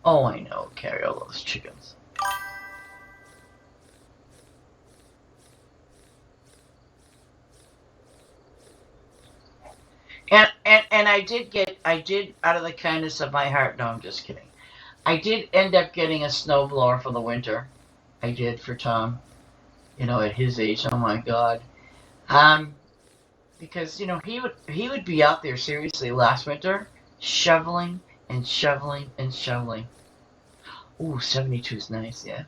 Oh, I know, carry all those chickens. And I did out of the kindness of my heart. No, I'm just kidding. I did end up getting a snowblower for the winter. I did for Tom. At his age. Oh my God. Um, because he would be out there seriously last winter, shoveling and shoveling and shoveling. Ooh, 72 is nice, yeah.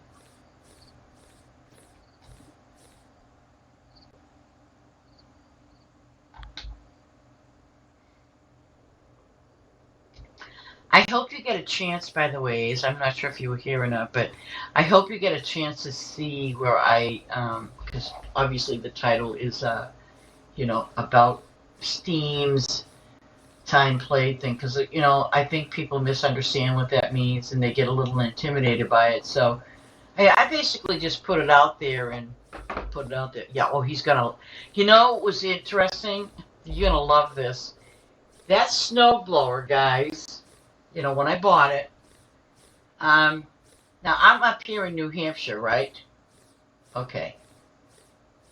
I hope you get a chance, by the way. I'm not sure if you were here or not, but I hope you get a chance to see where because obviously the title is, about Steam's time played thing. Because, I think people misunderstand what that means and they get a little intimidated by it. So, hey, I basically just put it out there and put it out there. Yeah, oh, he's gonna, what was interesting? You're gonna love this. That snowblower, guys, when I bought it, now I'm up here in New Hampshire, right? Okay.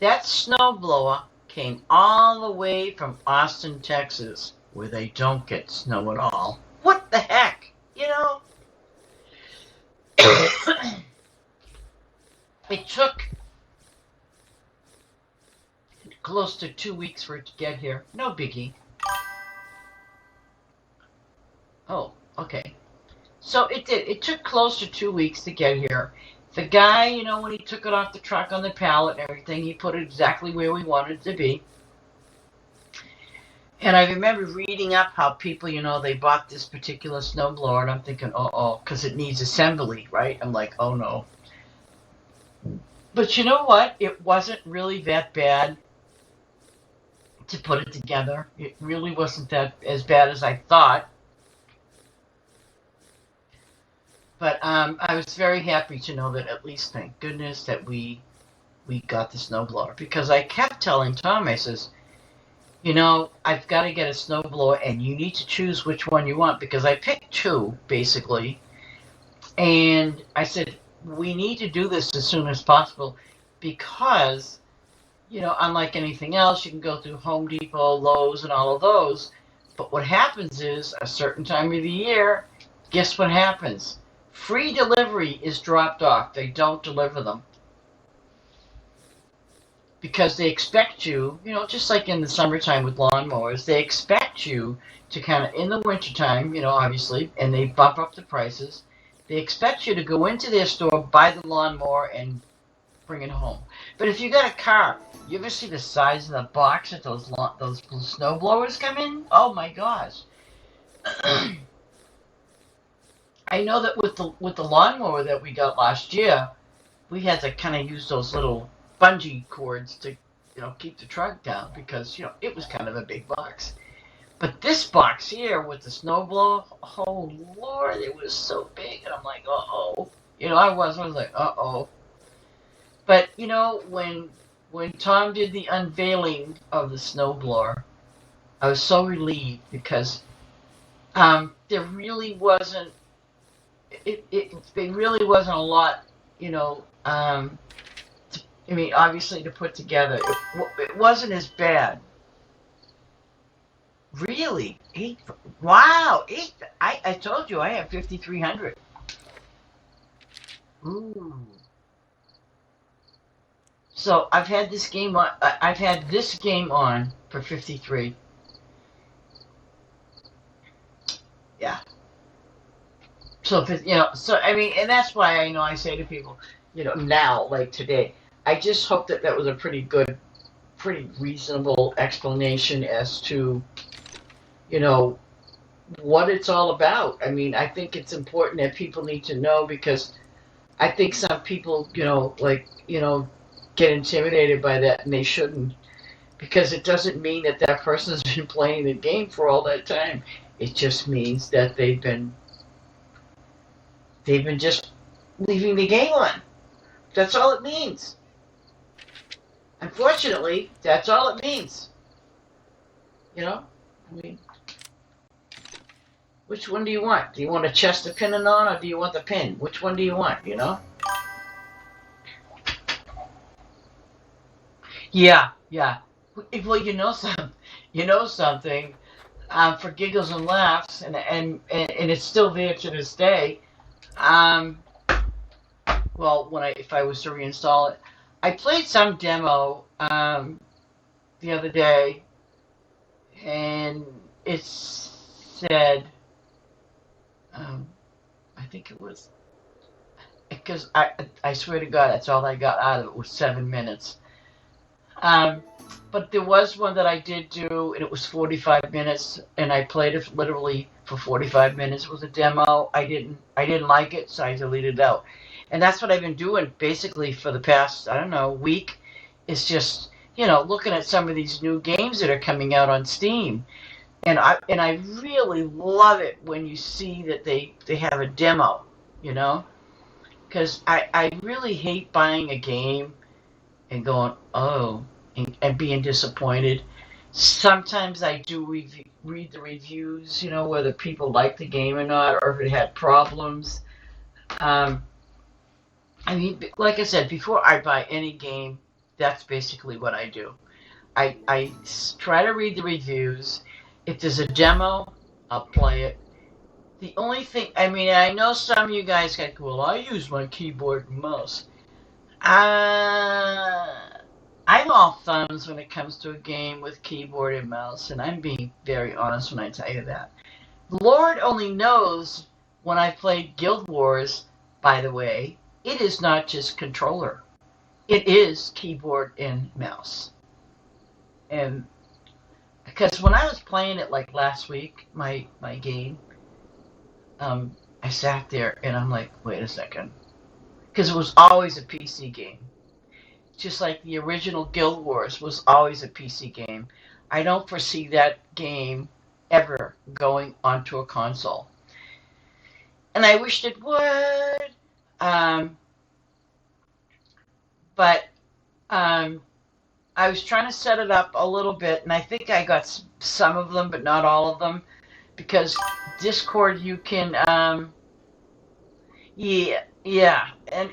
That snowblower came all the way from Austin, Texas, where they don't get snow at all. What the heck? It took close to 2 weeks for it to get here. No biggie. Oh, okay. So it did. It took close to 2 weeks to get here. The guy, when he took it off the truck on the pallet and everything, he put it exactly where we wanted it to be. And I remember reading up how people, they bought this particular snowblower, and I'm thinking, because it needs assembly, right? I'm like, oh no. But you know what? It wasn't really that bad to put it together. It really wasn't that as bad as I thought. But I was very happy to know that at least, thank goodness, that we got the snowblower. Because I kept telling Tom, I says, I've got to get a snowblower, and you need to choose which one you want. Because I picked two, basically. And I said, we need to do this as soon as possible. Because, unlike anything else, you can go through Home Depot, Lowe's, and all of those. But what happens is, a certain time of the year, guess what happens? Free delivery is dropped off. They don't deliver them. Because they expect you, just like in the summertime with lawnmowers, they expect you to kind of, in the wintertime, obviously, and they bump up the prices, they expect you to go into their store, buy the lawnmower, and bring it home. But if you got a car, you ever see the size of the box that those snow blowers come in? Oh my gosh. I know that with the lawnmower that we got last year, we had to kind of use those little bungee cords to, keep the truck down because, it was kind of a big box. But this box here with the snowblower, oh Lord, it was so big, and I'm like, uh-oh. I was like, uh-oh. But, when Tom did the unveiling of the snowblower, I was so relieved because there really wasn't a lot, obviously to put together. It wasn't as bad. Really? Wow. I told you I have 5,300. Ooh. So I've had this game on for 53. Yeah. So, and that's why I say to people, now, like today, I just hope that was a pretty reasonable explanation as to, what it's all about. I think it's important that people need to know because I think some people, get intimidated by that and they shouldn't because it doesn't mean that person's been playing the game for all that time. It just means that they've been just leaving the game on. That's all it means. Unfortunately, that's all it means. Which one do you want? Do you want a chest of pinning on or do you want the pin? Which one do you want, Yeah. Well, something, for giggles and laughs, and it's still there to this day. Well, if I was to reinstall it, I played some demo the other day, and it said, I think it was, because I swear to God, that's all I got out of it was 7 minutes. But there was one that I did do, and it was 45 minutes, and I played it literally for 45 minutes. It was a demo. I didn't like it, so I deleted it out. And that's what I've been doing basically for the past, I don't know, week. Is just, looking at some of these new games that are coming out on Steam. And I really love it when you see that they have a demo, because I really hate buying a game and going, oh, and being disappointed. Sometimes I do read the reviews, whether people like the game or not, or if it had problems. I mean, like I said, before I buy any game, that's basically what I do. I try to read the reviews. If there's a demo, I'll play it. The only thing, I mean, I know some of you guys got, well, I use my keyboard and mouse. I'm all thumbs when it comes to a game with keyboard and mouse, and I'm being very honest when I tell you that. Lord only knows when I played Guild Wars, by the way, it is not just controller. It is keyboard and mouse. And because when I was playing it like last week, my game, I sat there and I'm like, wait a second. Because it was always a PC game. Just like the original Guild Wars was always a PC game. I don't foresee that game ever going onto a console. And I wished it would. But I was trying to set it up a little bit, and I think I got some of them, but not all of them, because Discord you can, yeah, and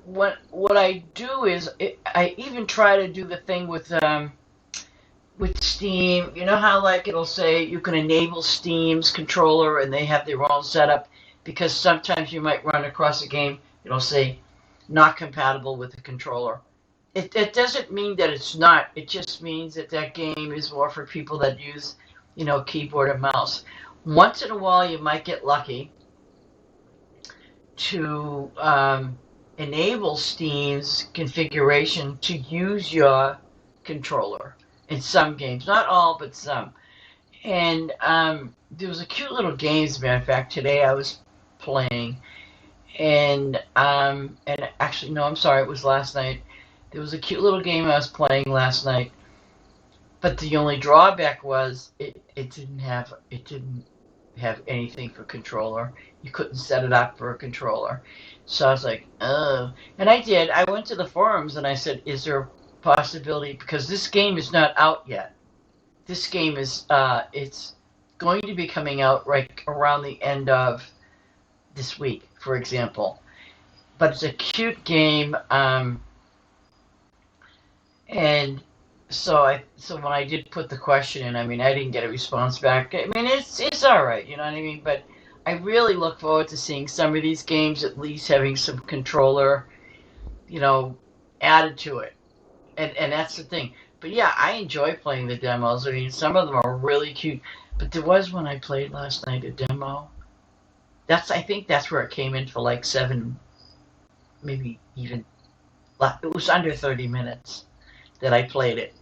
what I do is I even try to do the thing with Steam. You know how like it'll say you can enable Steam's controller, and they have their own setup, because sometimes you might run across a game, it'll say not compatible with the controller. It doesn't mean that it's not. It just means that game is more for people that use, keyboard and mouse. Once in a while, you might get lucky to enable Steam's configuration to use your controller in some games. Not all, but some. And there was a cute little game, as a matter of fact, today I was playing. And actually, no, I'm sorry, it was last night. There was a cute little game I was playing last night, but the only drawback was it didn't have anything for controller. You couldn't set it up for a controller. So I was like, oh. And I did. I went to the forums and I said, is there a possibility, because this game is not out yet. This game is it's going to be coming out right around the end of this week, for example. But it's a cute game. And so when I did put the question in, I mean, I didn't get a response back. I mean, it's all right, you know what I mean? But I really look forward to seeing some of these games at least having some controller, added to it. And that's the thing. But yeah, I enjoy playing the demos. I mean, some of them are really cute. But there was one I played last night, a demo. I think that's where it came in for like 7, maybe even, it was under 30 minutes that I played it.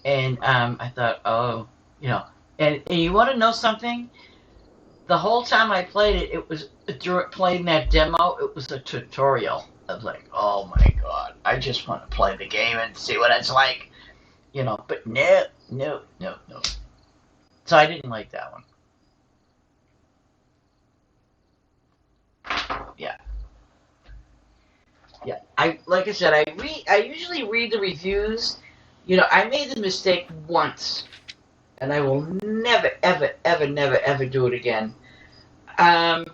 And I thought, oh, and you want to know something? The whole time I played it, it was, during playing that demo, it was a tutorial. I was like, oh my God, I just want to play the game and see what it's like. But no. So I didn't like that one. Yeah. Like I said, I usually read the reviews. I made the mistake once, and I will never, ever, ever, never, ever do it again. I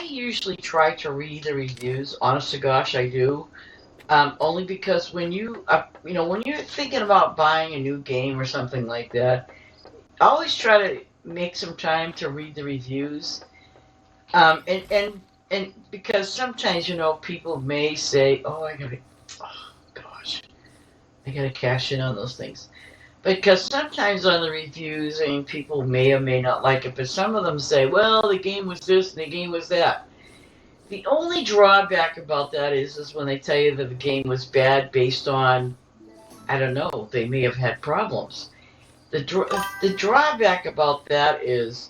usually try to read the reviews. Honest to gosh, I do. Only because when you're thinking about buying a new game or something like that, I always try to make some time to read the reviews. And because sometimes, people may say, oh gosh, I gotta cash in on those things. Because sometimes on the reviews, I mean, people may or may not like it, but some of them say, well, the game was this and the game was that. The only drawback about that is when they tell you that the game was bad based on, I don't know, they may have had problems. The drawback about that is,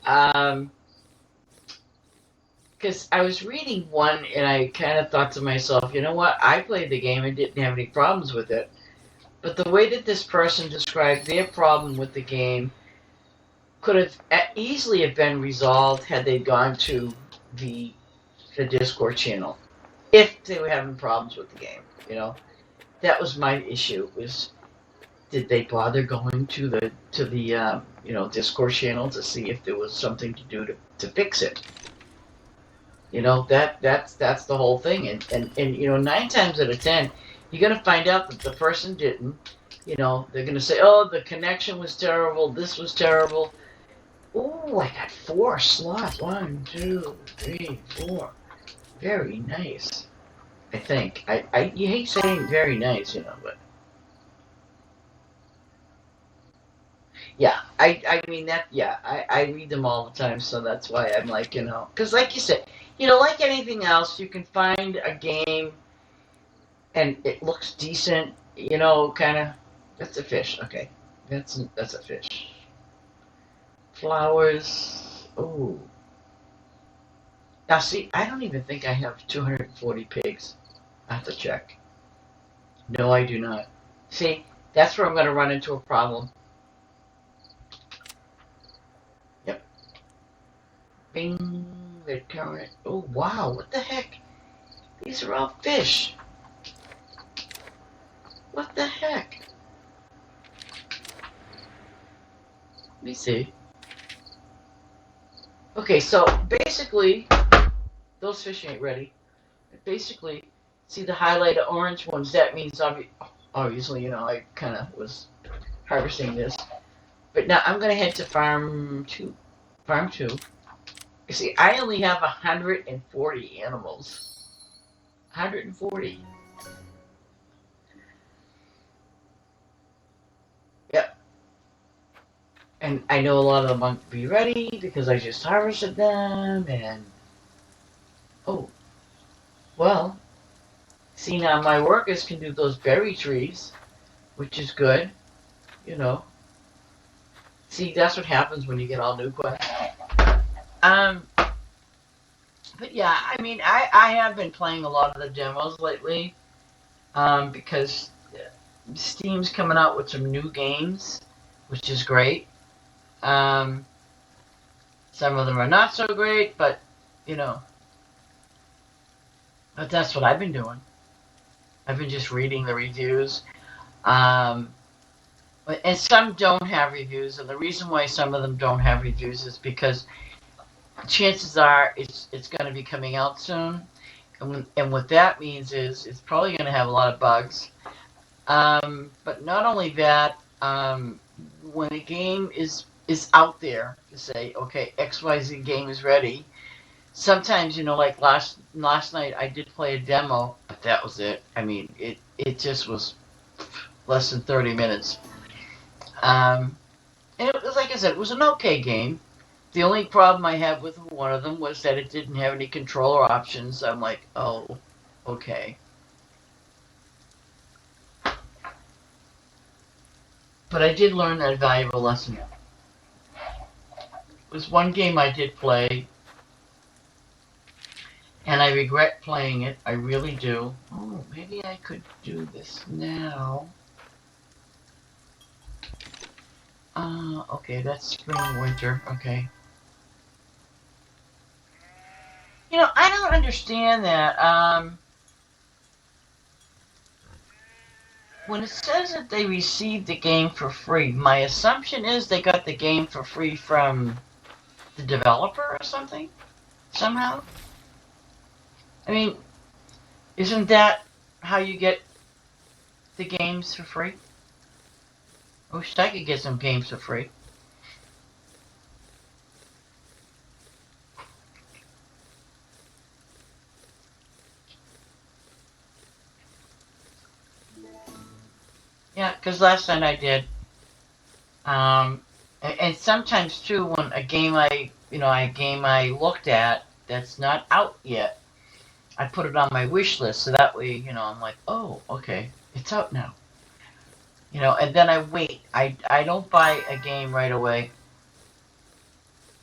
because I was reading one and I kind of thought to myself, you know what? I played the game and didn't have any problems with it. But the way that this person described their problem with the game could have easily have been resolved had they gone to the Discord channel if they were having problems with the game. You know, that was my issue. Was did they bother going to the Discord channel to see if there was something to do to fix it? You know, that's the whole thing. And you know, 9 times out of 10, you're gonna find out that the person didn't. You know, they're gonna say, "Oh, the connection was terrible. This was terrible." Oh, I got 4 slots. 1, 2, 3, 4. Very nice. I think. You hate saying very nice, you know, but yeah, I mean that. Yeah, I read them all the time, so that's why I'm like, you know, because like you said, you know, like anything else, you can find a game and it looks decent, you know, kind of. That's a fish. Okay, that's a fish. Flowers. Oh. Now see, I don't even think I have 240 pigs. I have to check. No, I do not. See, that's where I'm going to run into a problem. Yep. Bing. The current. Oh, wow. What the heck? These are all fish. What the heck? Let me see. Okay, so basically, those fish ain't ready. Basically, see the highlighted orange ones? That means obviously, you know, I kind of was harvesting this. But now I'm going to head to farm 2. Farm 2. You see, I only have 140 animals. 140. Yep. And I know a lot of them won't be ready because I just harvested them. And oh, well. See, now my workers can do those berry trees, which is good. You know. See, that's what happens when you get all new quests. Um, but yeah, I mean, I have been playing a lot of the demos lately, because Steam's coming out with some new games, which is great. Um, some of them are not so great, but you know, but that's what I've been doing. I've been just reading the reviews, um, and some don't have reviews, and the reason why some of them don't have reviews is because chances are it's going to be coming out soon, and what that means is it's probably going to have a lot of bugs. But not only that, when a game is out there to say, okay, XYZ game is ready. Sometimes, you know, like last night I did play a demo, but that was it. I mean, it just was less than 30 minutes. And it was, like I said, it was an okay game. The only problem I had with one of them was that it didn't have any controller options. I'm like, oh, okay. But I did learn that valuable lesson. It was one game I did play, and I regret playing it. I really do. Oh, maybe I could do this now. Okay, that's spring and winter. Okay. You know, I don't understand that. When it says that they received the game for free, my assumption is they got the game for free from the developer or something? Somehow? I mean, isn't that how you get the games for free? I wish I could get some games for free. Yeah, because last night I did. And sometimes too, when a game I looked at that's not out yet, I put it on my wish list so that way, I'm like, oh, okay, it's out now. And then I wait. I don't buy a game right away.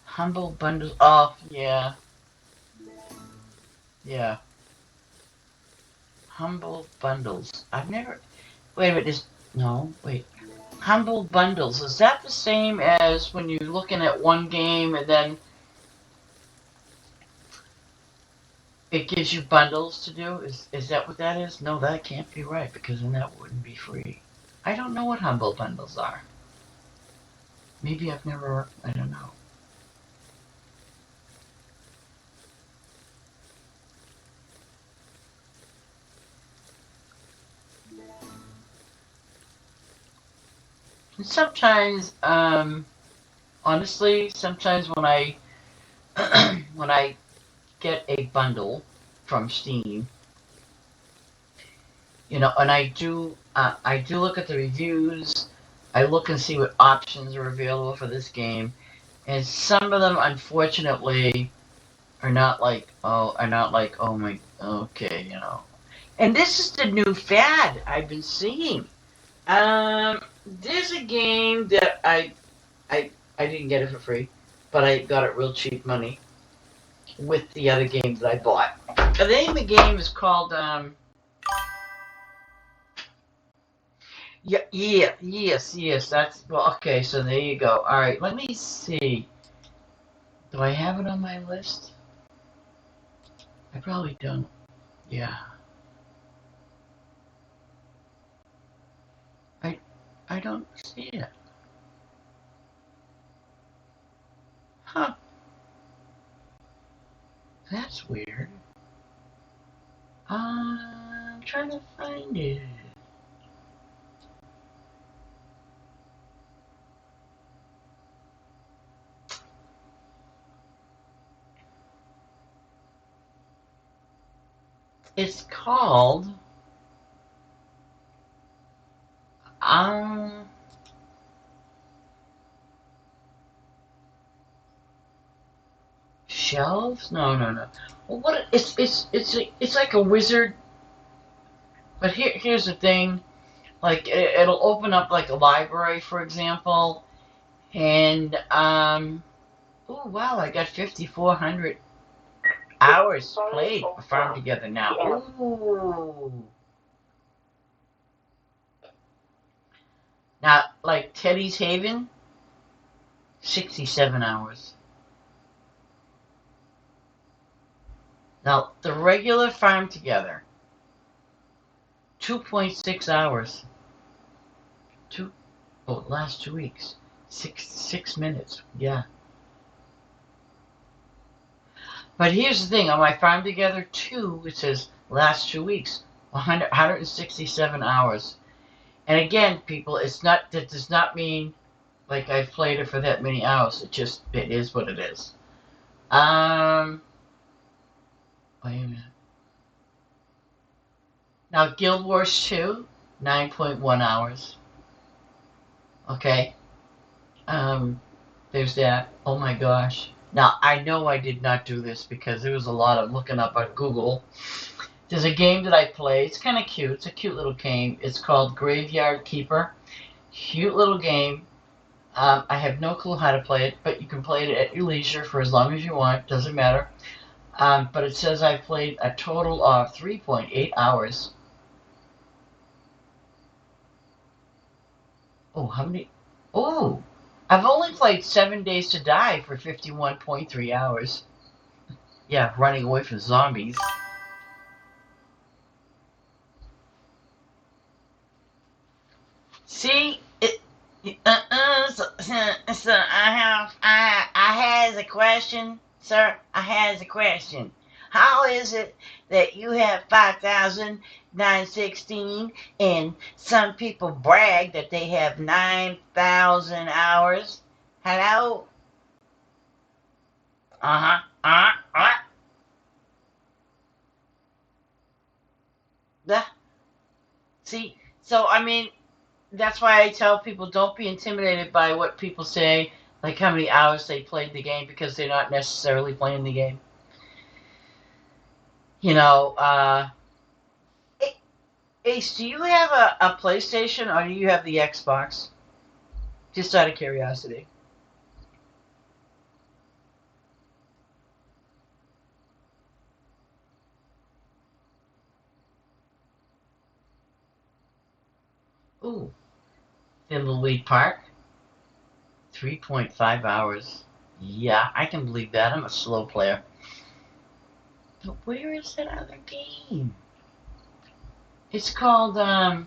Humble bundles. Oh, yeah, yeah. Humble bundles. I've never. Wait a minute. No, wait. Humble bundles. Is that the same as when you're looking at one game and then it gives you bundles to do? Is that what that is? No, that can't be right because then that wouldn't be free. I don't know what humble bundles are. Maybe I've never. I don't know. And sometimes, honestly, sometimes when I when I get a bundle from Steam, and I do look at the reviews. I look and see what options are available for this game, and some of them, unfortunately, are not like, oh my, okay. And this is the new fad I've been seeing. There's a game that I didn't get it for free, but I got it real cheap money with the other game that I bought. The name of the game is called yes. That's well. Okay, so there you go. All right, let me see. Do I have it on my list? I probably don't. Yeah. I I don't see it. Huh. That's weird. I'm trying to find it. It's called um shelves. No. Well, what? It's like a wizard. But here's the thing. Like it'll open up like a library, for example, and oh wow, I got 5,400 hours played for Farm Together now. Ooh. Now, like Teddy's Haven, 67 hours. Now, the regular Farm Together, 2.6 hours. Last 2 weeks, 6 minutes. Yeah. But here's the thing: on my Farm Together 2, it says last 2 weeks, 167 hours. And again, people, that does not mean like I've played it for that many hours. It is what it is. Wait a minute. Now, Guild Wars 2, 9.1 hours. Okay. There's that. Oh my gosh. Now, I know I did not do this because there was a lot of looking up on Google. There's a game that I play. It's kind of cute. It's a cute little game. It's called Graveyard Keeper. Cute little game. I have no clue how to play it, but you can play it at your leisure for as long as you want. Doesn't matter. But it says I played a total of 3.8 hours. Oh, how many? Oh, I've only played 7 Days to Die for 51.3 hours. Yeah, running away from zombies. See, so I has a question, sir. I has a question. How is it that you have 5,916 and some people brag that they have 9,000 hours? Hello? Uh-huh. The, see, so I mean, that's why I tell people don't be intimidated by what people say, like how many hours they played the game, because they're not necessarily playing the game. You know, Ace, do you have a PlayStation or do you have the Xbox? Just out of curiosity. Ooh, in the lead park, 3.5 hours. Yeah, I can believe that. I'm a slow player. But where is that other game? It's called I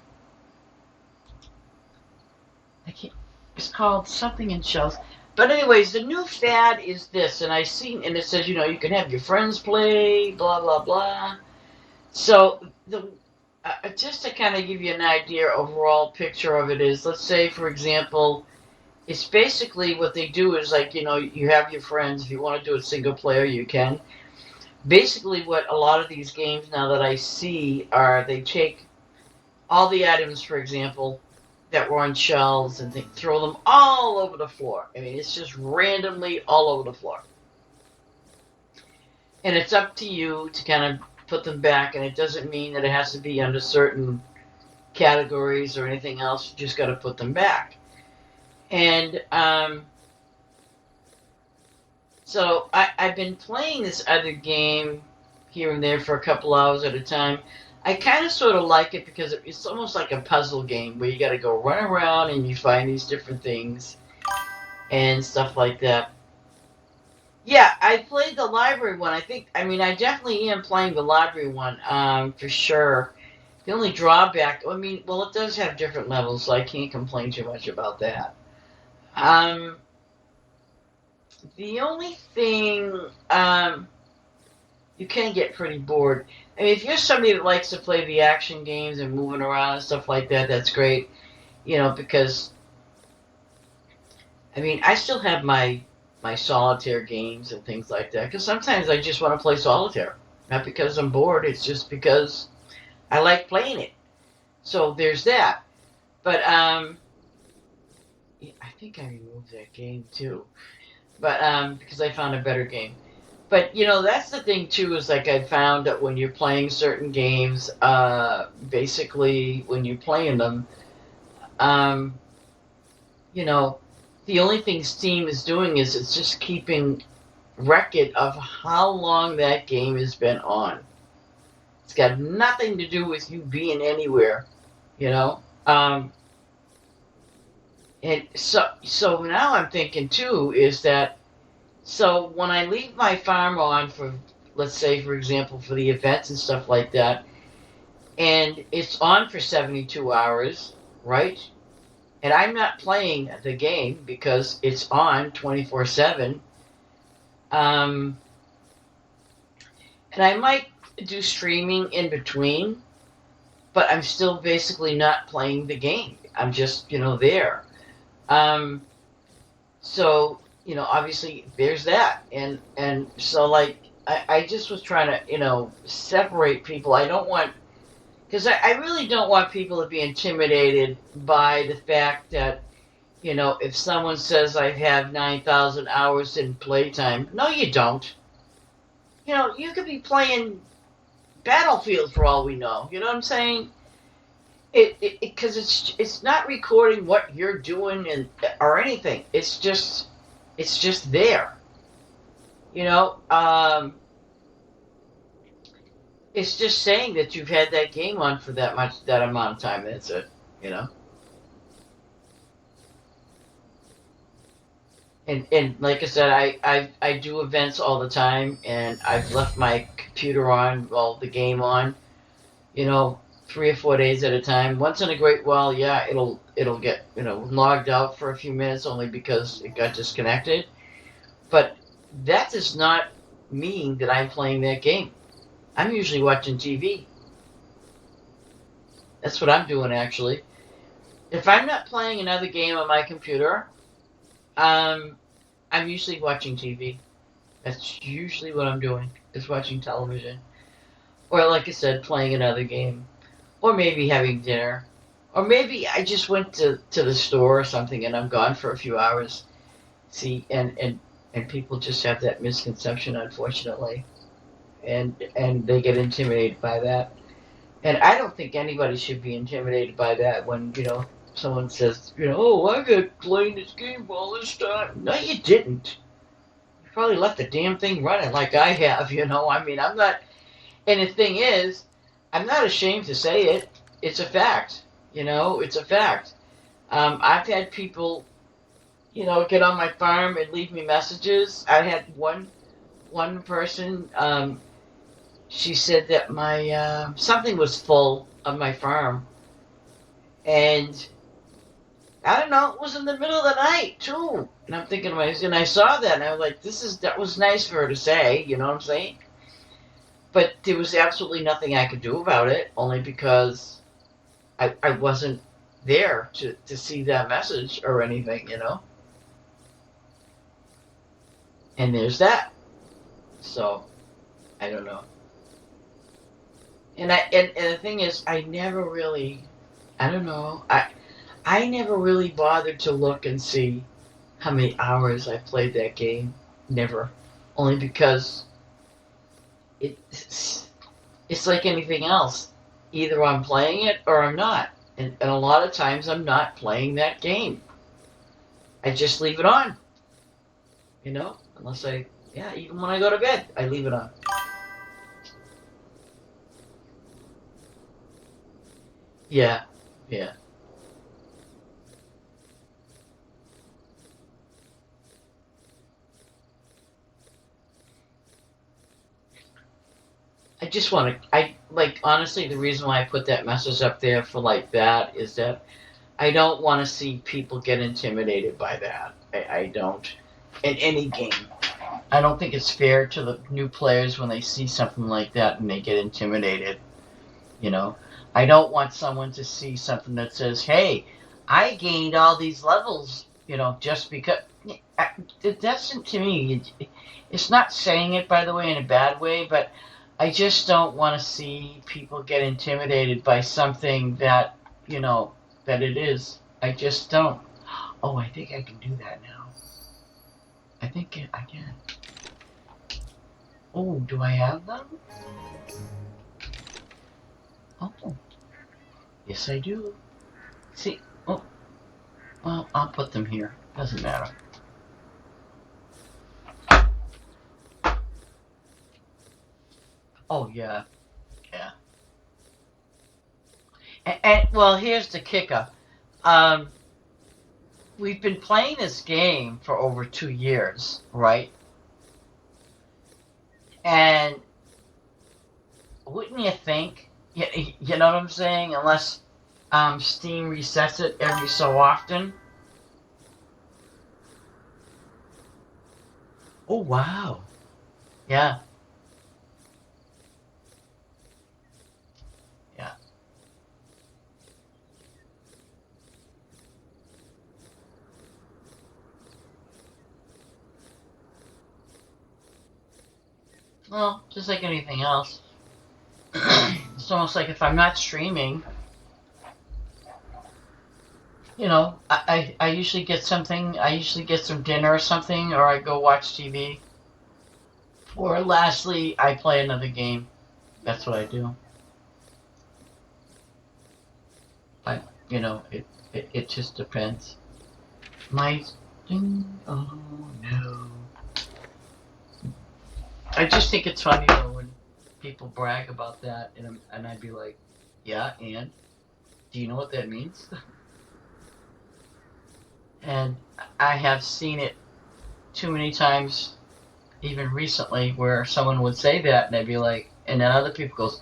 can't. It's called something in shells. But anyways, the new fad is this, and I seen, and it says, you can have your friends play, blah blah blah. So the just to kind of give you an idea, overall picture of it is, let's say, for example, it's basically what they do is like, you have your friends. If you want to do it single player, you can. Basically, what a lot of these games now that I see are they take all the items, for example, that were on shelves and they throw them all over the floor. I mean, it's just randomly all over the floor. And it's up to you to kind of put them back, and it doesn't mean that it has to be under certain categories or anything else. You just got to put them back. And so I've been playing this other game here and there for a couple hours at a time. I kind of sort of like it because it's almost like a puzzle game where you got to go run around and you find these different things and stuff like that. Yeah, I played the library one. I definitely am playing the library one, for sure. The only drawback, well, it does have different levels, so I can't complain too much about that. The only thing, you can get pretty bored. I mean, if you're somebody that likes to play the action games and moving around and stuff like that, that's great. Because, I still have my solitaire games and things like that. Because sometimes I just want to play solitaire. Not because I'm bored, it's just because I like playing it. So there's that. But, I think I removed that game too. But, because I found a better game. But, that's the thing, too, is like I found that when you're playing certain games, basically when you're playing them, the only thing Steam is doing is it's just keeping record of how long that game has been on. It's got nothing to do with you being anywhere, And so now I'm thinking, too, is that so when I leave my farm on for, let's say, for example, for the events and stuff like that, and it's on for 72 hours, right? And I'm not playing the game because it's on 24/7. And I might do streaming in between, but I'm still basically not playing the game. I'm just, there. So, obviously there's that. And so, like, I just was trying to, separate people. I don't want, because I really don't want people to be intimidated by the fact that, if someone says I have 9,000 hours in playtime, no, you don't. You could be playing Battlefield for all we know. You know what I'm saying? Because it's not recording what you're doing or anything. It's just there. It's just saying that you've had that game on for that amount of time. That's it. And like I said, I do events all the time, and I've left my computer on, the game on, 3 or 4 days at a time. Once in a great while, yeah, it'll get logged out for a few minutes only because it got disconnected. But that does not mean that I'm playing that game. I'm usually watching TV. That's what I'm doing, actually. If I'm not playing another game on my computer, I'm usually watching TV. That's usually what I'm doing, is watching television. Or, like I said, playing another game. Or maybe having dinner. Or maybe I just went to the store or something and I'm gone for a few hours. See, and people just have that misconception, unfortunately, and they get intimidated by that. And I don't think anybody should be intimidated by that when, someone says, oh, I got playing this game all this time. No, you didn't. You probably left the damn thing running like I have, I mean, I'm not, and the thing is, I'm not ashamed to say it. It's a fact, it's a fact. I've had people, get on my farm and leave me messages. I had one person, she said that my something was full of my farm, and I don't know, it was in the middle of the night too. And I'm thinking to myself, and I saw that, and I was like, that was nice for her to say, you know what I'm saying? But there was absolutely nothing I could do about it, only because I wasn't there to see that message or anything, And there's that. So, I don't know. And the thing is, I never really, I don't know, I never really bothered to look and see how many hours I played that game. Never. Only because it's like anything else. Either I'm playing it or I'm not. And a lot of times I'm not playing that game. I just leave it on. Unless even when I go to bed, I leave it on. Yeah, yeah. I just want to, honestly, the reason why I put that message up there for like that is that I don't want to see people get intimidated by that. I don't. In any game. I don't think it's fair to the new players when they see something like that and they get intimidated. I don't want someone to see something that says, hey, I gained all these levels, just because. It doesn't, to me, it's not saying it, by the way, in a bad way, but I just don't want to see people get intimidated by something that, that it is. I just don't. Oh, I think I can do that now. I think I can. Oh, do I have them? Oh. Yes, I do. See, oh. Well, I'll put them here. Doesn't matter. Oh, yeah. Yeah. And well, here's the kicker. We've been playing this game for over 2 years, right? And wouldn't you think, you know what I'm saying? Unless Steam resets it every so often. Oh, wow. Yeah. Yeah. Well, just like anything else. It's almost like if I'm not streaming, I usually get something, I usually get some dinner or something, or I go watch TV. Or lastly, I play another game. That's what I do. It just depends. Oh no. I just think it's funny though when people brag about that, and I'd be like, yeah, and do you know what that means? And I have seen it too many times, even recently, where someone would say that, and they'd be like, and then other people goes,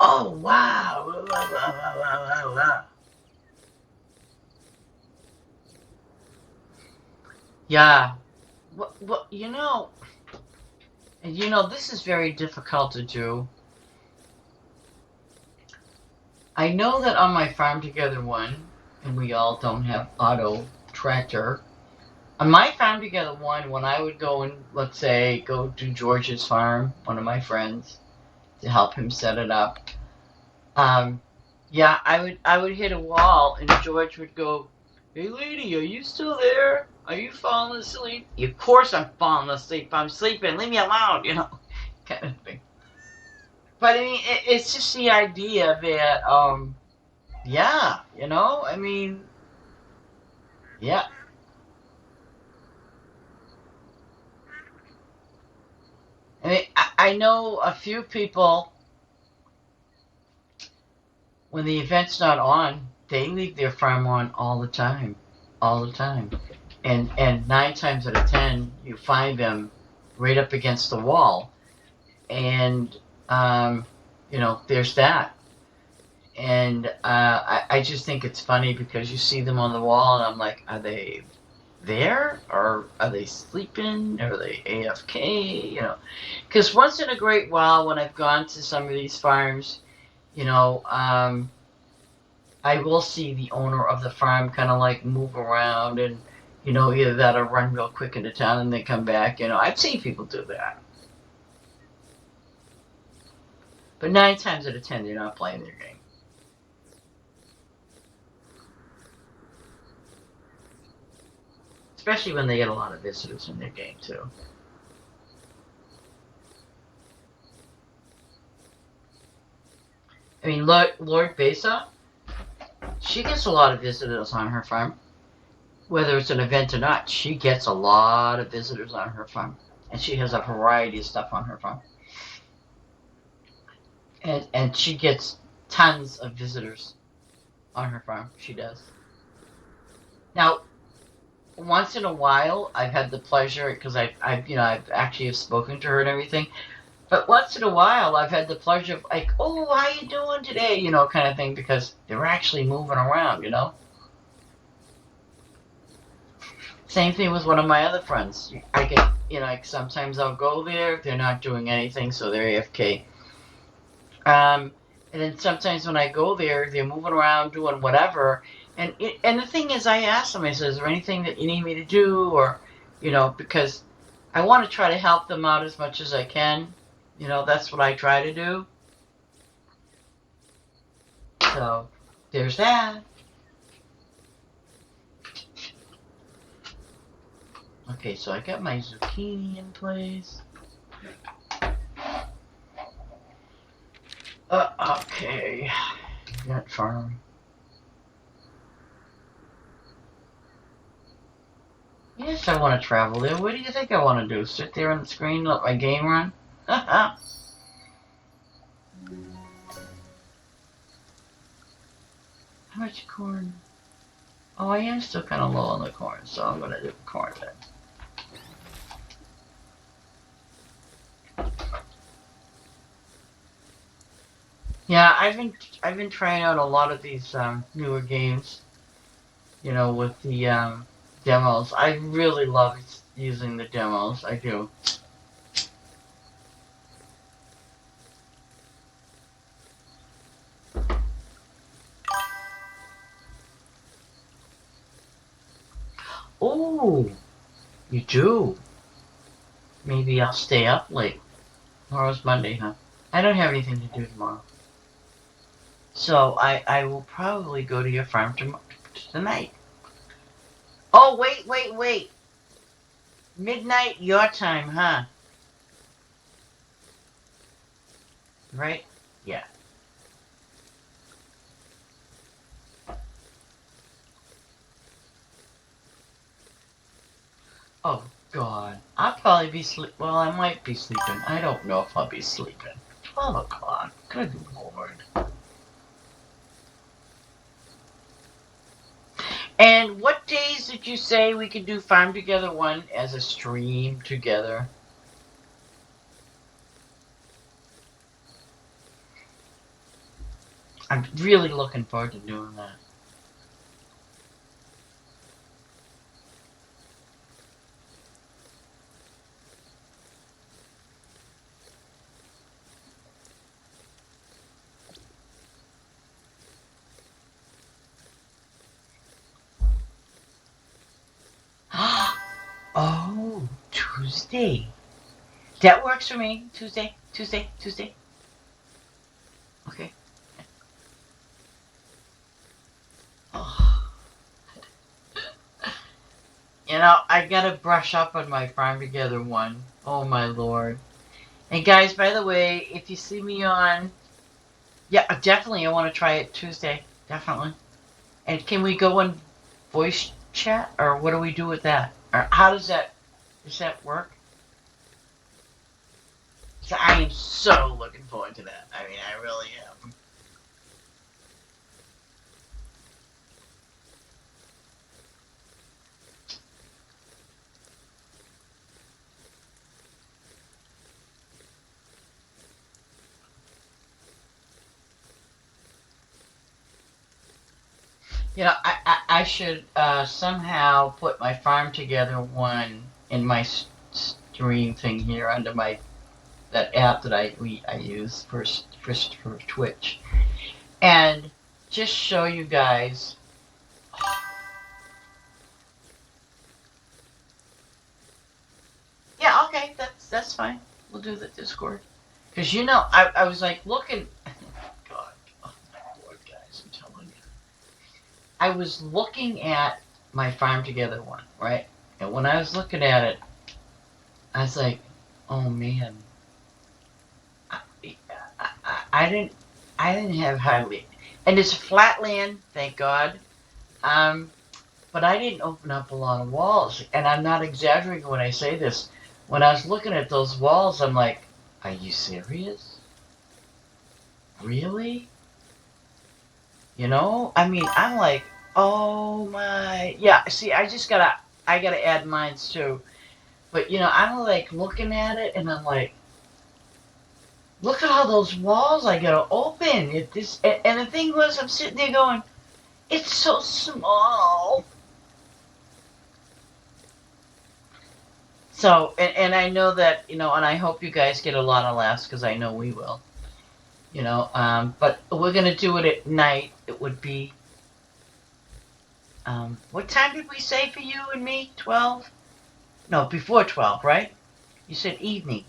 oh wow, blah, blah, blah, blah, blah, blah. Yeah, well, and this is very difficult to do. I know that on my Farm Together one, and we all don't have auto tractor. On my Farm Together one, when I would go and, let's say, go to George's farm, one of my friends, to help him set it up, Yeah, I would hit a wall, and George would go, "Hey, lady, are you still there? Are you falling asleep?" Of course I'm falling asleep. I'm sleeping. Leave me alone, kind of thing. But I mean, it's just the idea that, yeah, I mean, yeah. I mean, I know a few people when the event's not on, they leave their farm on all the time. And 9 times out of 10, you find them right up against the wall, and there's that. And I just think it's funny because you see them on the wall, and I'm like, are they there, or are they sleeping? Are they AFK? Because once in a great while, when I've gone to some of these farms, I will see the owner of the farm kind of like move around, and either that or run real quick into town and then come back. I've seen people do that, but 9 times out of 10, they're not playing their game. Especially when they get a lot of visitors in their game too. I mean, Lord Besa, she gets a lot of visitors on her farm. Whether it's an event or not, she gets a lot of visitors on her farm. And she has a variety of stuff on her farm. And she gets tons of visitors on her farm. She does. Now, once in a while, I've had the pleasure, because I've actually have spoken to her and everything. But once in a while, I've had the pleasure of like, oh, how you doing today? Kind of thing, because they're actually moving around. Same thing with one of my other friends. I get, like sometimes I'll go there, they're not doing anything, so they're AFK. And then sometimes when I go there, they're moving around doing whatever. And the thing is, I ask them, I say, is there anything that you need me to do? Or, because I want to try to help them out as much as I can. That's what I try to do. So, there's that. Okay, so I got my zucchini in place. Okay. Nut farm. Yes, I want to travel there. What do you think I want to do? Sit there on the screen and let my game run? How much corn? Oh, I am still kind of low on the corn, so I'm going to do corn then. Yeah, I've been trying out a lot of these newer games, with the demos. I really love using the demos. I do. Oh, you do. Maybe I'll stay up late. Tomorrow's Monday, huh? I don't have anything to do tomorrow. So I will probably go to your farm tonight. Oh, wait. Midnight your time, huh? Right? Yeah. Oh, God. I'll probably be well, I might be sleeping. I don't know if I'll be sleeping. 12 o'clock. Good Lord. And what days did you say we could do Farm Together 1 as a stream together? I'm really looking forward to doing that. Oh, Tuesday. That works for me. Tuesday. Okay. You know, I gotta brush up on my Farm Together one. Oh my lord. And guys, by the way, if you see me on... Yeah, definitely I want to try it Tuesday. Definitely. And can we go in voice chat? Or what do we do with that? Or how does that work? So I am so looking forward to that. I mean, I really am. You know, I should somehow put my Farm Together one in my stream thing here under my that app that I use for Twitch, and just show you guys. Yeah, okay, that's fine. We'll do the Discord, because you know I was like looking. God, oh my lord, guys, I'm telling you. I was looking at my Farm Together one, right? And when I was looking at it, I was like, oh man, I, I didn't have hardly, and it's flat land, thank God. But I didn't open up a lot of walls, and I'm not exaggerating when I say this. When I was looking at those walls, I'm like, are you serious? Really? You know? I mean, I'm like, oh my, yeah. See, I gotta add mines too. But you know, I'm like looking at it, and I'm like, look at all those walls I gotta open. And the thing was, I'm sitting there going, it's so small. So, and I know that, you know, and I hope you guys get a lot of laughs, because I know we will. You know, but we're gonna do it at night. It would be, what time did we say for you and me? 12? No, before 12, right? You said evening.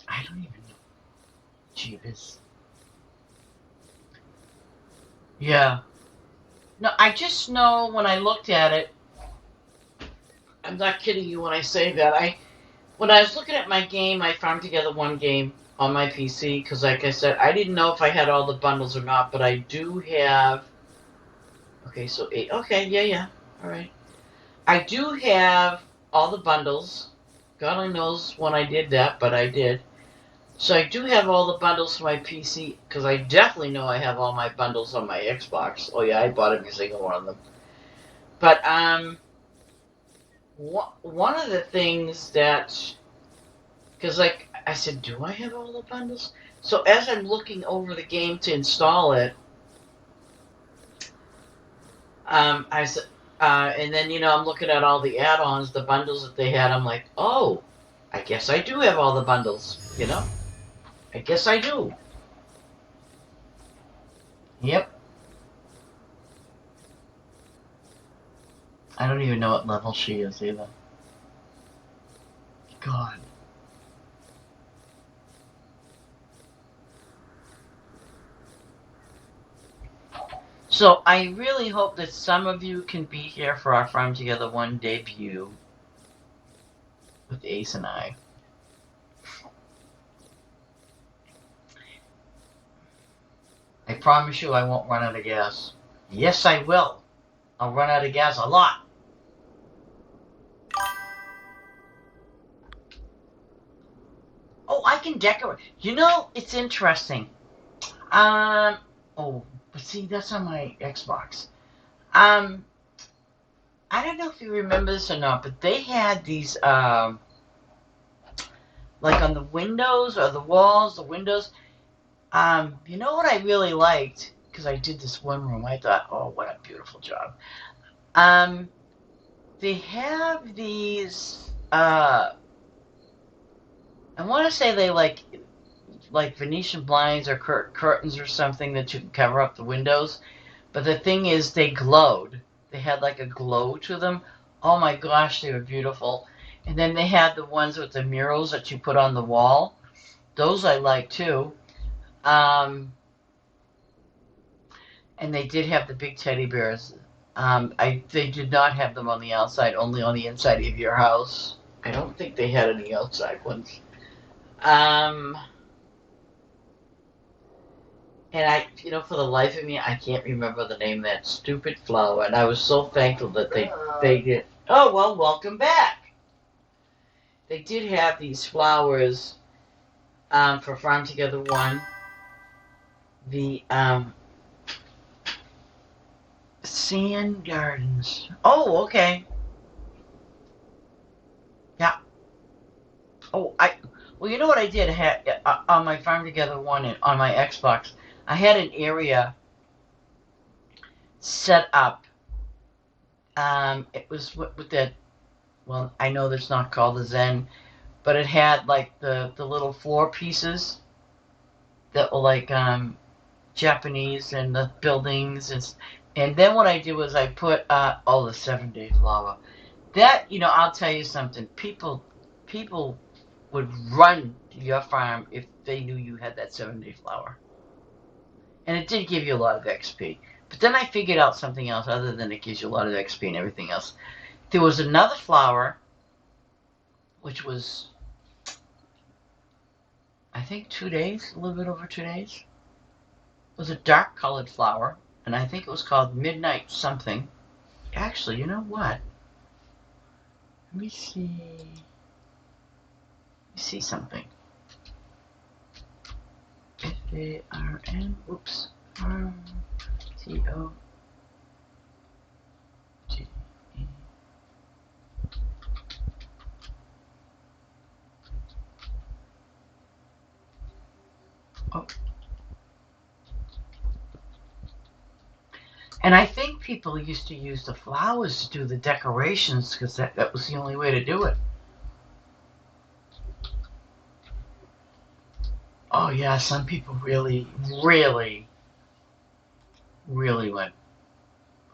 I don't even know. Jeebus. Yeah. No, I just know when I looked at it, I'm not kidding you when I say that. When I was looking at my game, I farmed together one game on my PC, because like I said, I didn't know if I had all the bundles or not, but I do have... Okay, so 8. Okay, yeah. All right. I do have all the bundles. God only knows when I did that, but I did. So I do have all the bundles for my PC, because I definitely know I have all my bundles on my Xbox. Oh yeah, I bought every single one of them. But one of the things that, because like I said, do I have all the bundles? So as I'm looking over the game to install it, I said, and then you know I'm looking at all the add-ons, the bundles that they had. I'm like, oh, I guess I do have all the bundles. You know, I guess I do. Yep. I don't even know what level she is either. God. So I really hope that some of you can be here for our Farm Together 1 debut with Ace and I. I promise you I won't run out of gas. Yes, I will. I'll run out of gas a lot. Oh, I can decorate. You know, it's interesting. Oh, but see, that's on my Xbox. I don't know if you remember this or not, but they had these, like on the windows or the walls, the windows, You know what I really liked? Because I did this one room. I thought, oh, what a beautiful job. They have these, I want to say they like Venetian blinds or curtains or something that you can cover up the windows. But the thing is, they glowed. They had like a glow to them. Oh my gosh, they were beautiful. And then they had the ones with the murals that you put on the wall. Those I like too. Um, and they did have the big teddy bears. They did not have them on the outside, only on the inside of your house. I don't think they had any outside ones. Um, and for the life of me, I can't remember the name of that stupid flower. And I was so thankful that they did. Oh well, welcome back. They did have these flowers for Farm Together One. The sand gardens. Oh, okay. Yeah. Oh, well, you know what I did? I had on my Farm Together One and on my Xbox, I had an area set up. It was with that. Well, I know that's not called the Zen, but it had like the little floor pieces that were like Japanese and the buildings and then what I did was I put the 7-day flower. That I'll tell you something. People would run to your farm if they knew you had that 7-day flower. And it did give you a lot of XP. But then I figured out something else other than it gives you a lot of XP and everything else. There was another flower, which was, I think, 2 days, a little bit over 2 days. It was a dark colored flower, and I think it was called Midnight something. Actually, you know what? Let me see something. FARN, oops, farm, TOGE. Oh. And I think people used to use the flowers to do the decorations because that was the only way to do it. Oh yeah, some people really, really, really went.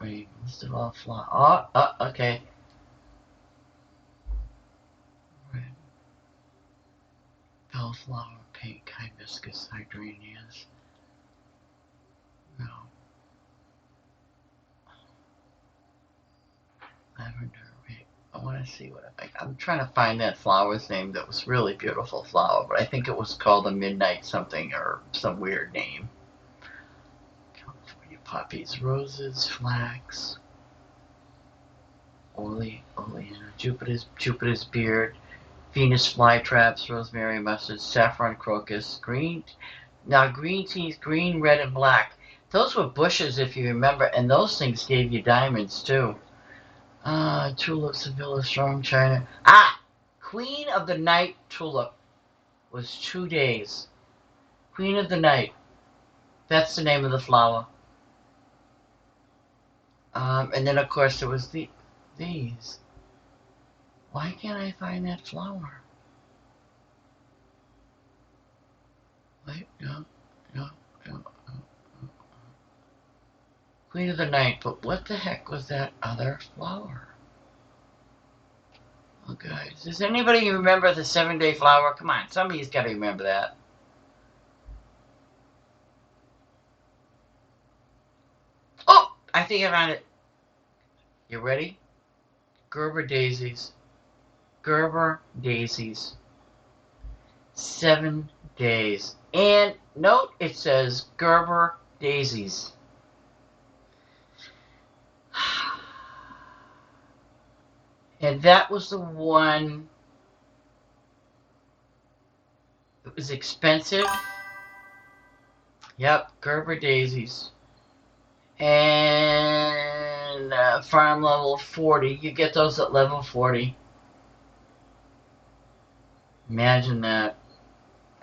Wait, list of all flowers. Okay. Red, bellflower, pink, hibiscus, hydrangeas. No. Lavender. Wait, I want to see what I'm trying to find that flower's name. That was really beautiful flower, but I think it was called a midnight something or some weird name. California poppies, roses, flax, oleana, Jupiter's beard, Venus flytraps, rosemary, mustard, saffron crocus, green. Now green teas, green, red, and black. Those were bushes, if you remember, and those things gave you diamonds too. Tulip, Sevilla, Strong China. Queen of the Night tulip was 2 days. Queen of the Night. That's the name of the flower. And then of course there was these. Why can't I find that flower? Wait, no. Queen of the Night, but what the heck was that other flower? Oh, guys, does anybody remember the 7-day flower? Come on, somebody's got to remember that. Oh, I think I found it. You ready? Gerber daisies. Gerber daisies. 7 days. And note, it says Gerber daisies. And that was the one that was expensive. Yep, Gerber daisies. And farm level 40. You get those at level 40. Imagine that.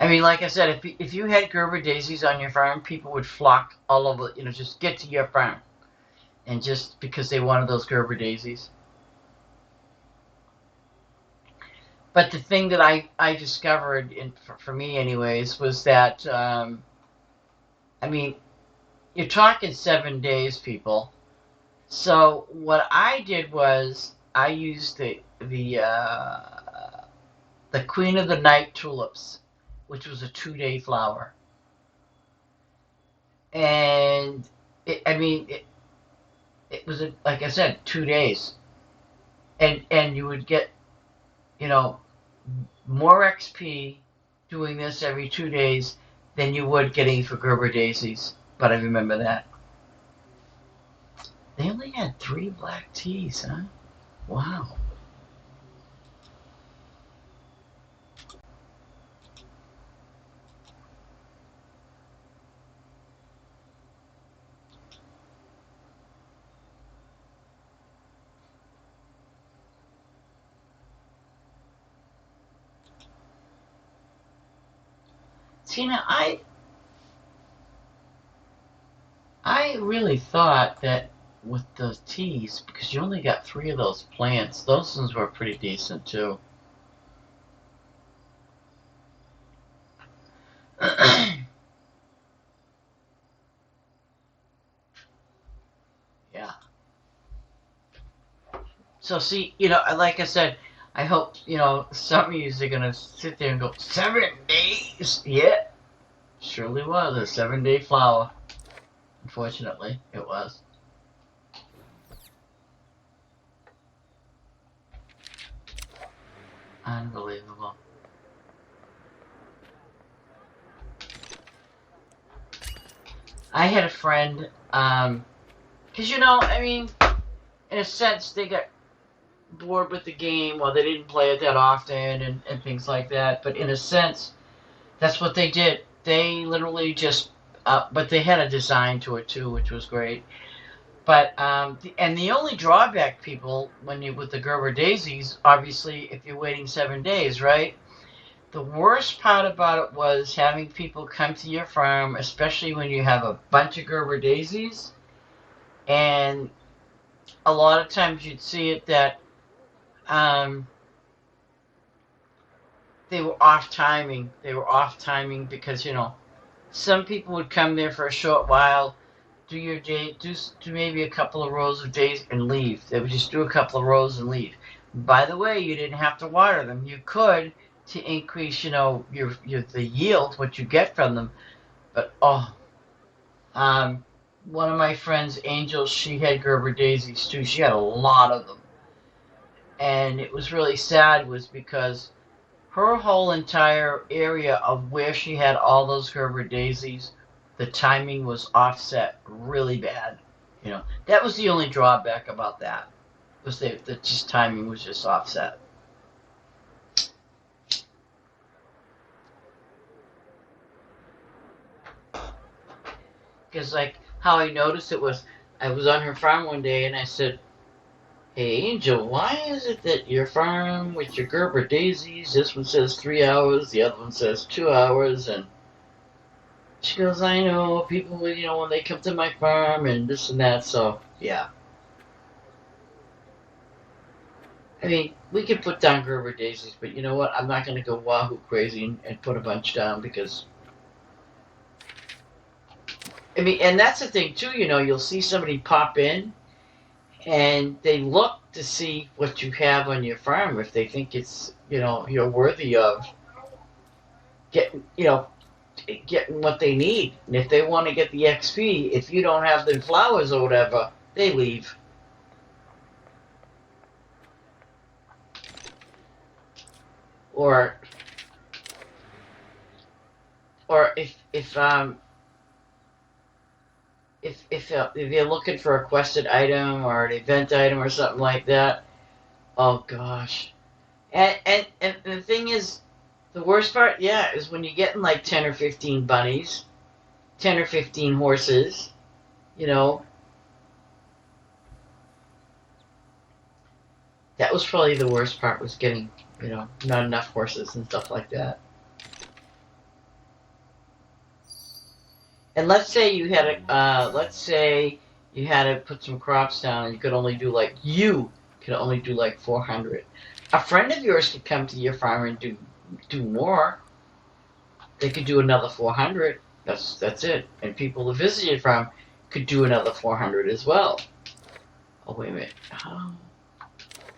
I mean, like I said, if you had Gerber daisies on your farm, people would flock all over, just get to your farm. And just because they wanted those Gerber daisies. But the thing that I discovered, for me anyways, was that, I mean, you're talking 7 days, people. So what I did was I used the Queen of the Night tulips, which was a 2-day flower, and it was like I said, 2 days, and you would get more XP doing this every 2 days than you would getting for Gerber daisies. But I remember that. They only had 3 black teas, huh? Wow. See, now I really thought that with the teas, because you only got 3 of those plants, those ones were pretty decent too. Yeah. So see, like I said, I hope, some of you are gonna sit there and go, 7 days? Yeah, surely was a 7-day flower. Unfortunately, it was. Unbelievable. I had a friend, because I mean, in a sense, they got bored with the game, or they didn't play it that often, and things like that. But in a sense, that's what they did. They literally just, but they had a design to it too, which was great. But and the only drawback, people, when you with the Gerber daisies, obviously, if you're waiting 7 days, right? The worst part about it was having people come to your farm, especially when you have a bunch of Gerber daisies, and a lot of times you'd see it that they were off timing. They were off timing because some people would come there for a short while, do your day, do maybe a couple of rows of days and leave. They would just do a couple of rows and leave. By the way, you didn't have to water them. You could to increase, your the yield, what you get from them. But one of my friends, Angel, she had Gerber daisies too. She had a lot of them, and it was really sad, was because her whole entire area of where she had all those Gerber daisies, the timing was offset really bad. That was the only drawback about that, was the just timing was just offset. Because like how I noticed it was, I was on her farm one day and I said, "Hey Angel, why is it that your farm with your Gerber daisies, this one says 3 hours, the other one says 2 hours?" And she goes, "I know people, when they come to my farm and this and that." So yeah, I mean, we can put down Gerber daisies, but you know what? I'm not going to go wahoo crazy and put a bunch down, because I mean, and that's the thing too. You'll see somebody pop in and they look to see what you have on your farm, if they think it's you're worthy of getting getting what they need. And if they want to get the XP, if you don't have the flowers or whatever, they leave. Or if you're looking for a quested item or an event item or something like that, oh gosh. And the thing is, the worst part, yeah, is when you're getting like 10 or 15 bunnies, 10 or 15 horses, that was probably the worst part, was getting, not enough horses and stuff like that. And let's say you had to put some crops down, and you could only do like 400. A friend of yours could come to your farm and do more. They could do another 400. That's it. And people who visit your farm could do another 400 as well. Oh, wait a minute. Oh.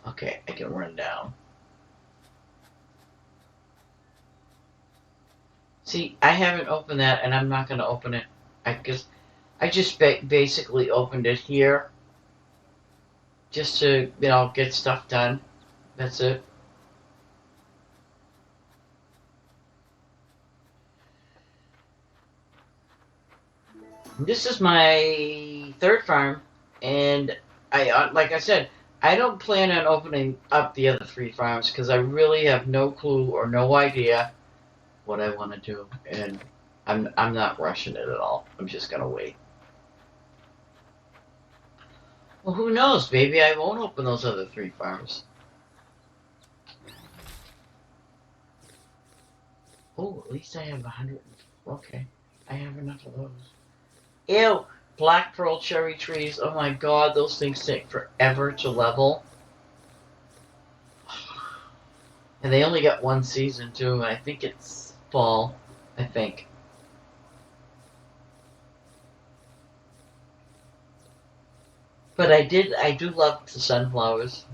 Okay, I can run down. See, I haven't opened that, and I'm not going to open it. I just basically opened it here just to, get stuff done. That's it. This is my third farm, and like I said, I don't plan on opening up the other 3 farms because I really have no clue or no idea what I want to do, and I'm not rushing it at all. I'm just gonna wait. Well, who knows? Maybe I won't open those other 3 farms. Oh, at least I have 100. Okay, I have enough of those. Ew, black pearl cherry trees. Oh my god, those things take forever to level. And they only got 1 season too, and I think it's fall. I think. But I do love the sunflowers.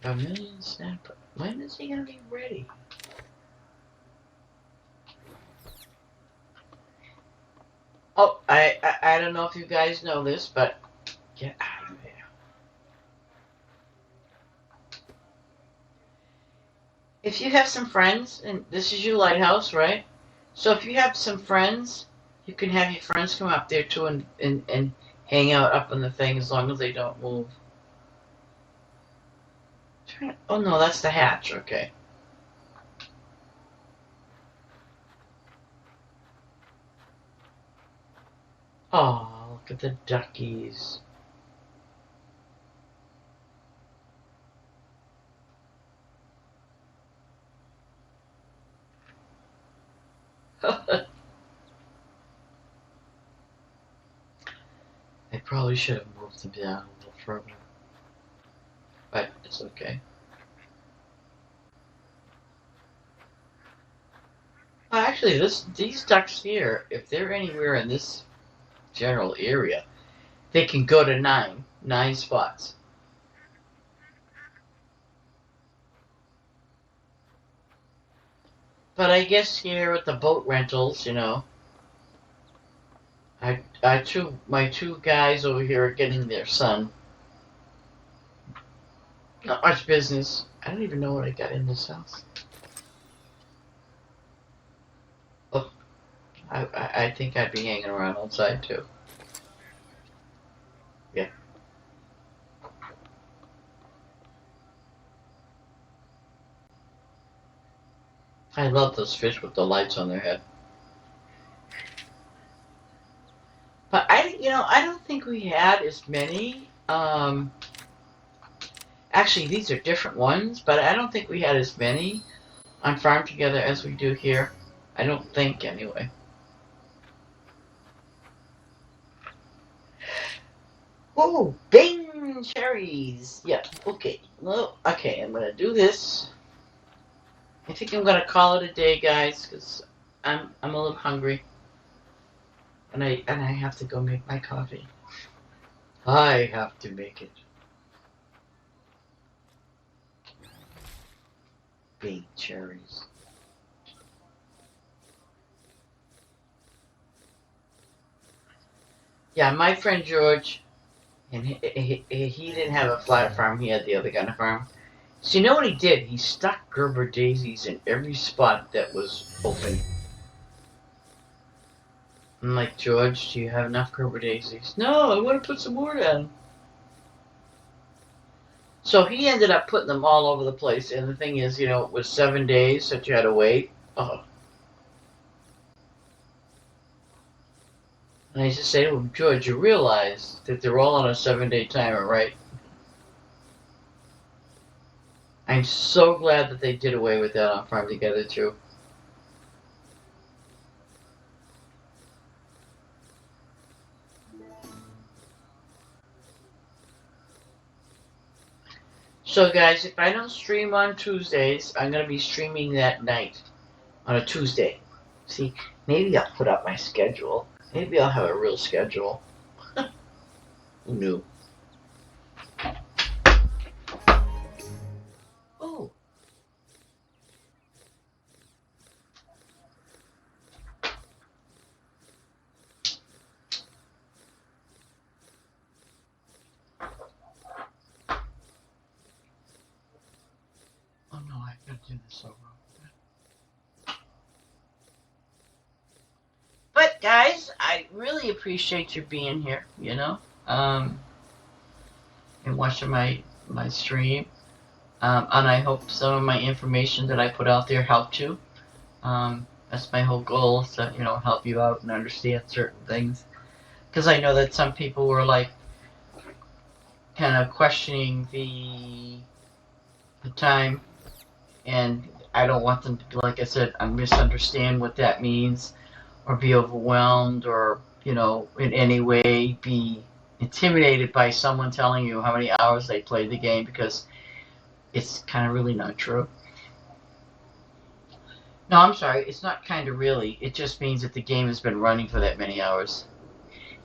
A million snapper. When is he gonna be ready? Oh, I don't know if you guys know this, but get out of there. If you have some friends, and this is your lighthouse, right? So if you have some friends, you can have your friends come up there too and hang out up on the thing as long as they don't move. Oh no, that's the hatch, okay. Oh, look at the duckies. I probably should have moved them down a little further. But it's okay. Actually, these ducks here, if they're anywhere in this general area, they can go to 9 spots. But I guess here at the boat rentals, my 2 guys over here are getting their son. Not much business. I don't even know what I got in this house. Oh, I think I'd be hanging around outside too. Yeah. I love those fish with the lights on their head. But I don't think we had as many. Actually, these are different ones, but I don't think we had as many on Farm Together as we do here. I don't think, anyway. Oh, bing! Cherries! Yeah, okay. Well, okay, I'm gonna do this. I think I'm gonna call it a day, guys, because I'm a little hungry. And I have to go make my coffee. I have to make it. Big cherries. Yeah, my friend George, and he didn't have a flat farm. He had the other kind of farm. So you know what he did? He stuck Gerber daisies in every spot that was open. I'm like, George, do you have enough Gerber daisies? No, I want to put some more down. So he ended up putting them all over the place. And the thing is, it was 7 days that you had to wait. Oh. And I just say to him, George, you realize that they're all on a 7-day timer, right? I'm so glad that they did away with that on Farm Together too. So guys, if I don't stream on Tuesdays, I'm going to be streaming that night on a Tuesday. See, maybe I'll put up my schedule. Maybe I'll have a real schedule. Who knew? Oh. Oh no, I gotta do this over. But guys, I really appreciate you being here, and watching my stream. And I hope some of my information that I put out there helped you. That's my whole goal, is to, help you out and understand certain things. Because I know that some people were like kind of questioning the time, and I don't want them to, like I said, misunderstand what that means, or be overwhelmed, or in any way be intimidated by someone telling you how many hours they played the game, because it's kind of really not true. No, I'm sorry, it's not kind of really. It just means that the game has been running for that many hours.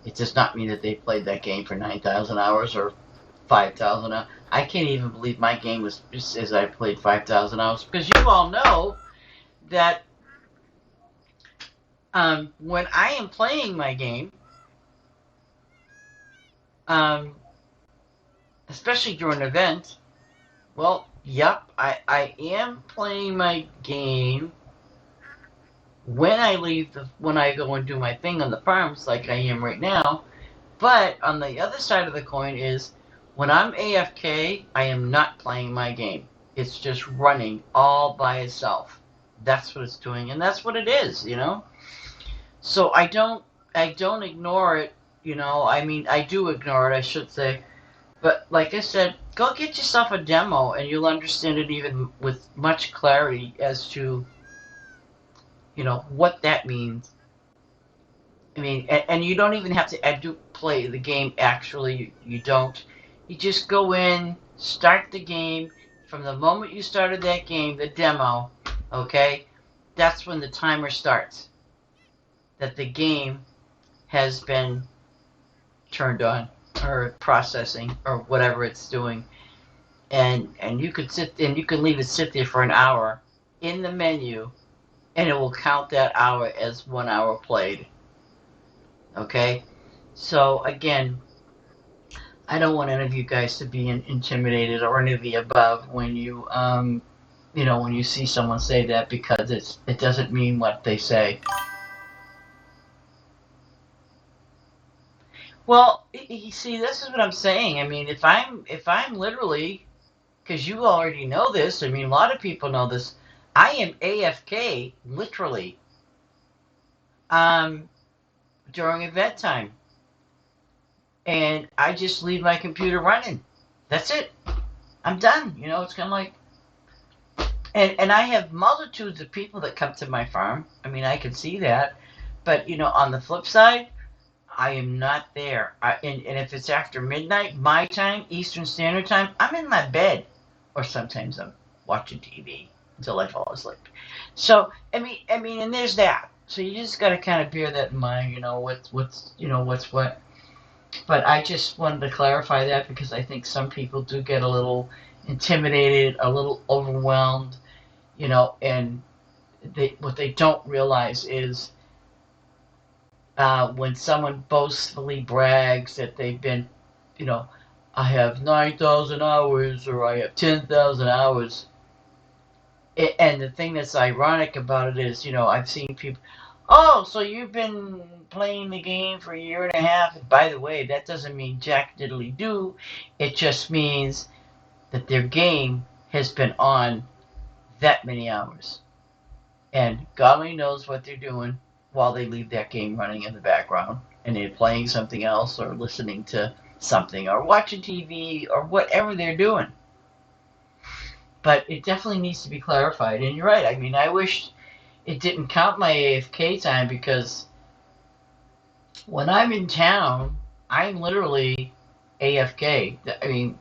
It does not mean that they played that game for 9,000 hours or 5,000 hours. I can't even believe my game was just as I played 5,000 hours, because you all know that when I am playing my game, especially during an event, well, yep, I am playing my game when I go and do my thing on the farms, like I am right now. But on the other side of the coin is, when I'm AFK, I am not playing my game. It's just running all by itself. That's what it's doing, and that's what it is, So I don't ignore it, I do ignore it, I should say. But like I said, go get yourself a demo, and you'll understand it even with much clarity as to, what that means. I mean, and you don't even have to play the game, actually. You don't. You just go in, start the game. From the moment you started that game, the demo, okay, that's when the timer starts. That the game has been turned on, or processing, or whatever it's doing. And you could leave it sit there for an hour in the menu, and it will count that hour as 1 hour played. Okay? So, again, I don't want any of you guys to be intimidated, or any of the above, when you, when you see someone say that, because it doesn't mean what they say. Well, you see, this is what I'm saying. I mean, if I'm literally, because you already know this, I mean, a lot of people know this, I am AFK, literally, during event time. And I just leave my computer running. That's it. I'm done. It's kind of like, and I have multitudes of people that come to my farm. I mean, I can see that. But, on the flip side, I am not there. And if it's after midnight, my time, Eastern Standard Time, I'm in my bed. Or sometimes I'm watching TV until I fall asleep. So, I mean, and there's that. So you just got to kind of bear that in mind, what's what. But I just wanted to clarify that, because I think some people do get a little intimidated, a little overwhelmed, and what they don't realize is, when someone boastfully brags that they've been, I have 9,000 hours, or I have 10,000 hours. And the thing that's ironic about it is, I've seen people, oh, so you've been playing the game for 1.5 years. By the way, that doesn't mean jack diddly do. It just means that their game has been on that many hours. And God only knows what they're doing while they leave that game running in the background. and they're playing something else or listening to something or watching TV or whatever they're doing. But it definitely needs to be clarified. And you're right. I mean, I wish it didn't count my AFK time, because when I'm in town, I'm literally AFK. I mean,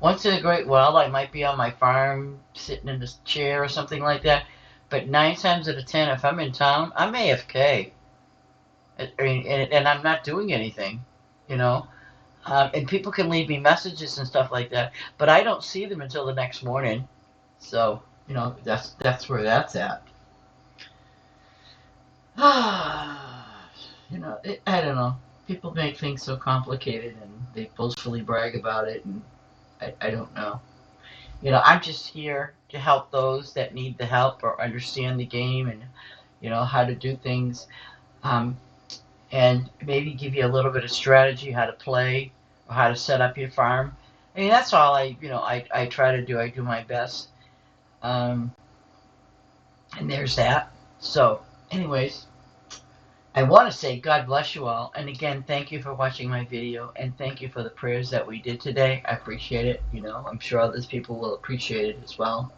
once in a great while, I might be on my farm sitting in a chair or something like that. But 9 times out of 10, if I'm in town, I'm AFK. I mean, and I'm not doing anything, you know. And people can leave me messages and stuff like that, but I don't see them until the next morning. So, you know, that's where that's at. You know, I don't know. People make things so complicated, and they boastfully brag about it, and I don't know. You know, I'm just here to help those that need the help or understand the game and, you know, how to do things, and maybe give you a little bit of strategy how to play or how to set up your farm. I mean, that's all I try to do. I do my best. And there's that. So, anyways, I want to say God bless you all. And again, thank you for watching my video, and thank you for the prayers that we did today. I appreciate it. You know, I'm sure other people will appreciate it as well.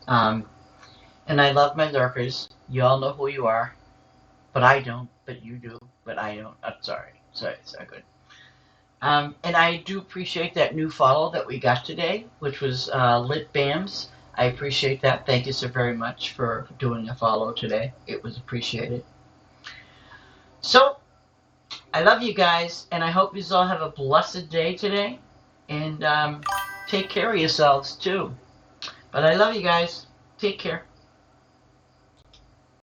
And I love my lurkers. You all know who you are. But I don't. But you do. But I don't. I'm sorry. Sorry, it's not good. And I do appreciate that new follow that we got today, which was Lit Bams. I appreciate that. Thank you so very much for doing a follow today. It was appreciated. So, I love you guys, and I hope you all have a blessed day today. And take care of yourselves, too. But I love you guys. Take care.